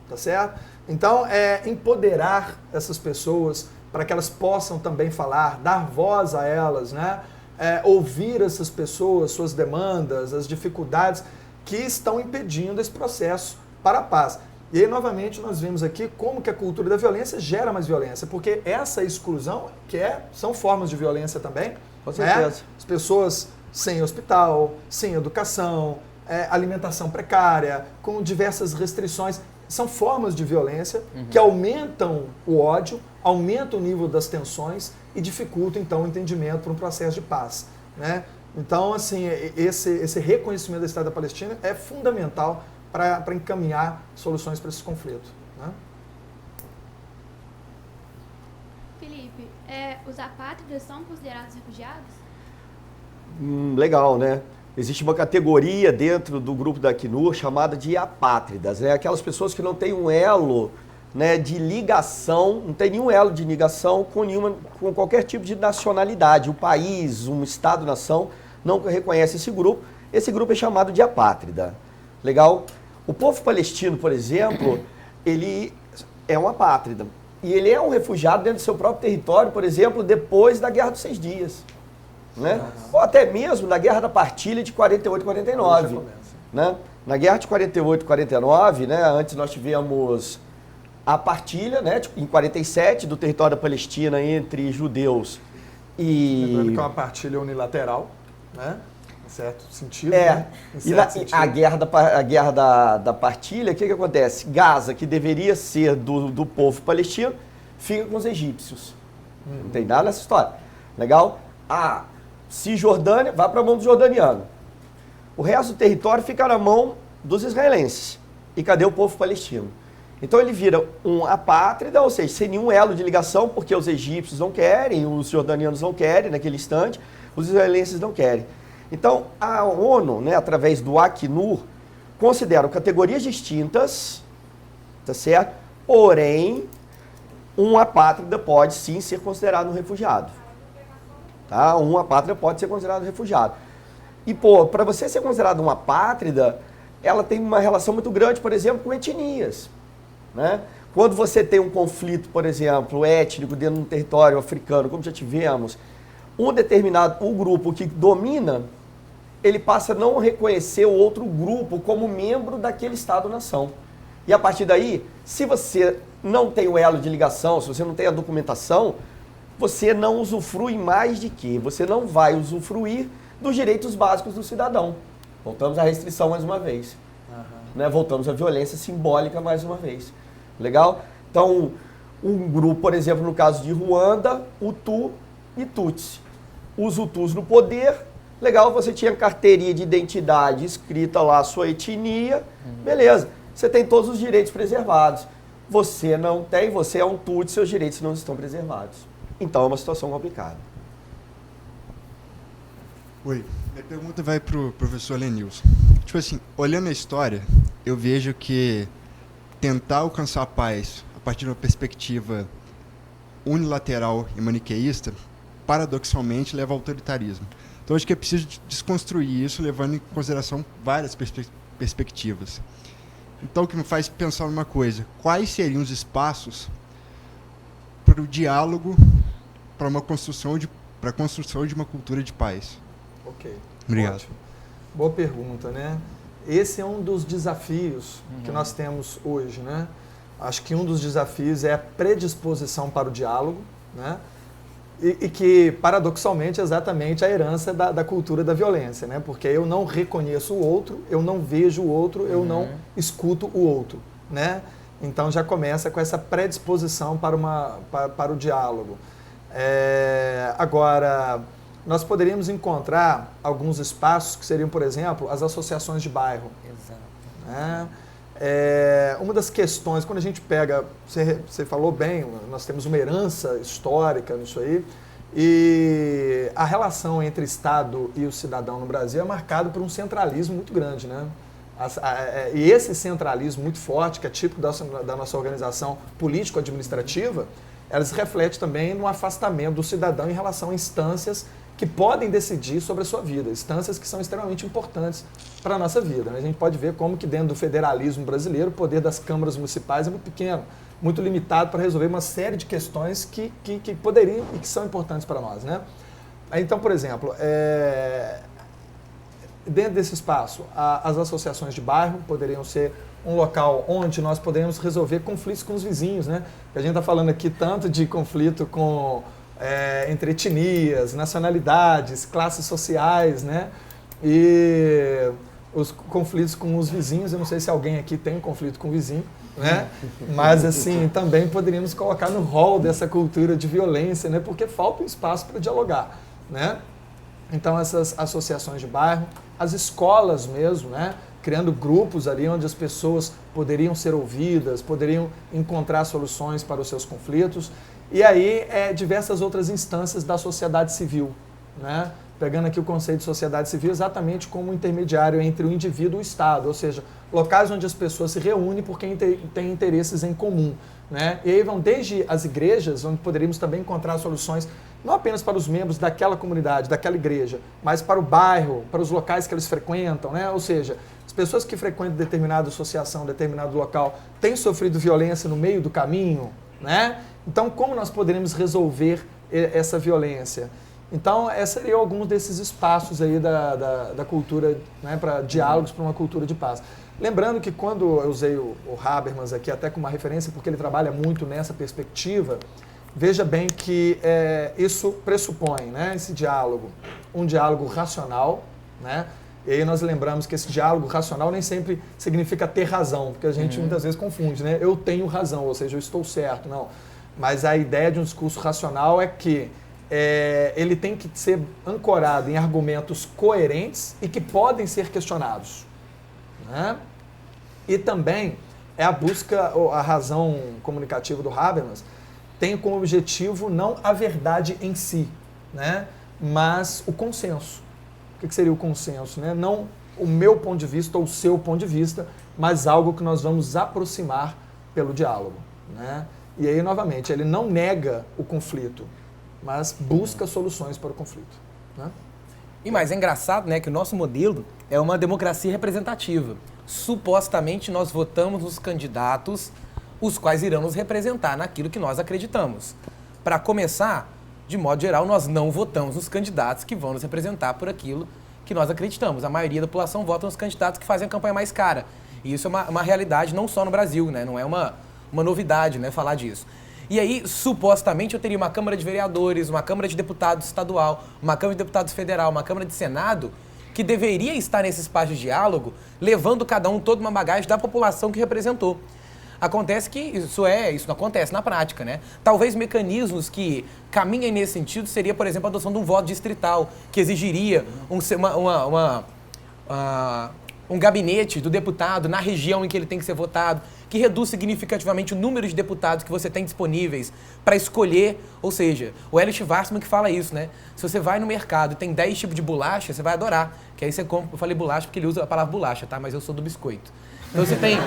Speaker 2: tá certo? Então empoderar essas pessoas para que elas possam também falar, dar voz a elas, né? Ouvir essas pessoas, suas demandas, as dificuldades que estão impedindo esse processo para a paz. E aí, novamente, nós vemos aqui como que a cultura da violência gera mais violência, porque essa exclusão, são formas de violência também.
Speaker 1: Com certeza.
Speaker 2: Né? As pessoas sem hospital, sem educação, alimentação precária, com diversas restrições, são formas de violência que aumentam o ódio, aumentam o nível das tensões e dificultam, então, o entendimento para um processo de paz, né? Então, assim, esse reconhecimento do Estado da Palestina é fundamental para encaminhar soluções para esses conflitos, né?
Speaker 6: Felipe, os apátridas são considerados refugiados?
Speaker 1: Legal, né? Existe uma categoria dentro do grupo da Acnur chamada de apátridas, né? Aquelas pessoas que não têm um elo, né, de ligação, não tem nenhum elo de ligação com qualquer tipo de nacionalidade. O país, um Estado-nação, não reconhece esse grupo. Esse grupo é chamado de apátrida. Legal? O povo palestino, por exemplo, ele é um apátrida. E ele é um refugiado dentro do seu próprio território, por exemplo, depois da Guerra dos 6 Dias. Né? Ou até mesmo na Guerra da Partilha de 48 e 49. Né? Na Guerra de 48 e 49, né, antes nós tivemos a partilha, né, em 47, do território da Palestina entre judeus e...
Speaker 2: Lembrando que é uma partilha unilateral, né? Em certo sentido.
Speaker 1: Né? A guerra da partilha, o que acontece? Gaza, que deveria ser do povo palestino, fica com os egípcios. Não tem nada nessa história. Legal? A Cisjordânia vai para a mão do jordaniano. O resto do território fica na mão dos israelenses. E cadê o povo palestino? Então ele vira um apátrida, ou seja, sem nenhum elo de ligação, porque os egípcios não querem, os jordanianos não querem naquele instante, os israelenses não querem. Então a ONU, né, através do Acnur, considera categorias distintas, tá certo? Porém, um apátrida pode sim ser considerado um refugiado. Tá? Um apátrida pode ser considerado um refugiado. E, para você ser considerado uma apátrida, ela tem uma relação muito grande, por exemplo, com etnias. Né? Quando você tem um conflito, por exemplo, étnico dentro de um território africano, como já tivemos, o grupo que domina, ele passa a não reconhecer o outro grupo como membro daquele Estado-nação. E a partir daí, se você não tem o elo de ligação, se você não tem a documentação, você não usufrui mais de quê? Você não vai usufruir dos direitos básicos do cidadão. Voltamos à restrição mais uma vez. né? Voltamos à violência simbólica mais uma vez. Legal? Então, um grupo, por exemplo, no caso de Ruanda, Hutu e Tutsi. Os Hutus no poder, legal, você tinha carteirinha de identidade escrita lá, a sua etnia, beleza. Você tem todos os direitos preservados. Você não tem, você é um Tutsi, seus direitos não estão preservados. Então é uma situação complicada.
Speaker 7: Oi, minha pergunta vai para o professor Lenilson. Tipo assim, olhando a história, eu vejo que tentar alcançar a paz a partir de uma perspectiva unilateral e maniqueísta, paradoxalmente, leva ao autoritarismo. Então, acho que é preciso desconstruir isso, levando em consideração várias perspectivas. Então, o que me faz pensar numa coisa: quais seriam os espaços para o diálogo, para a construção de uma cultura de paz?
Speaker 2: Ok.
Speaker 7: Obrigado.
Speaker 2: Ótimo. Boa pergunta, né? Esse é um dos desafios que nós temos hoje, né? Acho que um dos desafios é a predisposição para o diálogo, né? E que, paradoxalmente, é exatamente a herança da cultura da violência, né? Porque eu não reconheço o outro, eu não vejo o outro, eu não escuto o outro, né? Então já começa com essa predisposição para o diálogo. Agora, nós poderíamos encontrar alguns espaços que seriam, por exemplo, as associações de bairro.
Speaker 3: Exato.
Speaker 2: Né? Uma das questões, quando a gente pega, você falou bem, nós temos uma herança histórica nisso aí, e a relação entre Estado e o cidadão no Brasil é marcada por um centralismo muito grande, né? E esse centralismo muito forte, que é típico da nossa organização político-administrativa, ela se reflete também no afastamento do cidadão em relação a instâncias que podem decidir sobre a sua vida, instâncias que são extremamente importantes para a nossa vida. A gente pode ver como que dentro do federalismo brasileiro o poder das câmaras municipais é muito pequeno, muito limitado para resolver uma série de questões que poderiam e que são importantes para nós, né? Então, por exemplo, dentro desse espaço, as associações de bairro poderiam ser um local onde nós poderíamos resolver conflitos com os vizinhos, né? A gente está falando aqui tanto de conflito entre etnias, nacionalidades, classes sociais, né? E os conflitos com os vizinhos, eu não sei se alguém aqui tem um conflito com o vizinho, né? Mas assim, também poderíamos colocar no rol dessa cultura de violência, né? Porque falta um espaço para dialogar, né? Então essas associações de bairro, as escolas mesmo, né? Criando grupos ali onde as pessoas poderiam ser ouvidas, poderiam encontrar soluções para os seus conflitos. E aí, diversas outras instâncias da sociedade civil, né? Pegando aqui o conceito de sociedade civil exatamente como um intermediário entre o indivíduo e o Estado, ou seja, locais onde as pessoas se reúnem porque têm interesses em comum, né? E aí vão desde as igrejas, onde poderíamos também encontrar soluções não apenas para os membros daquela comunidade, daquela igreja, mas para o bairro, para os locais que eles frequentam, né? Ou seja, as pessoas que frequentam determinada associação, determinado local, têm sofrido violência no meio do caminho, né? Então, como nós poderíamos resolver essa violência? Então, esses seriam alguns desses espaços aí da cultura, né, para diálogos para uma cultura de paz. Lembrando que quando eu usei o Habermas aqui até como uma referência, porque ele trabalha muito nessa perspectiva, veja bem que isso pressupõe, né, esse diálogo, um diálogo racional, né? E aí nós lembramos que esse diálogo racional nem sempre significa ter razão, porque a gente muitas vezes confunde, né? Eu tenho razão, ou seja, eu estou certo, não. Mas a ideia de um discurso racional é que ele tem que ser ancorado em argumentos coerentes e que podem ser questionados, né? E também a busca, a razão comunicativa do Habermas tem como objetivo não a verdade em si, né? Mas o consenso. O que seria o consenso, né? Não o meu ponto de vista ou o seu ponto de vista, mas algo que nós vamos aproximar pelo diálogo, né? E aí, novamente, ele não nega o conflito, mas busca soluções para o conflito, né?
Speaker 3: E mais, é engraçado, né, que o nosso modelo é uma democracia representativa. Supostamente, nós votamos nos candidatos os quais irão nos representar naquilo que nós acreditamos. Para começar, de modo geral, nós não votamos nos candidatos que vão nos representar por aquilo que nós acreditamos. A maioria da população vota nos candidatos que fazem a campanha mais cara. E isso é uma realidade não só no Brasil, né? Não é uma novidade, né, falar disso. E aí, supostamente, eu teria uma Câmara de Vereadores, uma Câmara de Deputados estadual, uma Câmara de Deputados federal, uma Câmara de Senado, que deveria estar nesse espaço de diálogo, levando cada um toda uma bagagem da população que representou. Acontece que isso não acontece na prática, né? Talvez mecanismos que caminhem nesse sentido seria, por exemplo, a adoção de um voto distrital, que exigiria um gabinete do deputado na região em que ele tem que ser votado, que reduz significativamente o número de deputados que você tem disponíveis para escolher. Ou seja, o Elliot Schwarzman que fala isso, né? Se você vai no mercado e tem 10 tipos de bolacha, você vai adorar. Que aí você compra, eu falei bolacha porque ele usa a palavra bolacha, tá? Mas eu sou do biscoito. Então você tem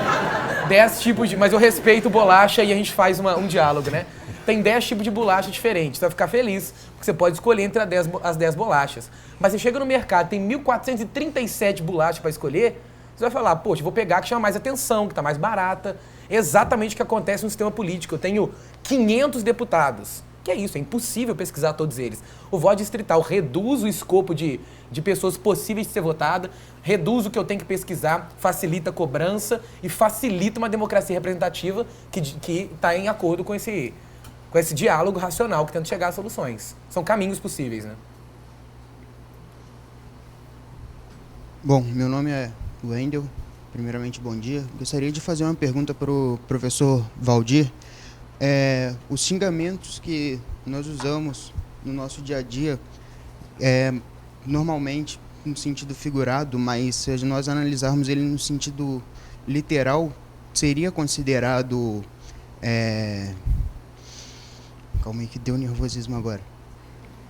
Speaker 3: 10 tipos de... Mas eu respeito bolacha e a gente faz um diálogo, né? Tem 10 tipos de bolacha diferentes. Você vai ficar feliz, porque você pode escolher entre as 10 bolachas. Mas você chega no mercado, tem 1.437 bolachas para escolher, você vai falar, poxa, vou pegar a que chama mais atenção, que está mais barata. Exatamente o que acontece no sistema político. Eu tenho 500 deputados. Que é isso, é impossível pesquisar todos eles. O voto distrital reduz o escopo de pessoas possíveis de ser votada, reduz o que eu tenho que pesquisar, facilita a cobrança e facilita uma democracia representativa que está em acordo com esse diálogo racional que tenta chegar a soluções. São caminhos possíveis, né?
Speaker 8: Bom, meu nome é Wendel. Primeiramente, bom dia. Gostaria de fazer uma pergunta para o professor Valdir. Os xingamentos que nós usamos no nosso dia a dia, normalmente no sentido figurado, mas se nós analisarmos ele no sentido literal, seria considerado... Calma aí que deu nervosismo agora.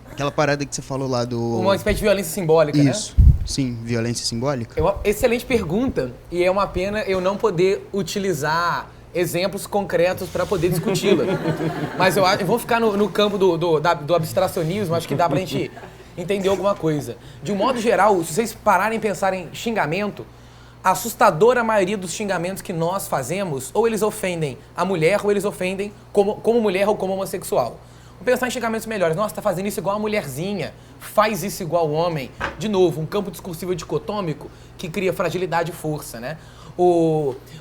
Speaker 8: Aquela parada que você falou lá do...
Speaker 3: Uma espécie de violência simbólica,
Speaker 8: Isso.
Speaker 3: né?
Speaker 8: Sim, violência simbólica.
Speaker 3: É uma excelente pergunta e é uma pena eu não poder utilizar exemplos concretos para poder discuti-la. Mas eu vou ficar no campo do abstracionismo, acho que dá pra gente entender alguma coisa. De um modo geral, se vocês pararem e pensarem em xingamento, a assustadora maioria dos xingamentos que nós fazemos, ou eles ofendem a mulher, ou eles ofendem como mulher ou como homossexual. Vamos pensar em xingamentos melhores. Nossa, tá fazendo isso igual a mulherzinha, faz isso igual o homem. De novo, um campo discursivo dicotômico que cria fragilidade e força, né?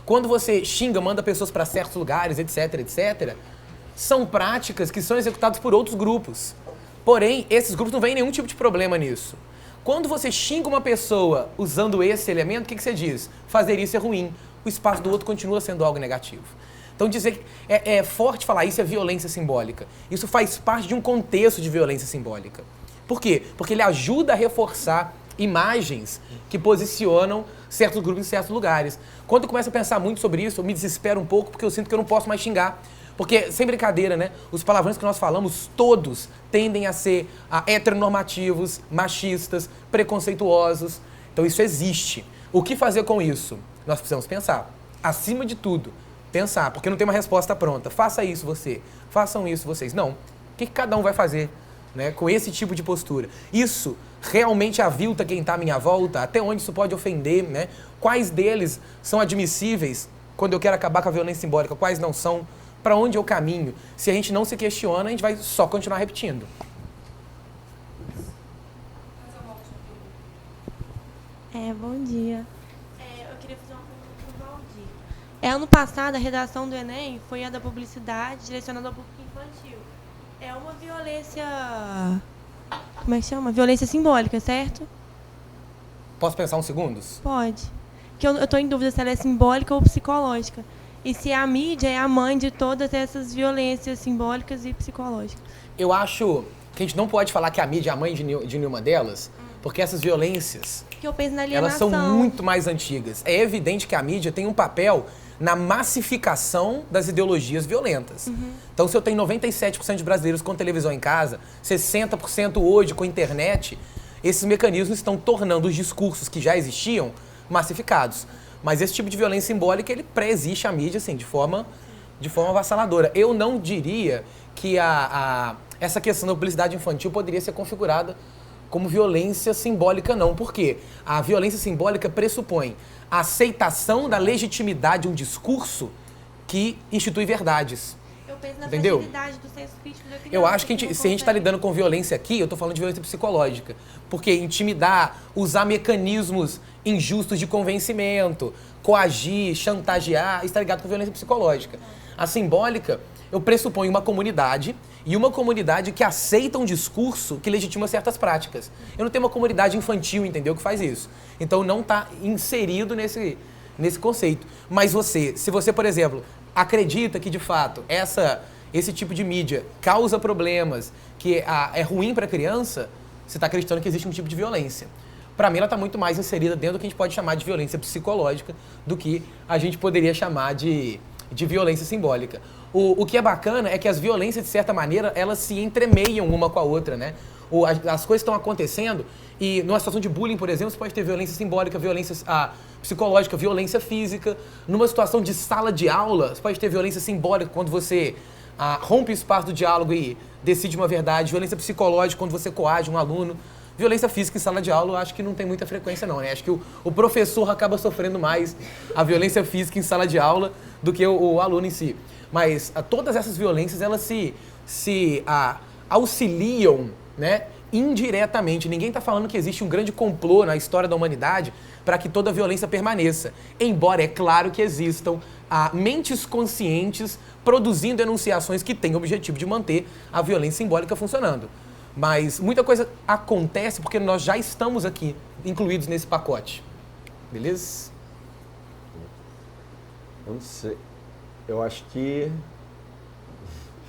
Speaker 3: Quando você xinga, manda pessoas para certos lugares, etc, etc, são práticas que são executadas por outros grupos. Porém, esses grupos não veem nenhum tipo de problema nisso. Quando você xinga uma pessoa usando esse elemento, o que você diz? Fazer isso é ruim. O espaço do outro continua sendo algo negativo. Então dizer que é forte falar isso é violência simbólica. Isso faz parte de um contexto de violência simbólica. Por quê? Porque ele ajuda a reforçar imagens que posicionam certos grupos em certos lugares. Quando eu começo a pensar muito sobre isso, eu me desespero um pouco porque eu sinto que eu não posso mais xingar. Porque, sem brincadeira, né? Os palavrões que nós falamos, todos tendem a ser heteronormativos, machistas, preconceituosos. Então isso existe. O que fazer com isso? Nós precisamos pensar. Acima de tudo, pensar, porque não tem uma resposta pronta. Faça isso você, façam isso vocês. Não. O que cada um vai fazer, né, com esse tipo de postura? Isso realmente avilta quem está à minha volta? Até onde isso pode ofender, né? Quais deles são admissíveis quando eu quero acabar com a violência simbólica? Quais não são? Para onde eu caminho? Se a gente não se questiona, a gente vai só continuar repetindo.
Speaker 9: Bom dia. Eu queria fazer uma pergunta para o Valdir. Ano passado, a redação do Enem foi a da publicidade direcionada ao público infantil. É uma violência... Como é que chama? Violência simbólica, certo?
Speaker 3: Posso pensar uns segundos?
Speaker 9: Pode. Que eu estou em dúvida se ela é simbólica ou psicológica. E se a mídia é a mãe de todas essas violências simbólicas e psicológicas.
Speaker 3: Eu acho que a gente não pode falar que a mídia é a mãe de nenhuma delas, porque essas violências,
Speaker 9: que eu penso na alienação.
Speaker 3: Elas são muito mais antigas. É evidente que a mídia tem um papel na massificação das ideologias violentas. Uhum. Então, se eu tenho 97% de brasileiros com televisão em casa, 60% hoje com internet, esses mecanismos estão tornando os discursos que já existiam massificados. Mas esse tipo de violência simbólica, ele pré-existe a mídia, assim, de forma avassaladora. Eu não diria que essa questão da publicidade infantil poderia ser configurada como violência simbólica, não. Por quê? A violência simbólica pressupõe a aceitação da legitimidade de um discurso que institui verdades.
Speaker 9: Eu penso na
Speaker 3: entendeu?
Speaker 9: fragilidade do senso crítico da criança.
Speaker 3: Eu acho que se a gente está lidando com violência aqui, eu estou falando de violência psicológica. Porque intimidar, usar mecanismos injustos de convencimento, coagir, chantagear, está ligado com violência psicológica. A simbólica, eu pressuponho uma comunidade e uma comunidade que aceita um discurso que legitima certas práticas. Eu não tenho uma comunidade infantil, entendeu, que faz isso. Então não está inserido nesse conceito. Mas se você, por exemplo, acredita que de fato esse tipo de mídia causa problemas, que é ruim para a criança, você está acreditando que existe um tipo de violência. Para mim, ela está muito mais inserida dentro do que a gente pode chamar de violência psicológica do que a gente poderia chamar de violência simbólica. O que é bacana é que as violências, de certa maneira, elas se entremeiam uma com a outra, né? As coisas estão acontecendo e numa situação de bullying, por exemplo, você pode ter violência simbólica, violência psicológica, violência física. Numa situação de sala de aula, você pode ter violência simbólica quando você rompe o espaço do diálogo e decide uma verdade. Violência psicológica quando você coage um aluno. Violência física em sala de aula, eu acho que não tem muita frequência não, né? Acho que o professor acaba sofrendo mais a violência física em sala de aula do que o aluno em si. Mas todas essas violências, elas se auxiliam, né, indiretamente. Ninguém está falando que existe um grande complô na história da humanidade para que toda a violência permaneça. Embora é claro que existam mentes conscientes produzindo enunciações que têm o objetivo de manter a violência simbólica funcionando. Mas muita coisa acontece porque nós já estamos aqui, incluídos nesse pacote. Beleza?
Speaker 1: Eu não sei. Eu acho que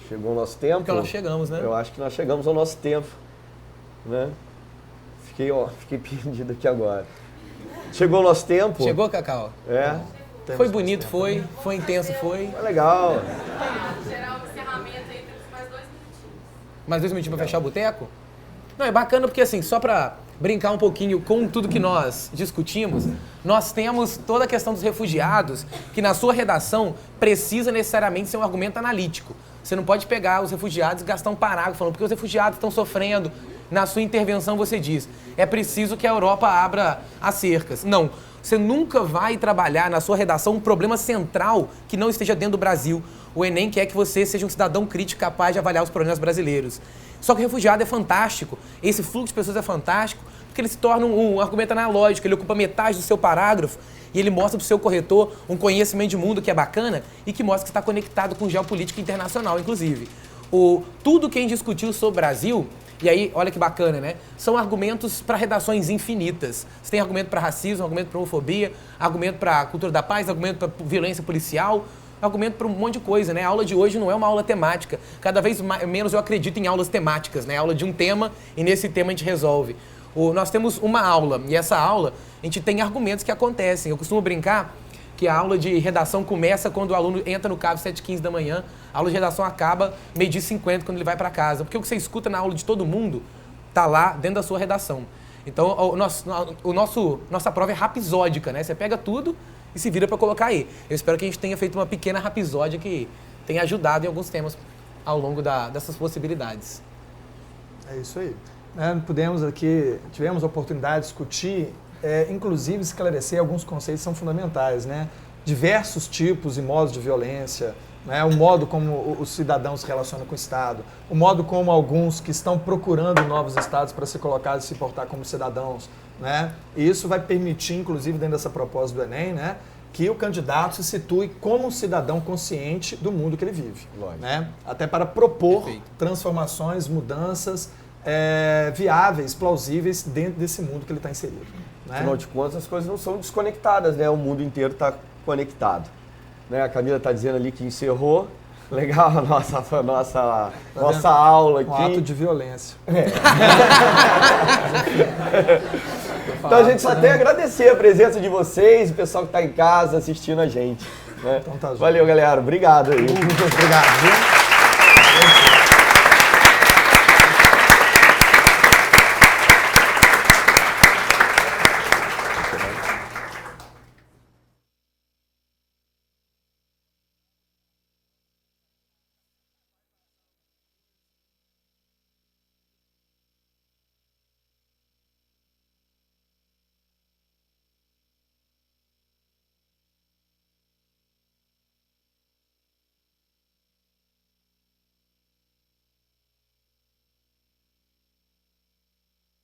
Speaker 1: chegou o nosso tempo.
Speaker 3: Porque nós chegamos, né?
Speaker 1: Eu acho que nós chegamos ao nosso tempo, né? Fiquei perdido aqui agora. Chegou o nosso tempo?
Speaker 3: Chegou, Cacau?
Speaker 1: É.
Speaker 3: Foi bonito, foi intenso, foi.
Speaker 1: Foi legal.
Speaker 10: Gerar o encerramento aí, temos mais 2 minutinhos.
Speaker 3: Mais 2 minutinhos para fechar o boteco? Não, é bacana porque assim, só para brincar um pouquinho com tudo que nós discutimos, nós temos toda a questão dos refugiados, que na sua redação precisa necessariamente ser um argumento analítico. Você não pode pegar os refugiados e gastar um parágrafo falando porque os refugiados estão sofrendo. Na sua intervenção você diz, é preciso que a Europa abra as cercas. Não, você nunca vai trabalhar na sua redação um problema central que não esteja dentro do Brasil. O Enem quer que você seja um cidadão crítico capaz de avaliar os problemas brasileiros. Só que o refugiado é fantástico, esse fluxo de pessoas é fantástico, porque ele se torna um argumento analógico, ele ocupa metade do seu parágrafo e ele mostra para o seu corretor um conhecimento de mundo que é bacana e que mostra que está conectado com geopolítica internacional, inclusive. Tudo que a gente discutiu sobre o Brasil, e aí, olha que bacana, né? São argumentos para redações infinitas. Você tem argumento para racismo, argumento para homofobia, argumento para cultura da paz, argumento para violência policial, argumento para um monte de coisa, né? A aula de hoje não é uma aula temática. Cada vez menos eu acredito em aulas temáticas, né? Aula de um tema e nesse tema a gente resolve. Nós temos uma aula e essa aula a gente tem argumentos que acontecem. Eu costumo brincar que a aula de redação começa quando o aluno entra no CAV 7h15 da manhã, a aula de redação acaba 12h50 quando ele vai para casa. Porque o que você escuta na aula de todo mundo está lá dentro da sua redação. Então, nossa prova é rapisódica, né? Você pega tudo e se vira para colocar aí. Eu espero que a gente tenha feito uma pequena rapisódia que tenha ajudado em alguns temas ao longo dessas possibilidades.
Speaker 2: É isso aí. Tivemos a oportunidade de discutir, inclusive esclarecer alguns conceitos que são fundamentais, né? Diversos tipos e modos de violência, né? O modo como os cidadãos se relacionam com o Estado, o modo como alguns que estão procurando novos estados para se colocar e se portar como cidadãos, né? E isso vai permitir, inclusive dentro dessa proposta do Enem, né, que o candidato se situe como um cidadão consciente do mundo que ele vive, né? Até para propor transformações, mudanças viáveis, plausíveis dentro desse mundo que ele está inserido. Né?
Speaker 1: Afinal de contas, as coisas não são desconectadas, né? O mundo inteiro está conectado. Né? A Camila está dizendo ali que encerrou. Legal a nossa aula aqui.
Speaker 2: Um ato de violência.
Speaker 1: Então a gente só tem a agradecer a presença de vocês, o pessoal que está em casa assistindo a gente. Né?
Speaker 2: Então tá,
Speaker 1: valeu, galera. Obrigado aí.
Speaker 2: Obrigado, viu?